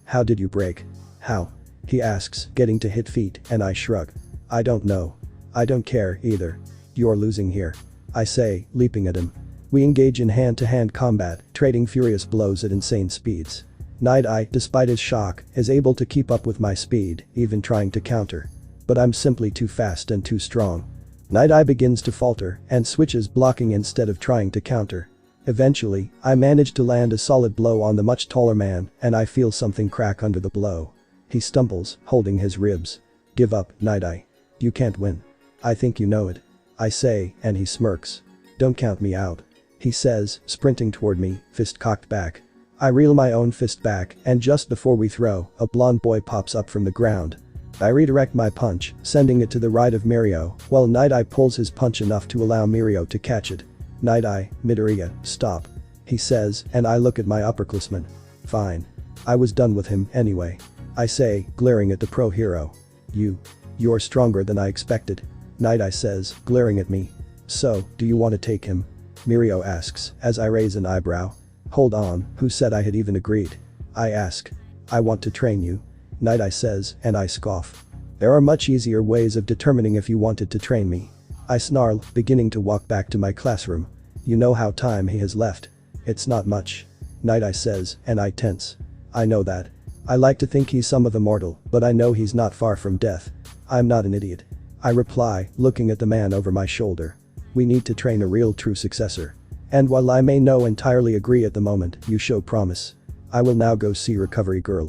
How did you break? How? He asks, getting to hit feet, and I shrug. I don't know. I don't care either. You're losing here. I say, leaping at him. We engage in hand-to-hand combat, trading furious blows at insane speeds. Night Eye, despite his shock, is able to keep up with my speed, even trying to counter. But I'm simply too fast and too strong. Night Eye begins to falter and switches, blocking instead of trying to counter. Eventually, I manage to land a solid blow on the much taller man, and I feel something crack under the blow. He stumbles, holding his ribs. Give up, Night Eye. You can't win. I think you know it. I say, and he smirks. Don't count me out. He says, sprinting toward me, fist cocked back. I reel my own fist back, and just before we throw, a blonde boy pops up from the ground. I redirect my punch, sending it to the right of Mirio, while Night Eye pulls his punch enough to allow Mirio to catch it. Night Eye, Midoriya, stop. He says, and I look at my upperclassman. Fine. I was done with him anyway. I say, glaring at the pro hero. You're stronger than I expected. Night Eye says, glaring at me. So, do you want to take him? Mirio asks, as I raise an eyebrow. Hold on, who said I had even agreed? I ask. I want to train you. Night Eye says, and I scoff. There are much easier ways of determining if you wanted to train me. I snarl, beginning to walk back to my classroom. You know how time he has left. It's not much. Night Eye says, and I tense. I know that. I like to think he's some of immortal, but I know he's not far from death. I'm not an idiot. I reply, looking at the man over my shoulder. We need to train a real true successor. And while I may no entirely agree at the moment, you show promise. I will now go see Recovery Girl.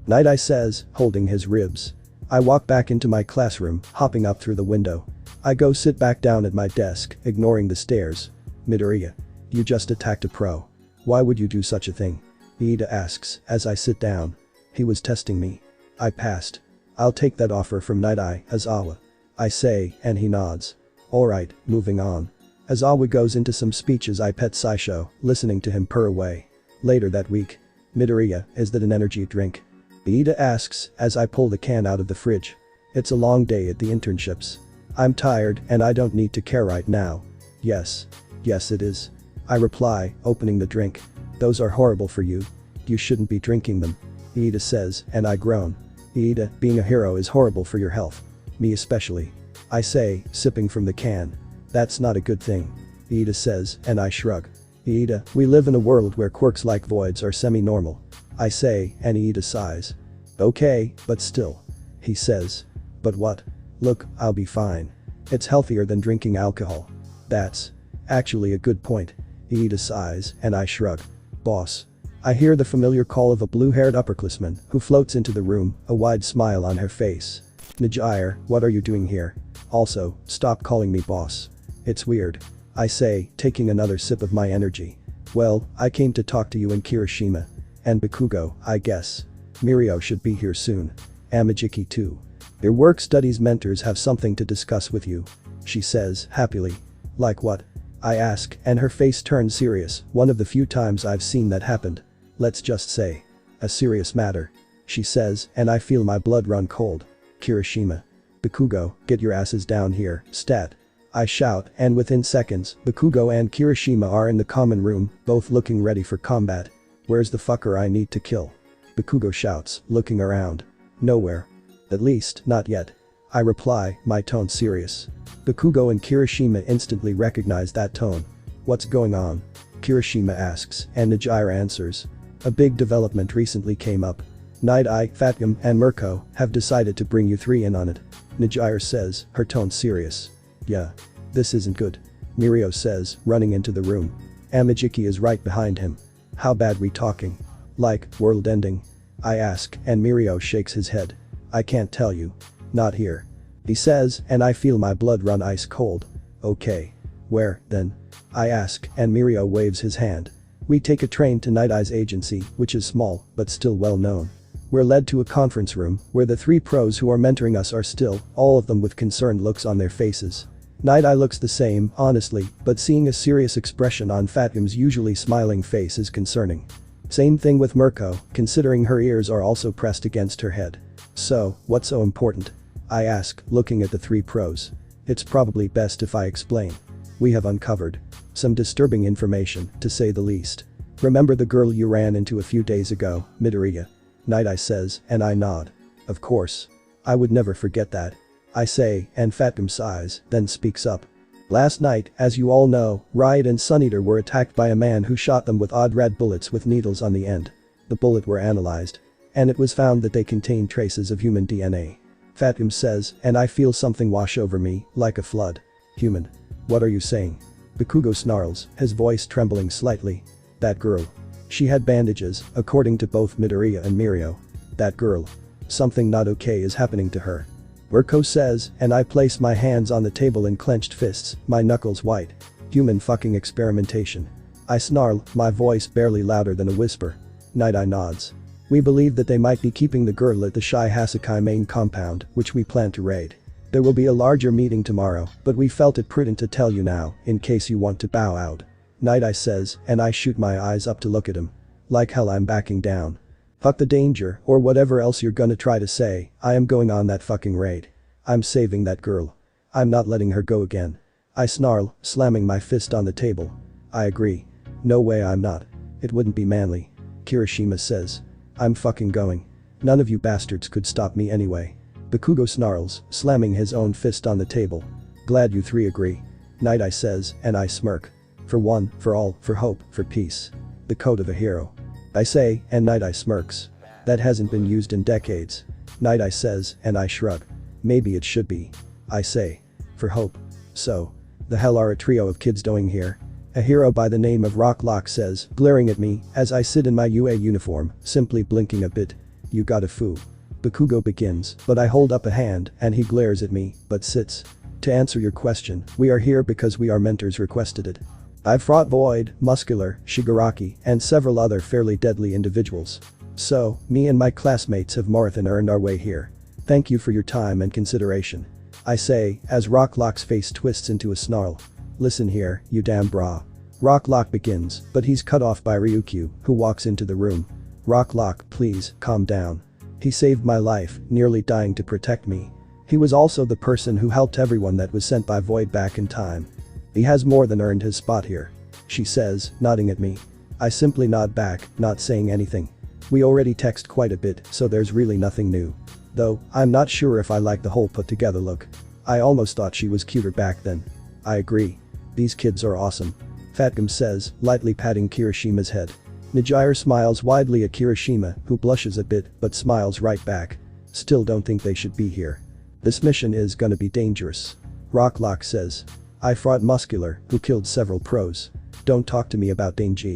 Night Eye says, holding his ribs. I walk back into my classroom, hopping up through the window. I go sit back down at my desk, ignoring the stares. Midoriya. You just attacked a pro. Why would you do such a thing? Iida asks, as I sit down. He was testing me. I passed. I'll take that offer from Night Eye, Aizawa. I say, and he nods. Alright, moving on. Aizawa goes into some speech as I pet Saisho, listening to him purr away. Later that week. Midoriya, is that an energy drink? Iida asks, as I pull the can out of the fridge. It's a long day at the internships. I'm tired, and I don't need to care right now. Yes. Yes it is. I reply, opening the drink. Those are horrible for you. You shouldn't be drinking them. Iida says, and I groan. Iida, being a hero is horrible for your health. Me especially. I say, sipping from the can. That's not a good thing. Iida says, and I shrug. Iida, we live in a world where quirks like voids are semi-normal. I say, and Iida sighs. Okay, but still. He says. But what? Look, I'll be fine. It's healthier than drinking alcohol. That's actually a good point. Iida sighs, and I shrug. Boss. I hear the familiar call of a blue-haired upperclassman who floats into the room, a wide smile on her face. Najire, what are you doing here? Also, stop calling me boss. It's weird. I say, taking another sip of my energy. Well, I came to talk to you and Kirishima. And Bakugo, I guess. Mirio should be here soon. Amajiki too. Your work studies mentors have something to discuss with you. She says, happily. Like what? I ask, and her face turns serious, one of the few times I've seen that happened. Let's just say. A serious matter. She says, and I feel my blood run cold. Kirishima. Bakugo, get your asses down here, stat. I shout, and within seconds, Bakugo and Kirishima are in the common room, both looking ready for combat. Where's the fucker I need to kill? Bakugo shouts, looking around. Nowhere. At least, not yet. I reply, my tone serious. Bakugo and Kirishima instantly recognize that tone. What's going on? Kirishima asks, and Najire answers. A big development recently came up. Night Eye, Fatgum, and Mirko have decided to bring you three in on it. Najire says, her tone serious. Yeah. This isn't good. Mirio says, running into the room. Amajiki is right behind him. How bad we talking? Like, world ending? I ask, and Mirio shakes his head. I can't tell you. Not here. He says, and I feel my blood run ice cold. Okay. Where, then? I ask, and Mirio waves his hand. We take a train to Night Eye's agency, which is small, but still well known. We're led to a conference room, where the three pros who are mentoring us are still, all of them with concerned looks on their faces. Night Eye looks the same, honestly, but seeing a serious expression on Fatgum's usually smiling face is concerning. Same thing with Mirko, considering her ears are also pressed against her head. So, what's so important? I ask, looking at the three pros. It's probably best if I explain. We have uncovered some disturbing information, to say the least. Remember the girl you ran into a few days ago, Midoriya? Night Eye says, and I nod. Of course. I would never forget that. I say, and Fatgum sighs, then speaks up. Last night, as you all know, Riot and Sun Eater were attacked by a man who shot them with odd red bullets with needles on the end. The bullet were analyzed. And it was found that they contained traces of human DNA. Fatgum says, and I feel something wash over me, like a flood. Human. What are you saying? Bakugo snarls, his voice trembling slightly. That girl. She had bandages, according to both Midoriya and Mirio. That girl. Something not okay is happening to her. Mirko says, and I place my hands on the table in clenched fists, my knuckles white. Human fucking experimentation. I snarl, my voice barely louder than a whisper. Night Eye nods. We believe that they might be keeping the girl at the Shai Hasakai main compound, which we plan to raid. There will be a larger meeting tomorrow, but we felt it prudent to tell you now, in case you want to bow out. Night Eye says, and I shoot my eyes up to look at him. Like hell I'm backing down. Fuck the danger, or whatever else you're gonna try to say, I am going on that fucking raid. I'm saving that girl. I'm not letting her go again. I snarl, slamming my fist on the table. I agree. No way I'm not. It wouldn't be manly. Kirishima says. I'm fucking going. None of you bastards could stop me anyway. Bakugo snarls, slamming his own fist on the table. Glad you three agree. Night Eye says, and I smirk. For one, for all, for hope, for peace. The code of a hero. I say, and Night Eye smirks. That hasn't been used in decades. Night Eye says, and I shrug. Maybe it should be. I say. For hope. So. The hell are a trio of kids doing here? A hero by the name of Rocklock says, glaring at me, as I sit in my UA uniform, simply blinking a bit. You got a foo. Bakugo begins, but I hold up a hand, and he glares at me, but sits. To answer your question, we are here because our mentors requested it. I've fought Void, Muscular, Shigaraki, and several other fairly deadly individuals. So, me and my classmates have marathon earned our way here. Thank you for your time and consideration. I say, as Rocklock's face twists into a snarl. Listen here, you damn bra. Rocklock begins, but he's cut off by Ryukyu, who walks into the room. Rocklock, please, calm down. He saved my life, nearly dying to protect me. He was also the person who helped everyone that was sent by Void back in time. He has more than earned his spot here. She says, nodding at me. I simply nod back, not saying anything. We already text quite a bit, so there's really nothing new. Though, I'm not sure if I like the whole put together look. I almost thought she was cuter back then. I agree. These kids are awesome. Fatgum says, lightly patting Kirishima's head. Najire smiles widely at Kirishima, who blushes a bit but smiles right back. Still don't think they should be here. This mission is gonna be dangerous. Rocklock says. I fought Muscular, who killed several pros. Don't talk to me about Danger.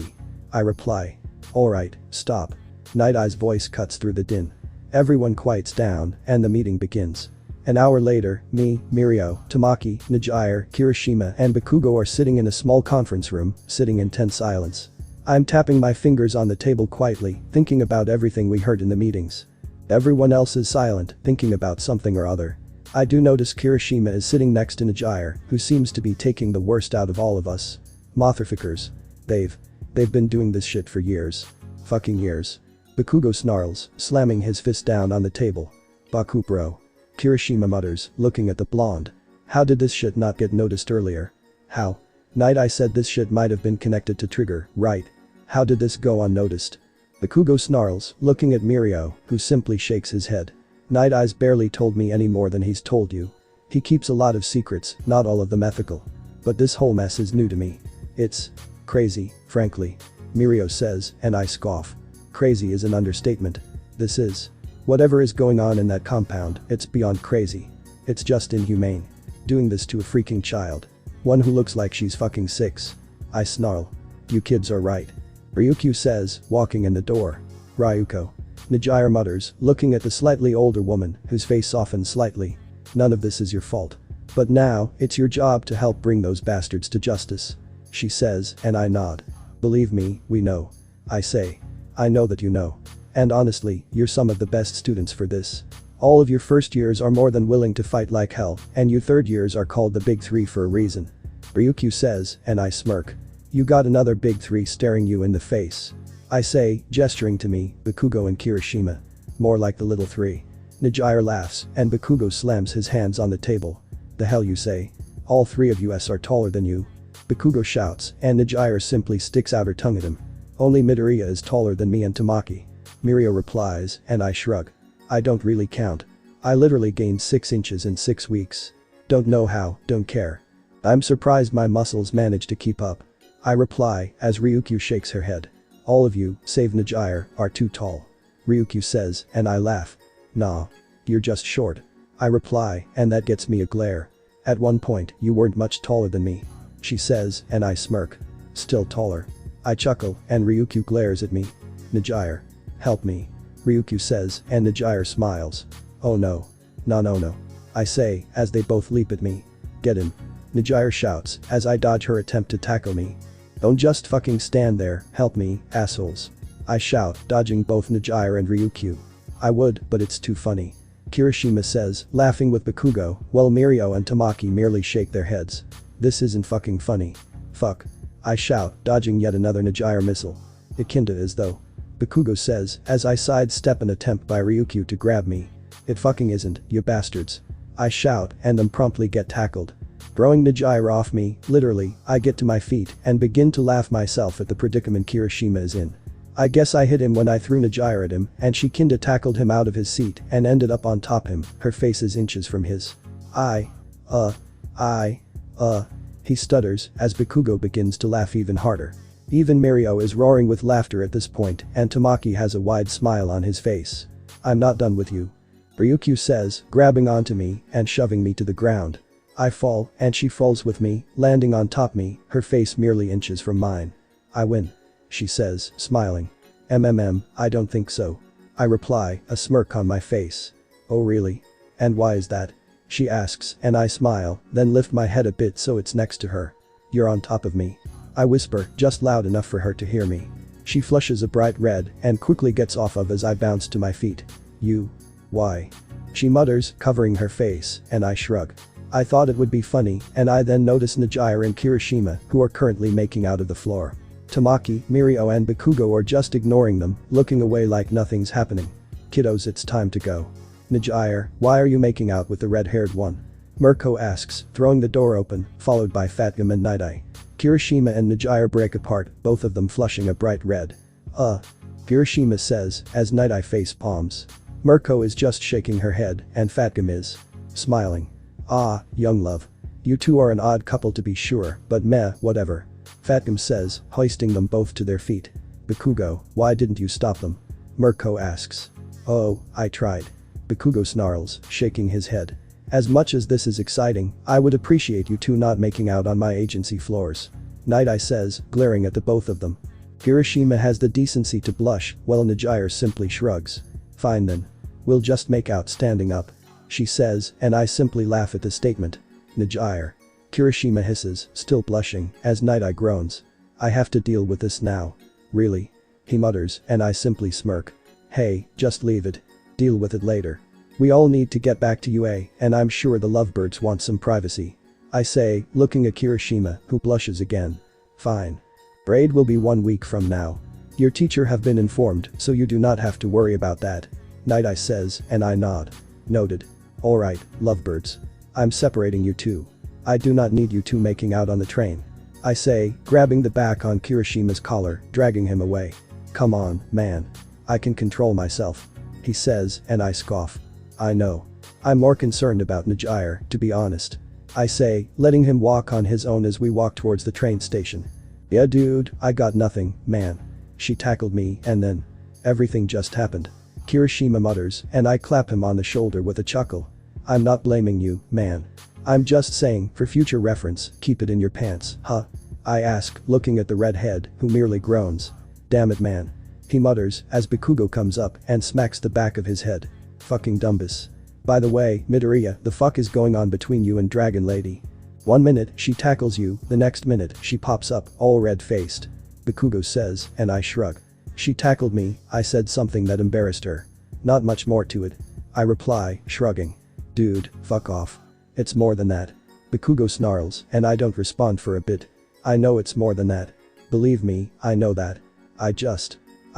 I reply. Alright, stop. Night Eye's voice cuts through the din. Everyone quiets down, and the meeting begins. An hour later, me, Mirio, Tamaki, Najire, Kirishima and Bakugo are sitting in a small conference room, sitting in tense silence. I'm tapping my fingers on the table quietly, thinking about everything we heard in the meetings. Everyone else is silent, thinking about something or other. I do notice Kirishima is sitting next to Najire, who seems to be taking the worst out of all of us. Motherfuckers. They've been doing this shit for years. Fucking years. Bakugo snarls, slamming his fist down on the table. Baku bro. Kirishima mutters, looking at the blonde. How did this shit not get noticed earlier? How? Night Eye said this shit might have been connected to Trigger, right? How did this go unnoticed? Bakugo snarls, looking at Mirio, who simply shakes his head. Night Eye's barely told me any more than he's told you. He keeps a lot of secrets, not all of them ethical. But this whole mess is new to me. It's crazy, frankly. Mirio says, and I scoff. Crazy is an understatement. This is. Whatever is going on in that compound, it's beyond crazy. It's just inhumane. Doing this to a freaking child. One who looks like she's fucking 6. I snarl. You kids are right. Ryukyu says, walking in the door. Ryuko. Najire mutters, looking at the slightly older woman, whose face softens slightly. None of this is your fault. But now, it's your job to help bring those bastards to justice. She says, and I nod. Believe me, we know. I say. I know that you know. And honestly, you're some of the best students for this. All of your first years are more than willing to fight like hell, and your third years are called the Big Three for a reason. Ryukyu says, and I smirk. You got another Big Three staring you in the face. I say, gesturing to me, Bakugo and Kirishima. More like the little three. Najire laughs, and Bakugo slams his hands on the table. The hell you say? All three of us are taller than you. Bakugo shouts, and Najire simply sticks out her tongue at him. Only Midoriya is taller than me and Tamaki. Mirio replies, and I shrug. I don't really count. I literally gained 6 inches in 6 weeks. Don't know how, don't care. I'm surprised my muscles managed to keep up. I reply, as Ryukyu shakes her head. All of you, save Najire, are too tall. Ryukyu says, and I laugh. Nah. You're just short. I reply, and that gets me a glare. At one point, you weren't much taller than me. She says, and I smirk. Still taller. I chuckle, and Ryukyu glares at me. Najire. Help me. Ryukyu says, and Najire smiles. Oh no. No. I say, as they both leap at me. Get him. Najire shouts, as I dodge her attempt to tackle me. Don't just fucking stand there, help me, assholes. I shout, dodging both Najire and Ryukyu. I would, but it's too funny. Kirishima says, laughing with Bakugo, while Mirio and Tamaki merely shake their heads. This isn't fucking funny. Fuck. I shout, dodging yet another Najire missile. It kinda is though. Bakugo says, as I sidestep an attempt by Ryukyu to grab me. It fucking isn't, you bastards. I shout, and then promptly get tackled. Throwing Najire off me, literally, I get to my feet and begin to laugh myself at the predicament Kirishima is in. I guess I hit him when I threw Najire at him, and she kinda tackled him out of his seat and ended up on top him, her face is inches from his. He stutters, as Bakugo begins to laugh even harder. Even Mirio is roaring with laughter at this point, and Tamaki has a wide smile on his face. I'm not done with you. Ryukyu says, grabbing onto me and shoving me to the ground. I fall, and she falls with me, landing on top me, her face merely inches from mine. I win. She says, smiling. I don't think so. I reply, a smirk on my face. Oh really? And why is that? She asks, and I smile, then lift my head a bit so it's next to her. You're on top of me. I whisper, just loud enough for her to hear me. She flushes a bright red and quickly gets off of as I bounce to my feet. You. Why? She mutters, covering her face, and I shrug. I thought it would be funny, and I then notice Najire and Kirishima, who are currently making out of the floor. Tamaki, Mirio and Bakugo are just ignoring them, looking away like nothing's happening. Kiddos, it's time to go. Najire, why are you making out with the red-haired one? Mirko asks, throwing the door open, followed by Fatgum and Night Eye. Kirishima and Najire break apart, both of them flushing a bright red. Kirishima says, as Night Eye face palms. Mirko is just shaking her head, and Fatgum is smiling. Ah, young love. You two are an odd couple to be sure, but meh, whatever. Fatgum says, hoisting them both to their feet. Bakugo, why didn't you stop them? Mirko asks. Oh, I tried. Bakugo snarls, shaking his head. As much as this is exciting, I would appreciate you two not making out on my agency floors. Night Eye says, glaring at the both of them. Kirishima has the decency to blush, while Nijire simply shrugs. Fine then. We'll just make out standing up. She says, and I simply laugh at the statement. Nijire. Kirishima hisses, still blushing, as Night Eye groans. I have to deal with this now. Really? He mutters, and I simply smirk. Hey, just leave it. Deal with it later. We all need to get back to UA, and I'm sure the lovebirds want some privacy. I say, looking at Kirishima, who blushes again. Fine. Braid will be 1 week from now. Your teacher have been informed, so you do not have to worry about that. Night Eye says, and I nod. Noted. Alright, lovebirds. I'm separating you two. I do not need you two making out on the train. I say, grabbing the back on Kirishima's collar, dragging him away. Come on, man. I can control myself. He says, and I scoff. I know. I'm more concerned about Nijire, to be honest. I say, letting him walk on his own as we walk towards the train station. Yeah dude, I got nothing, man. She tackled me and then. Everything just happened. Kirishima mutters, and I clap him on the shoulder with a chuckle. I'm not blaming you, man. I'm just saying, for future reference, keep it in your pants, huh? I ask, looking at the redhead, who merely groans. Damn it man. He mutters, as Bakugo comes up and smacks the back of his head. Fucking dumbus. By the way, Midoriya, the fuck is going on between you and Dragon Lady? 1 minute, she tackles you, the next minute, she pops up, all red-faced. Bakugo says, and I shrug. She tackled me, I said something that embarrassed her. Not much more to it. I reply, shrugging. Dude, fuck off. It's more than that. Bakugo snarls, and I don't respond for a bit. I know it's more than that. Believe me, I know that. I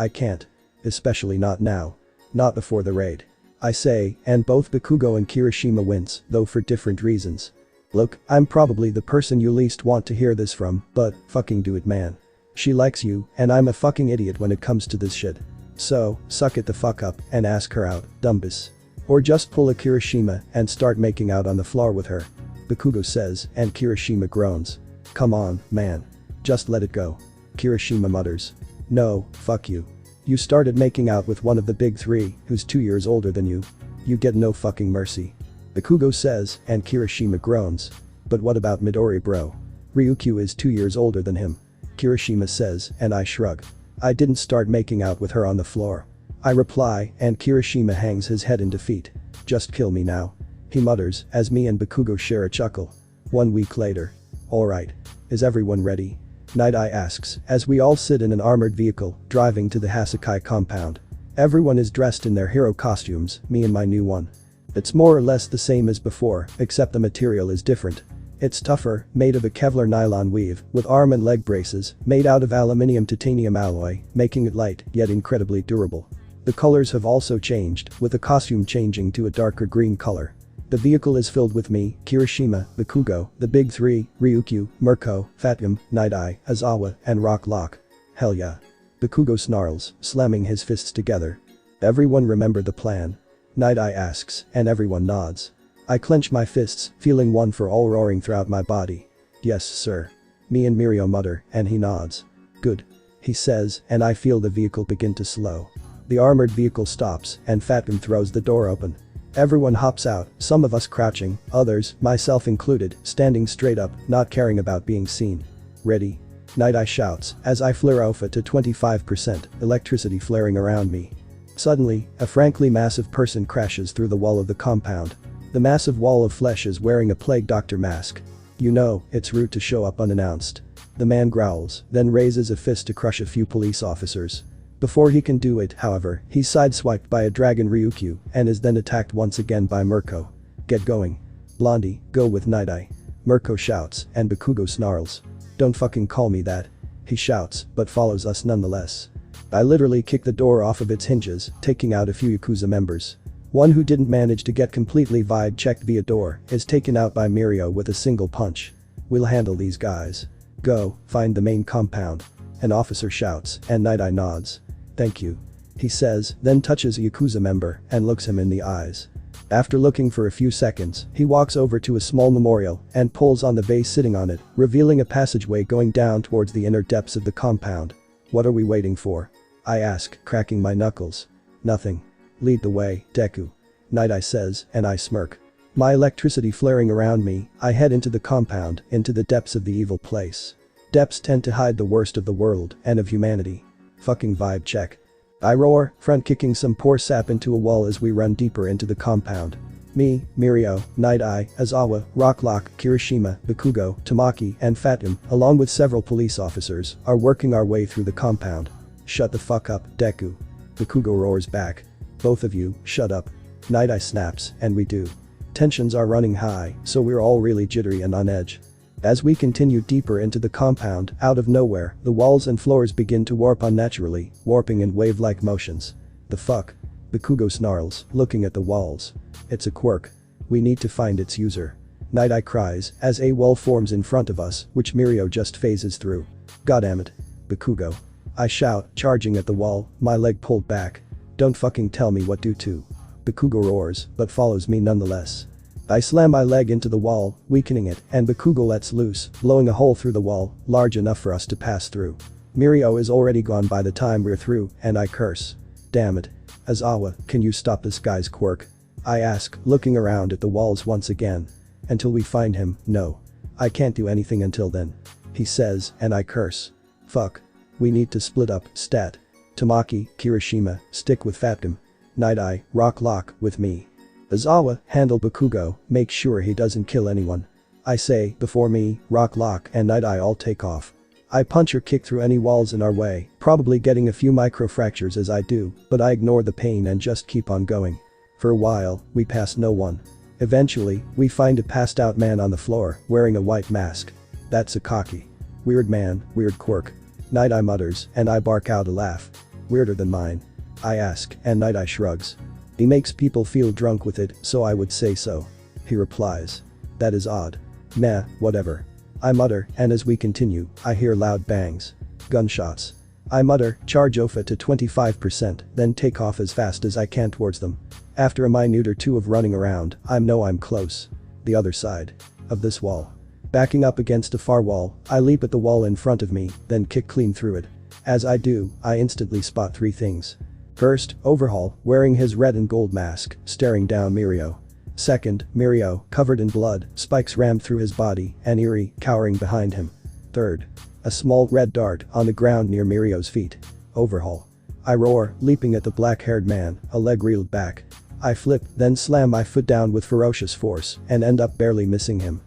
can't. Especially not now. Not before the raid. I say, and both Bakugo and Kirishima wince, though for different reasons. Look, I'm probably the person you least want to hear this from, but, fucking do it man. She likes you, and I'm a fucking idiot when it comes to this shit. So, suck it the fuck up, and ask her out, dumbus. Or just pull a Kirishima and start making out on the floor with her. Bakugo says, and Kirishima groans. Come on, man. Just let it go. Kirishima mutters. No, fuck you. You started making out with one of the big three, who's 2 years older than you. You get no fucking mercy. Bakugo says, and Kirishima groans. But what about Midori bro? Ryukyu is 2 years older than him. Kirishima says, and I shrug. I didn't start making out with her on the floor. I reply, and Kirishima hangs his head in defeat. Just kill me now. He mutters, as me and Bakugo share a chuckle. 1 week later. Alright. Is everyone ready? Night Eye asks, as we all sit in an armored vehicle, driving to the Hasakai compound. Everyone is dressed in their hero costumes, me and my new one. It's more or less the same as before, except the material is different. It's tougher, made of a Kevlar nylon weave, with arm and leg braces, made out of aluminium titanium alloy, making it light, yet incredibly durable. The colors have also changed, with the costume changing to a darker green color. The vehicle is filled with me, Kirishima, Bakugo, the big three, Ryukyu, Mirko, Fatgum, Night Eye, Aizawa, and Rock Lock. Hell yeah. Bakugo snarls, slamming his fists together. Everyone remember the plan? Night Eye asks, and everyone nods. I clench my fists, feeling one for all roaring throughout my body. Yes sir. Me and Mirio mutter, and he nods. Good. He says, and I feel the vehicle begin to slow. The armored vehicle stops, and Fatgum throws the door open. Everyone hops out, some of us crouching, others, myself included, standing straight up, not caring about being seen. Ready? Night Eye shouts, as I flare Alpha to 25%, electricity flaring around me. Suddenly, a frankly massive person crashes through the wall of the compound. The massive wall of flesh is wearing a plague doctor mask. You know, it's rude to show up unannounced. The man growls, then raises a fist to crush a few police officers. Before he can do it, however, he's sideswiped by a dragon Ryukyu and is then attacked once again by Mirko. Get going. Blondie, go with Night Eye. Mirko shouts, and Bakugo snarls. Don't fucking call me that. He shouts, but follows us nonetheless. I literally kick the door off of its hinges, taking out a few Yakuza members. One who didn't manage to get completely vibe checked via door is taken out by Mirio with a single punch. We'll handle these guys. Go, find the main compound. An officer shouts, and Night Eye nods. Thank you. He says, then touches a Yakuza member and looks him in the eyes. After looking for a few seconds, he walks over to a small memorial and pulls on the vase sitting on it, revealing a passageway going down towards the inner depths of the compound. What are we waiting for? I ask, cracking my knuckles. Nothing. Lead the way, Deku. Night Eye says, and I smirk. My electricity flaring around me, I head into the compound, into the depths of the evil place. Depths tend to hide the worst of the world and of humanity. Fucking vibe check. I roar, front kicking some poor sap into a wall as we run deeper into the compound. Me, Mirio, Night Eye, Aizawa, Rocklock, Kirishima, Bakugo, Tamaki, and Fatum, along with several police officers, are working our way through the compound. Shut the fuck up, Deku. Bakugo roars back. Both of you, shut up. Night Eye snaps, and we do. Tensions are running high, so we're all really jittery and on edge. As we continue deeper into the compound, out of nowhere, the walls and floors begin to warp unnaturally, warping in wave-like motions. The fuck? Bakugo snarls, looking at the walls. It's a quirk. We need to find its user. Night Eye cries, as a wall forms in front of us, which Mirio just phases through. Goddammit. Bakugo. I shout, charging at the wall, my leg pulled back. Don't fucking tell me what to. Bakugo roars, but follows me nonetheless. I slam my leg into the wall, weakening it, and Bakugo lets loose, blowing a hole through the wall, large enough for us to pass through. Mirio is already gone by the time we're through, and I curse. Damn it. Aizawa, can you stop this guy's quirk? I ask, looking around at the walls once again. Until we find him, no. I can't do anything until then. He says, and I curse. Fuck. We need to split up, stat. Tamaki, Kirishima, stick with Fatum. Night Eye, Rocklock, with me. Aizawa, handle Bakugo, make sure he doesn't kill anyone. I say, before me, Rocklock and Night Eye all take off. I punch or kick through any walls in our way, probably getting a few microfractures as I do, but I ignore the pain and just keep on going. For a while, we pass no one. Eventually, we find a passed out man on the floor, wearing a white mask. That's Akaki. Weird man, weird quirk. Night Eye mutters, and I bark out a laugh. Weirder than mine. I ask, and Night Eye shrugs. He makes people feel drunk with it, so I would say so. He replies. That is odd. Meh, whatever. I mutter, and as we continue, I hear loud bangs. Gunshots. I mutter, charge Ofa to 25%, then take off as fast as I can towards them. After a minute or two of running around, I know I'm close. The other side. Of this wall. Backing up against a far wall, I leap at the wall in front of me, then kick clean through it. As I do, I instantly spot three things. First, Overhaul, wearing his red and gold mask, staring down Mirio. Second, Mirio, covered in blood, spikes rammed through his body, and Eri, cowering behind him. Third, a small red dart on the ground near Mirio's feet. Overhaul. I roar, leaping at the black-haired man, a leg reeled back. I flip, then slam my foot down with ferocious force, and end up barely missing him.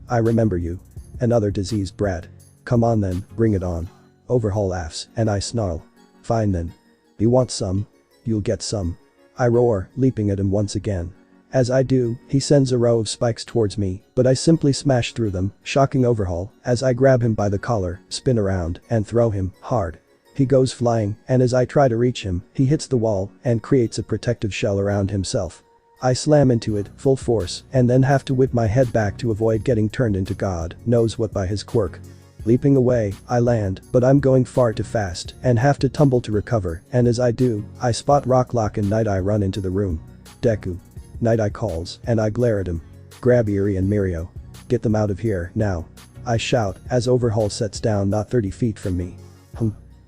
I remember you. Another diseased brat. Come on then, bring it on. Overhaul laughs, and I snarl. Fine then. You want some? You'll get some. I roar, leaping at him once again. As I do, he sends a row of spikes towards me, but I simply smash through them, shocking Overhaul, as I grab him by the collar, spin around, and throw him, hard. He goes flying, and as I try to reach him, he hits the wall, and creates a protective shell around himself. I slam into it, full force, and then have to whip my head back to avoid getting turned into God knows what by his quirk. Leaping away, I land, but I'm going far too fast, and have to tumble to recover, and as I do, I spot Rocklock and Night Eye run into the room. Deku. Night Eye calls, and I glare at him. Grab Eri and Mirio. Get them out of here, now. I shout, as Overhaul sets down not 30 feet from me.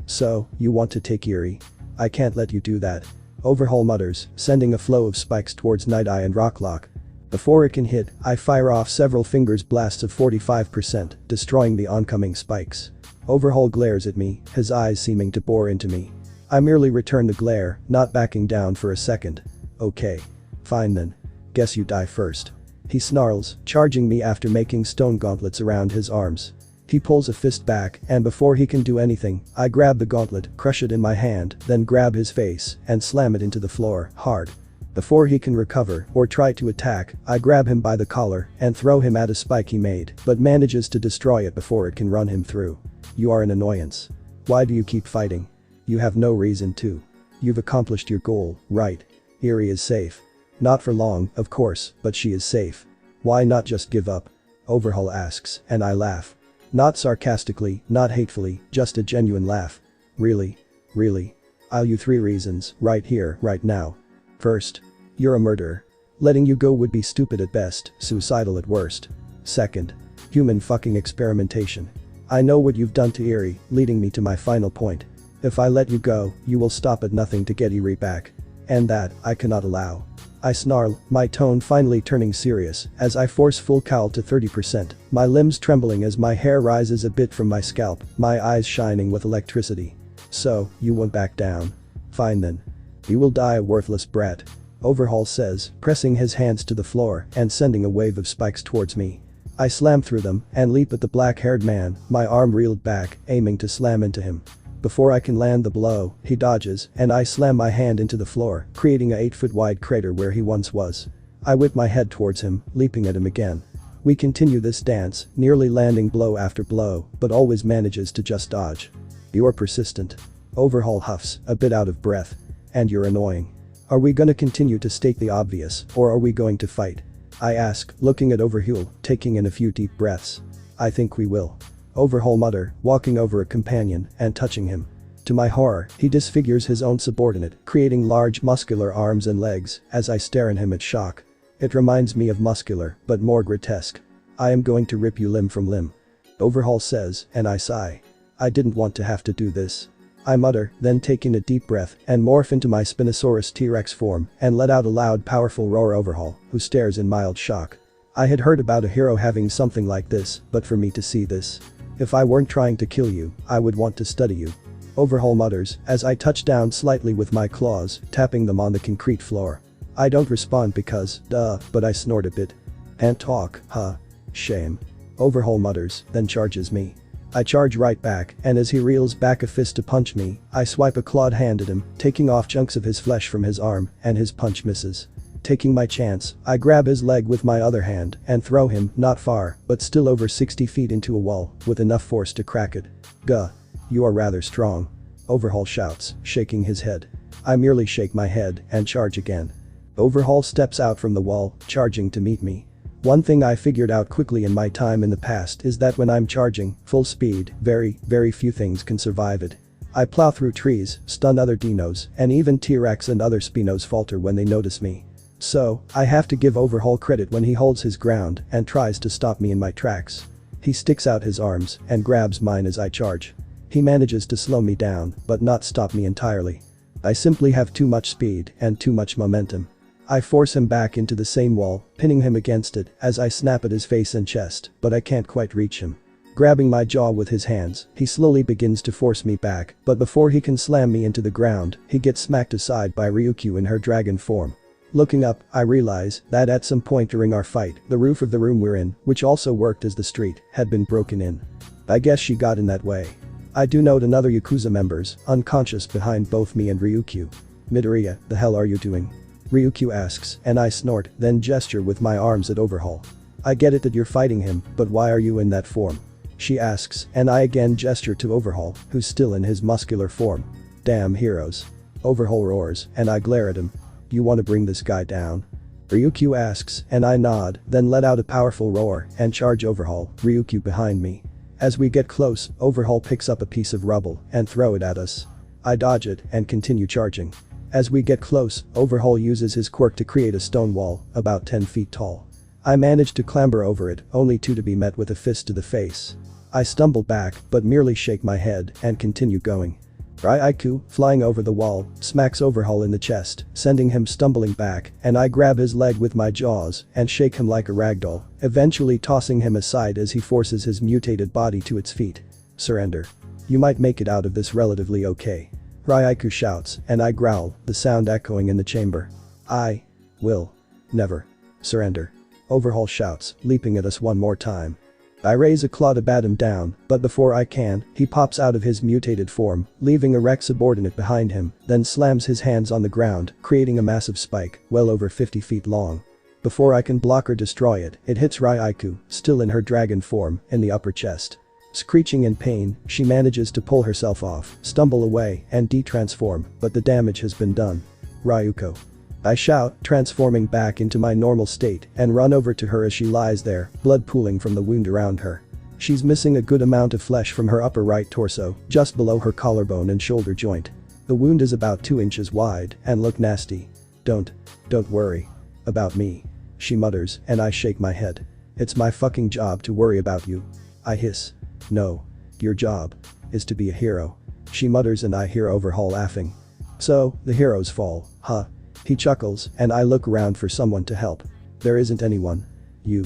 So, you want to take Eri? I can't let you do that. Overhaul mutters, sending a flow of spikes towards Night Eye and Rocklock. Before it can hit, I fire off several fingers blasts of 45%, destroying the oncoming spikes. Overhaul glares at me, his eyes seeming to bore into me. I merely return the glare, not backing down for a second. Okay. Fine then. Guess you die first. He snarls, charging me after making stone gauntlets around his arms. He pulls a fist back, and before he can do anything, I grab the gauntlet, crush it in my hand, then grab his face, and slam it into the floor, hard. Before he can recover, or try to attack, I grab him by the collar, and throw him at a spike he made, but manages to destroy it before it can run him through. You are an annoyance. Why do you keep fighting? You have no reason to. You've accomplished your goal, right? Eri is safe. Not for long, of course, but she is safe. Why not just give up? Overhaul asks, and I laugh. Not sarcastically, not hatefully, just a genuine laugh. Really? Really? I'll you 3 reasons, right here, right now. First. You're a murderer. Letting you go would be stupid at best, suicidal at worst. Second. Human fucking experimentation. I know what you've done to Eri, leading me to my final point. If I let you go, you will stop at nothing to get Eri back. And that, I cannot allow. I snarl, my tone finally turning serious, as I force full cowl to 30%, my limbs trembling as my hair rises a bit from my scalp, my eyes shining with electricity. So, you won't back down. Fine then. You will die a worthless brat. Overhaul says, pressing his hands to the floor and sending a wave of spikes towards me. I slam through them and leap at the black-haired man, my arm reeled back, aiming to slam into him. Before I can land the blow, he dodges, and I slam my hand into the floor, creating a 8-foot-wide crater where he once was. I whip my head towards him, leaping at him again. We continue this dance, nearly landing blow after blow, but always manages to just dodge. You're persistent. Overhaul huffs, a bit out of breath. And you're annoying. Are we gonna continue to state the obvious, or are we going to fight? I ask, looking at Overhaul, taking in a few deep breaths. I think we will. Overhaul mutter, walking over a companion and touching him. To my horror, he disfigures his own subordinate, creating large muscular arms and legs, as I stare at him at shock. It reminds me of muscular, but more grotesque. I am going to rip you limb from limb. Overhaul says, and I sigh. I didn't want to have to do this. I mutter, then taking a deep breath and morph into my Spinosaurus T-Rex form and let out a loud powerful roar. Overhaul, who stares in mild shock. I had heard about a hero having something like this, but for me to see this. If I weren't trying to kill you, I would want to study you. Overhaul mutters as I touch down slightly with my claws, tapping them on the concrete floor. I don't respond because, duh, but I snort a bit. And talk, huh? Shame. Overhaul mutters, then charges me. I charge right back, and as he reels back a fist to punch me, I swipe a clawed hand at him, taking off chunks of his flesh from his arm, and his punch misses. Taking my chance, I grab his leg with my other hand and throw him, not far, but still over 60 feet into a wall, with enough force to crack it. Gah. You are rather strong. Overhaul shouts, shaking his head. I merely shake my head and charge again. Overhaul steps out from the wall, charging to meet me. One thing I figured out quickly in my time in the past is that when I'm charging, full speed, very few things can survive it. I plow through trees, stun other dinos, and even T-Rex and other Spinos falter when they notice me. So, I have to give Overhaul credit when he holds his ground and tries to stop me in my tracks. He sticks out his arms and grabs mine as I charge. He manages to slow me down, but not stop me entirely. I simply have too much speed and too much momentum. I force him back into the same wall, pinning him against it as I snap at his face and chest, but I can't quite reach him. Grabbing my jaw with his hands, he slowly begins to force me back, but before he can slam me into the ground, he gets smacked aside by Ryukyu in her dragon form. Looking up, I realize that at some point during our fight, the roof of the room we're in, which also worked as the street, had been broken in. I guess she got in that way. I do note another Yakuza members, unconscious behind both me and Ryukyu. Midoriya, the hell are you doing? Ryukyu asks, and I snort, then gesture with my arms at Overhaul. I get it that you're fighting him, but why are you in that form? She asks, and I again gesture to Overhaul, who's still in his muscular form. Damn heroes. Overhaul roars, and I glare at him. You want to bring this guy down? Ryukyu asks, and I nod, then let out a powerful roar and charge Overhaul, Ryukyu behind me. As we get close, Overhaul picks up a piece of rubble and throw it at us. I dodge it and continue charging. As we get close, Overhaul uses his quirk to create a stone wall, about 10 feet tall. I manage to clamber over it, only to be met with a fist to the face. I stumble back, but merely shake my head and continue going. Ryukyu, flying over the wall, smacks Overhaul in the chest, sending him stumbling back, and I grab his leg with my jaws and shake him like a ragdoll, eventually tossing him aside as he forces his mutated body to its feet. Surrender. You might make it out of this relatively okay. Ryukyu shouts, and I growl, the sound echoing in the chamber. I will never surrender. Overhaul shouts, leaping at us one more time. I raise a claw to bat him down, but before I can, he pops out of his mutated form, leaving a wrecked subordinate behind him, then slams his hands on the ground, creating a massive spike, well over 50 feet long. Before I can block or destroy it, it hits Ryukyu, still in her dragon form, in the upper chest. Screeching in pain, she manages to pull herself off, stumble away, and de-transform, but the damage has been done. Ryuko. I shout, transforming back into my normal state, and run over to her as she lies there, blood pooling from the wound around her. She's missing a good amount of flesh from her upper right torso, just below her collarbone and shoulder joint. The wound is about 2 inches wide, and look nasty. Don't worry. About me. She mutters, and I shake my head. It's my fucking job to worry about you. I hiss. No. Your job is to be a hero. She mutters and I hear Overhaul laughing. So, the heroes fall, huh? He chuckles, and I look around for someone to help. There isn't anyone. You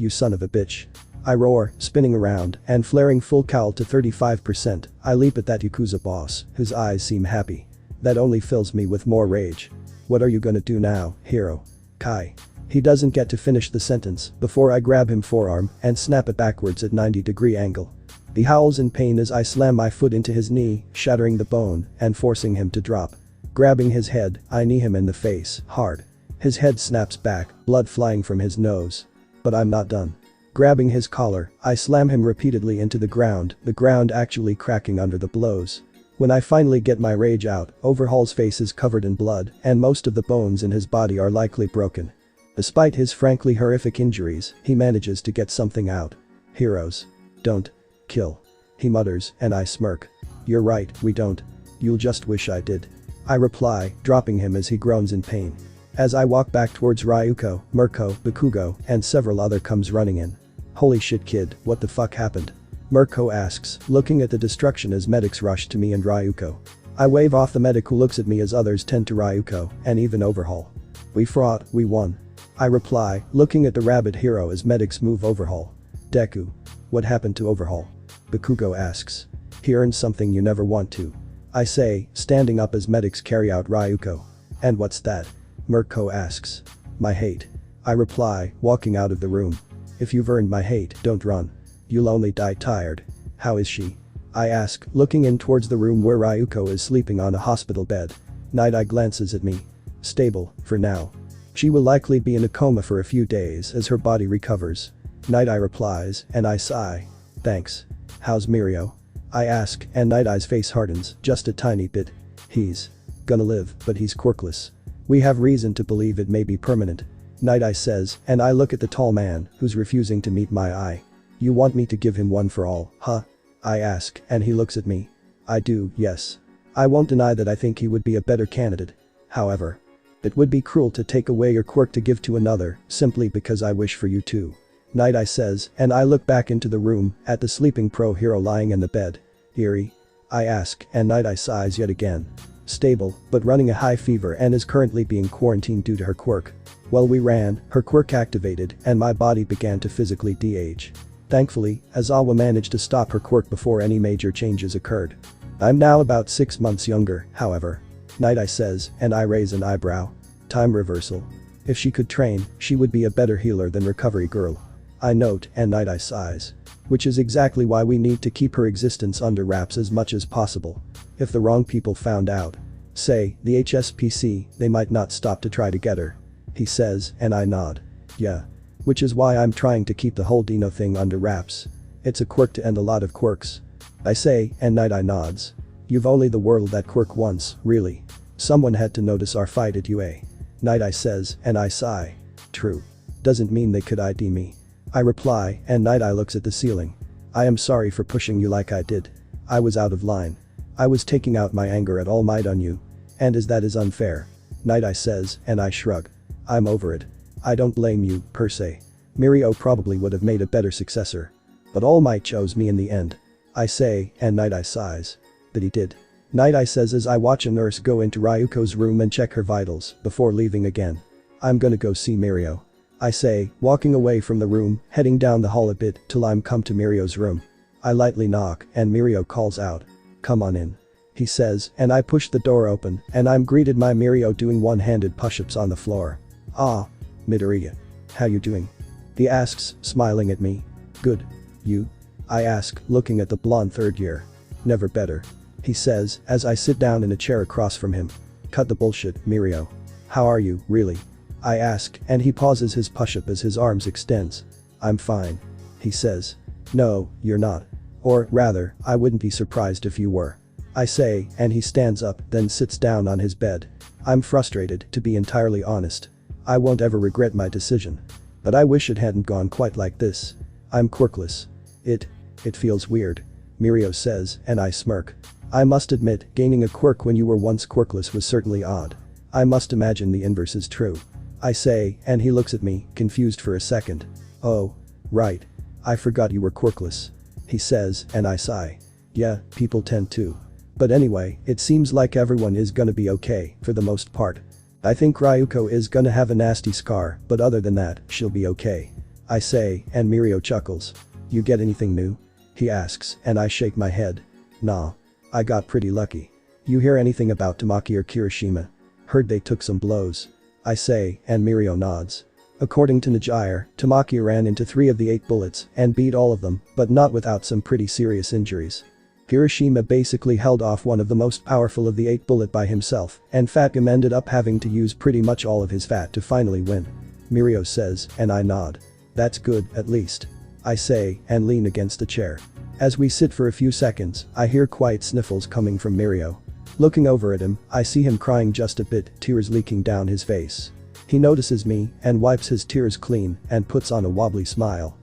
son of a bitch. I roar, spinning around, and flaring full cowl to 35%, I leap at that Yakuza boss, whose eyes seem happy. That only fills me with more rage. What are you gonna do now, hero? Kai. He doesn't get to finish the sentence before I grab him forearm and snap it backwards at 90-degree angle. He howls in pain as I slam my foot into his knee, shattering the bone and forcing him to drop. Grabbing his head, I knee him in the face, hard. His head snaps back, blood flying from his nose. But I'm not done. Grabbing his collar, I slam him repeatedly into the ground actually cracking under the blows. When I finally get my rage out, Overhaul's face is covered in blood and most of the bones in his body are likely broken. Despite his frankly horrific injuries, he manages to get something out. Heroes don't kill. He mutters, and I smirk. You're right, we don't. You'll just wish I did. I reply, dropping him as he groans in pain. As I walk back towards Ryuko, Mirko, Bakugo, and several other comes running in. Holy shit kid, what the fuck happened? Mirko asks, looking at the destruction as medics rush to me and Ryuko. I wave off the medic who looks at me as others tend to Ryuko, and even Overhaul. We fought, we won. I reply, looking at the rabbit hero as medics move Overhaul. Deku. What happened to Overhaul? Bakugo asks. He earned something you never want to. I say, standing up as medics carry out Ryuko. And what's that? Mirko asks. My hate. I reply, walking out of the room. If you've earned my hate, don't run. You'll only die tired. How is she? I ask, looking in towards the room where Ryuko is sleeping on a hospital bed. Night Eye glances at me. Stable, for now. She will likely be in a coma for a few days as her body recovers. Night Eye replies, and I sigh. Thanks. How's Mirio? I ask, and Night Eye's face hardens, just a tiny bit. He's gonna live, but he's quirkless. We have reason to believe it may be permanent. Night Eye says, and I look at the tall man, who's refusing to meet my eye. You want me to give him one for all, huh? I ask, and he looks at me. I do, yes. I won't deny that I think he would be a better candidate. However, it would be cruel to take away your quirk to give to another, simply because I wish for you too. Night Eye says, and I look back into the room, at the sleeping pro hero lying in the bed. Eerie? I ask, and Night Eye sighs yet again. Stable, but running a high fever and is currently being quarantined due to her quirk. While we ran, her quirk activated, and my body began to physically de-age. Thankfully, Azawa managed to stop her quirk before any major changes occurred. I'm now about 6 months younger, however. Night Eye says, and I raise an eyebrow. Time reversal. If she could train, she would be a better healer than Recovery Girl. I note, and Night Eye sighs. Which is exactly why we need to keep her existence under wraps as much as possible. If the wrong people found out, say, the HSPC, they might not stop to try to get her. He says, and I nod. Yeah. Which is why I'm trying to keep the whole Dino thing under wraps. It's a quirk to end a lot of quirks. I say, and Night Eye nods. You've only the world that quirk once, really. Someone had to notice our fight at UA. Night Eye says, and I sigh. True. Doesn't mean they could ID me. I reply, and Night Eye looks at the ceiling. I am sorry for pushing you like I did. I was out of line. I was taking out my anger at All Might on you. And as that is unfair. Night Eye says, and I shrug. I'm over it. I don't blame you, per se. Mirio probably would have made a better successor. But All Might chose me in the end. I say, and Night Eye sighs. That he did. Night Eye says as I watch a nurse go into Ryuko's room and check her vitals, before leaving again. I'm gonna go see Mirio. I say, walking away from the room, heading down the hall a bit till I'm come to Mirio's room. I lightly knock, and Mirio calls out. Come on in. He says, and I push the door open, and I'm greeted by Mirio doing one-handed push-ups on the floor. Ah. Midoriya. How you doing? He asks, smiling at me. Good. You? I ask, looking at the blonde third year. Never better. He says, as I sit down in a chair across from him. Cut the bullshit, Mirio. How are you, really? I ask, and he pauses his push-up as his arms extends. I'm fine. He says. No, you're not. Or, rather, I wouldn't be surprised if you were. I say, and he stands up, then sits down on his bed. I'm frustrated, to be entirely honest. I won't ever regret my decision. But I wish it hadn't gone quite like this. I'm quirkless. It feels weird. Mirio says, and I smirk. I must admit, gaining a quirk when you were once quirkless was certainly odd. I must imagine the inverse is true. I say, and he looks at me, confused for a second. Oh. Right. I forgot you were quirkless. He says, and I sigh. Yeah, people tend to. But anyway, it seems like everyone is gonna be okay, for the most part. I think Ryuko is gonna have a nasty scar, but other than that, she'll be okay. I say, and Mirio chuckles. You get anything new? He asks, and I shake my head. Nah. I got pretty lucky. You hear anything about Tamaki or Kirishima? Heard they took some blows. I say, and Mirio nods. According to Nijire, Tamaki ran into 3 of the 8 bullets and beat all of them, but not without some pretty serious injuries. Kirishima basically held off one of the most powerful of the 8 bullet by himself, and Fatgum ended up having to use pretty much all of his fat to finally win. Mirio says, and I nod. That's good, at least. I say, and lean against a chair. As we sit for a few seconds, I hear quiet sniffles coming from Mirio. Looking over at him, I see him crying just a bit, tears leaking down his face. He notices me and wipes his tears clean and puts on a wobbly smile.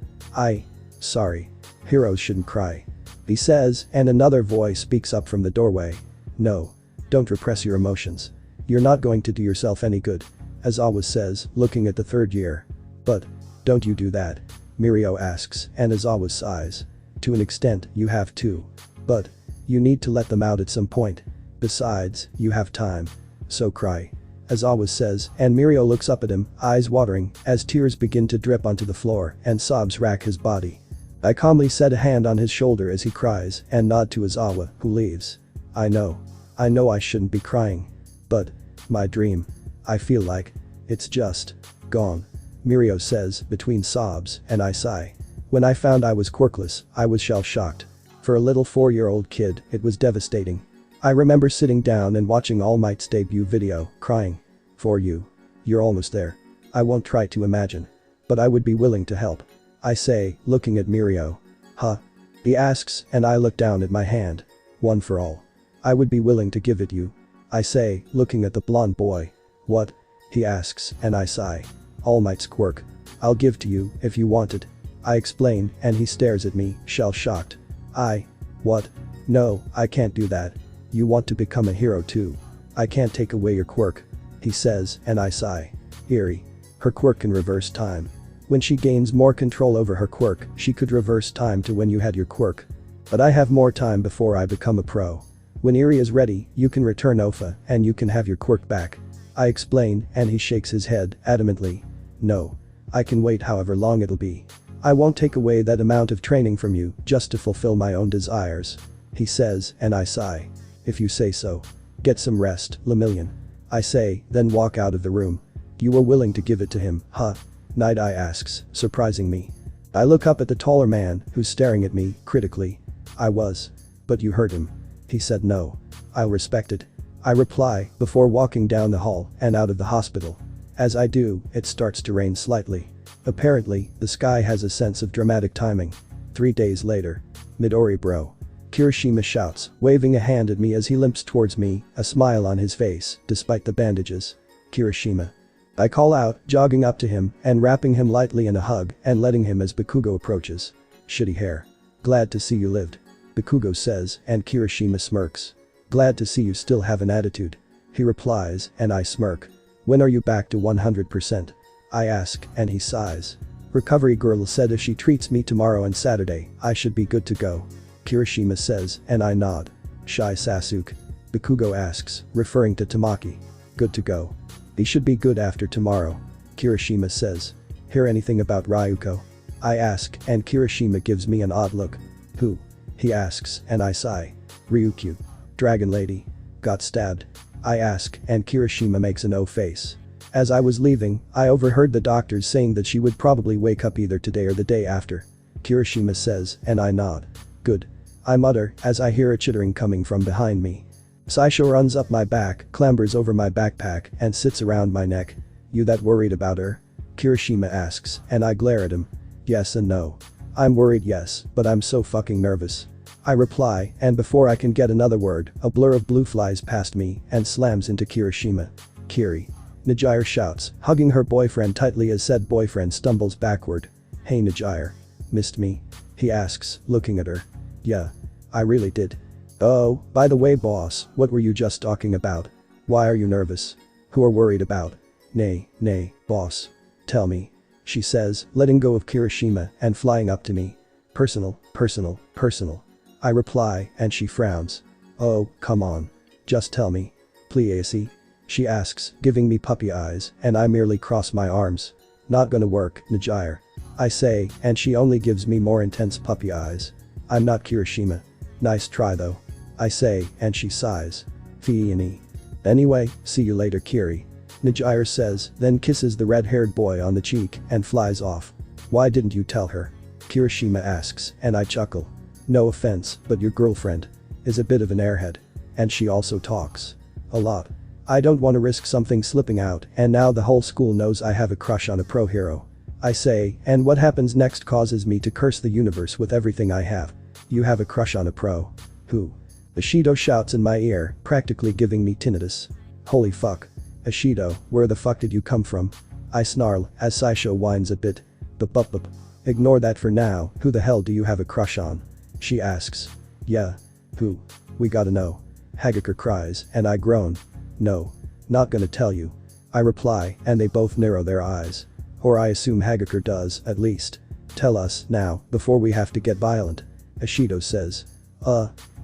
Sorry. Heroes shouldn't cry. He says, and another voice speaks up from the doorway. No. Don't repress your emotions. You're not going to do yourself any good. Aizawa says, looking at the 3rd year. But. Don't you do that? Mirio asks, and Aizawa sighs. To an extent, you have to. But. You need to let them out at some point. Besides, you have time. So cry. Aizawa says, and Mirio looks up at him, eyes watering, as tears begin to drip onto the floor and sobs rack his body. I calmly set a hand on his shoulder as he cries and nod to Aizawa, who leaves. I know I shouldn't be crying. But. My dream. I feel like. It's just. Gone. Mirio says, between sobs, and I sigh. When I found I was quirkless, I was shell-shocked. For a little 4-year-old kid, it was devastating. I remember sitting down and watching All Might's debut video, crying. For you. You're almost there. I won't try to imagine. But I would be willing to help. I say, looking at Mirio. Huh? He asks, and I look down at my hand. One for all. I would be willing to give it you. I say, looking at the blonde boy. What? He asks, and I sigh. All Might's quirk. I'll give to you, if you want it. I explain, and he stares at me, shell-shocked. What? No, I can't do that. You want to become a hero too. I can't take away your quirk. He says, and I sigh. Eerie. Her quirk can reverse time. When she gains more control over her quirk, she could reverse time to when you had your quirk. But I have more time before I become a pro. When Eerie is ready, you can return Ofa, and you can have your quirk back. I explain, and he shakes his head, adamantly. No. I can wait however long it'll be. I won't take away that amount of training from you, just to fulfill my own desires. He says, and I sigh. If you say so. Get some rest, Lemillion. I say, then walk out of the room. You were willing to give it to him, huh? Night Eye asks, surprising me. I look up at the taller man, who's staring at me, critically. I was. But you hurt him. He said no. I'll respect it. I reply, before walking down the hall and out of the hospital. As I do, it starts to rain slightly. Apparently, the sky has a sense of dramatic timing. 3 days later. Midori bro. Kirishima shouts, waving a hand at me as he limps towards me, a smile on his face, despite the bandages. Kirishima. I call out, jogging up to him and wrapping him lightly in a hug and letting him as Bakugo approaches. Shitty hair. Glad to see you lived. Bakugo says, and Kirishima smirks. Glad to see you still have an attitude. He replies, and I smirk. When are you back to 100%? I ask, and he sighs. Recovery girl said if she treats me tomorrow and Saturday, I should be good to go. Kirishima says, and I nod. Shy Sasuke. Bakugo asks, referring to Tamaki. Good to go. He should be good after tomorrow. Kirishima says. Hear anything about Ryuko? I ask, and Kirishima gives me an odd look. Who? He asks, and I sigh. Ryukyu. Dragon Lady. Got stabbed. I ask, and Kirishima makes an O face. As I was leaving, I overheard the doctors saying that she would probably wake up either today or the day after. Kirishima says, and I nod. Good. I mutter, as I hear a chittering coming from behind me. Saisho runs up my back, clambers over my backpack, and sits around my neck. You that worried about her? Kirishima asks, and I glare at him. Yes and no. I'm worried yes, but I'm so fucking nervous. I reply, and before I can get another word, a blur of blue flies past me and slams into Kirishima. Kiri. Nijire shouts, hugging her boyfriend tightly as said boyfriend stumbles backward. Hey Nijire. Missed me? He asks, looking at her. Yeah. I really did. Oh, by the way boss, what were you just talking about? Why are you nervous? Who are worried about? Nay, boss. Tell me. She says, letting go of Kirishima and flying up to me. Personal. I reply, and she frowns. Oh, come on. Just tell me. Please. She asks, giving me puppy eyes, and I merely cross my arms. Not gonna work, Najire. I say, and she only gives me more intense puppy eyes. I'm not Kirishima. Nice try though. I say, and she sighs. Fiini. Anyway, see you later, Kiri. Najire says, then kisses the red-haired boy on the cheek and flies off. Why didn't you tell her? Kirishima asks, and I chuckle. No offense, but your girlfriend is a bit of an airhead. And she also talks. A lot. I don't want to risk something slipping out, and now the whole school knows I have a crush on a pro hero. I say, and what happens next causes me to curse the universe with everything I have. You have a crush on a pro? Who? Ishido shouts in my ear, practically giving me tinnitus. Holy fuck. Ishido, where the fuck did you come from? I snarl, as Saisho whines a bit. Bup. Ignore that for now, who the hell do you have a crush on? She asks. Yeah. Who? We gotta know. Hagakure cries, and I groan. No. Not gonna tell you. I reply, and they both narrow their eyes. Or I assume Hagakure does, at least. Tell us, now, before we have to get violent. Ishido says.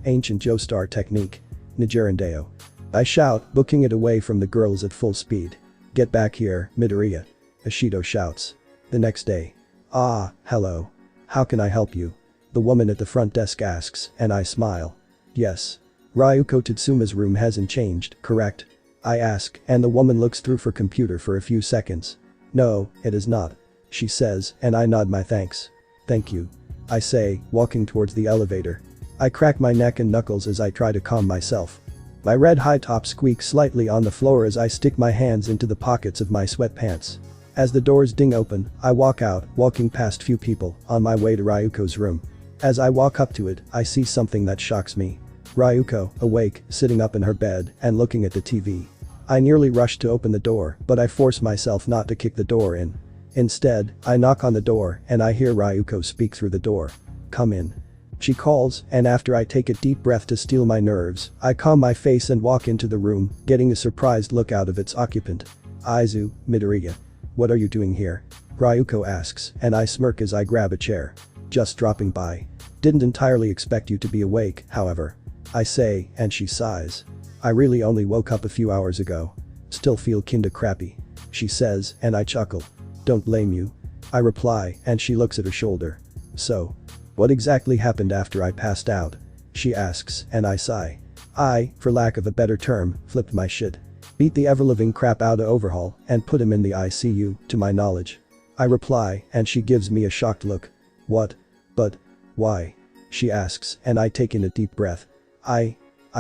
Ancient Joestar technique. Nijirandeo. I shout, booking it away from the girls at full speed. Get back here, Midoriya. Ishido shouts. The next day. Hello. How can I help you? The woman at the front desk asks, and I smile. Yes. Ryuko Tsuma's room hasn't changed, correct? I ask, and the woman looks through her computer for a few seconds. No, it is not. She says, and I nod my thanks. Thank you. I say, walking towards the elevator. I crack my neck and knuckles as I try to calm myself. My red high top squeaks slightly on the floor as I stick my hands into the pockets of my sweatpants. As the doors ding open, I walk out, walking past few people, on my way to Ryuko's room. As I walk up to it, I see something that shocks me. Ryuko, awake, sitting up in her bed, and looking at the TV. I nearly rush to open the door, but I force myself not to kick the door in. Instead, I knock on the door, and I hear Ryuko speak through the door. Come in. She calls, and after I take a deep breath to steel my nerves, I calm my face and walk into the room, getting a surprised look out of its occupant. Midoriya. What are you doing here? Ryuko asks, and I smirk as I grab a chair. Just dropping by. Didn't entirely expect you to be awake, however. I say, and she sighs. I really only woke up a few hours ago. Still feel kinda crappy. She says, and I chuckle. Don't blame you. I reply, and she looks at her shoulder. So. What exactly happened after I passed out? She asks, and I sigh. I, for lack of a better term, flipped my shit. Beat the ever-living crap out of Overhaul and put him in the ICU, to my knowledge. I reply, and she gives me a shocked look. What? But. Why? She asks, and I take in a deep breath. I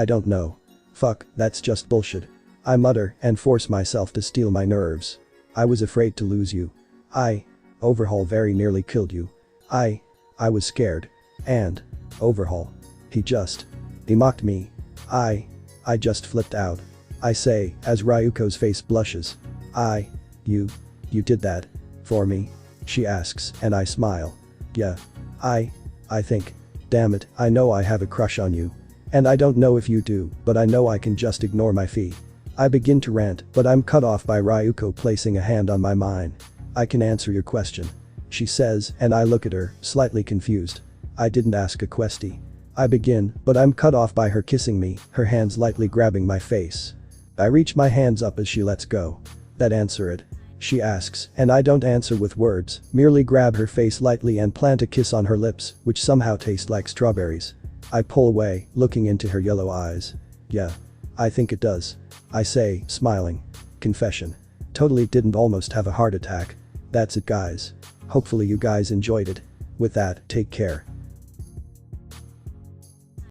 don't know. Fuck, that's just bullshit. I mutter and force myself to steel my nerves. I was afraid to lose you. Overhaul very nearly killed you. I was scared. And. Overhaul. He mocked me. I just flipped out. I say, as Ryuko's face blushes. You did that. For me? She asks, and I smile. Yeah. I think. Damn it, I know I have a crush on you. And I don't know if you do, but I know I can just ignore my fee. I begin to rant, but I'm cut off by Ryuko placing a hand on my mine. I can answer your question. She says, and I look at her, slightly confused. I didn't ask a questie. I begin, but I'm cut off by her kissing me, her hands lightly grabbing my face. I reach my hands up as she lets go. That answer it? She asks, and I don't answer with words, merely grab her face lightly and plant a kiss on her lips, which somehow taste like strawberries. I pull away, looking into her yellow eyes. Yeah. I think it does. I say, smiling. Confession. Totally didn't almost have a heart attack. That's it, guys. Hopefully you guys enjoyed it. With that, take care.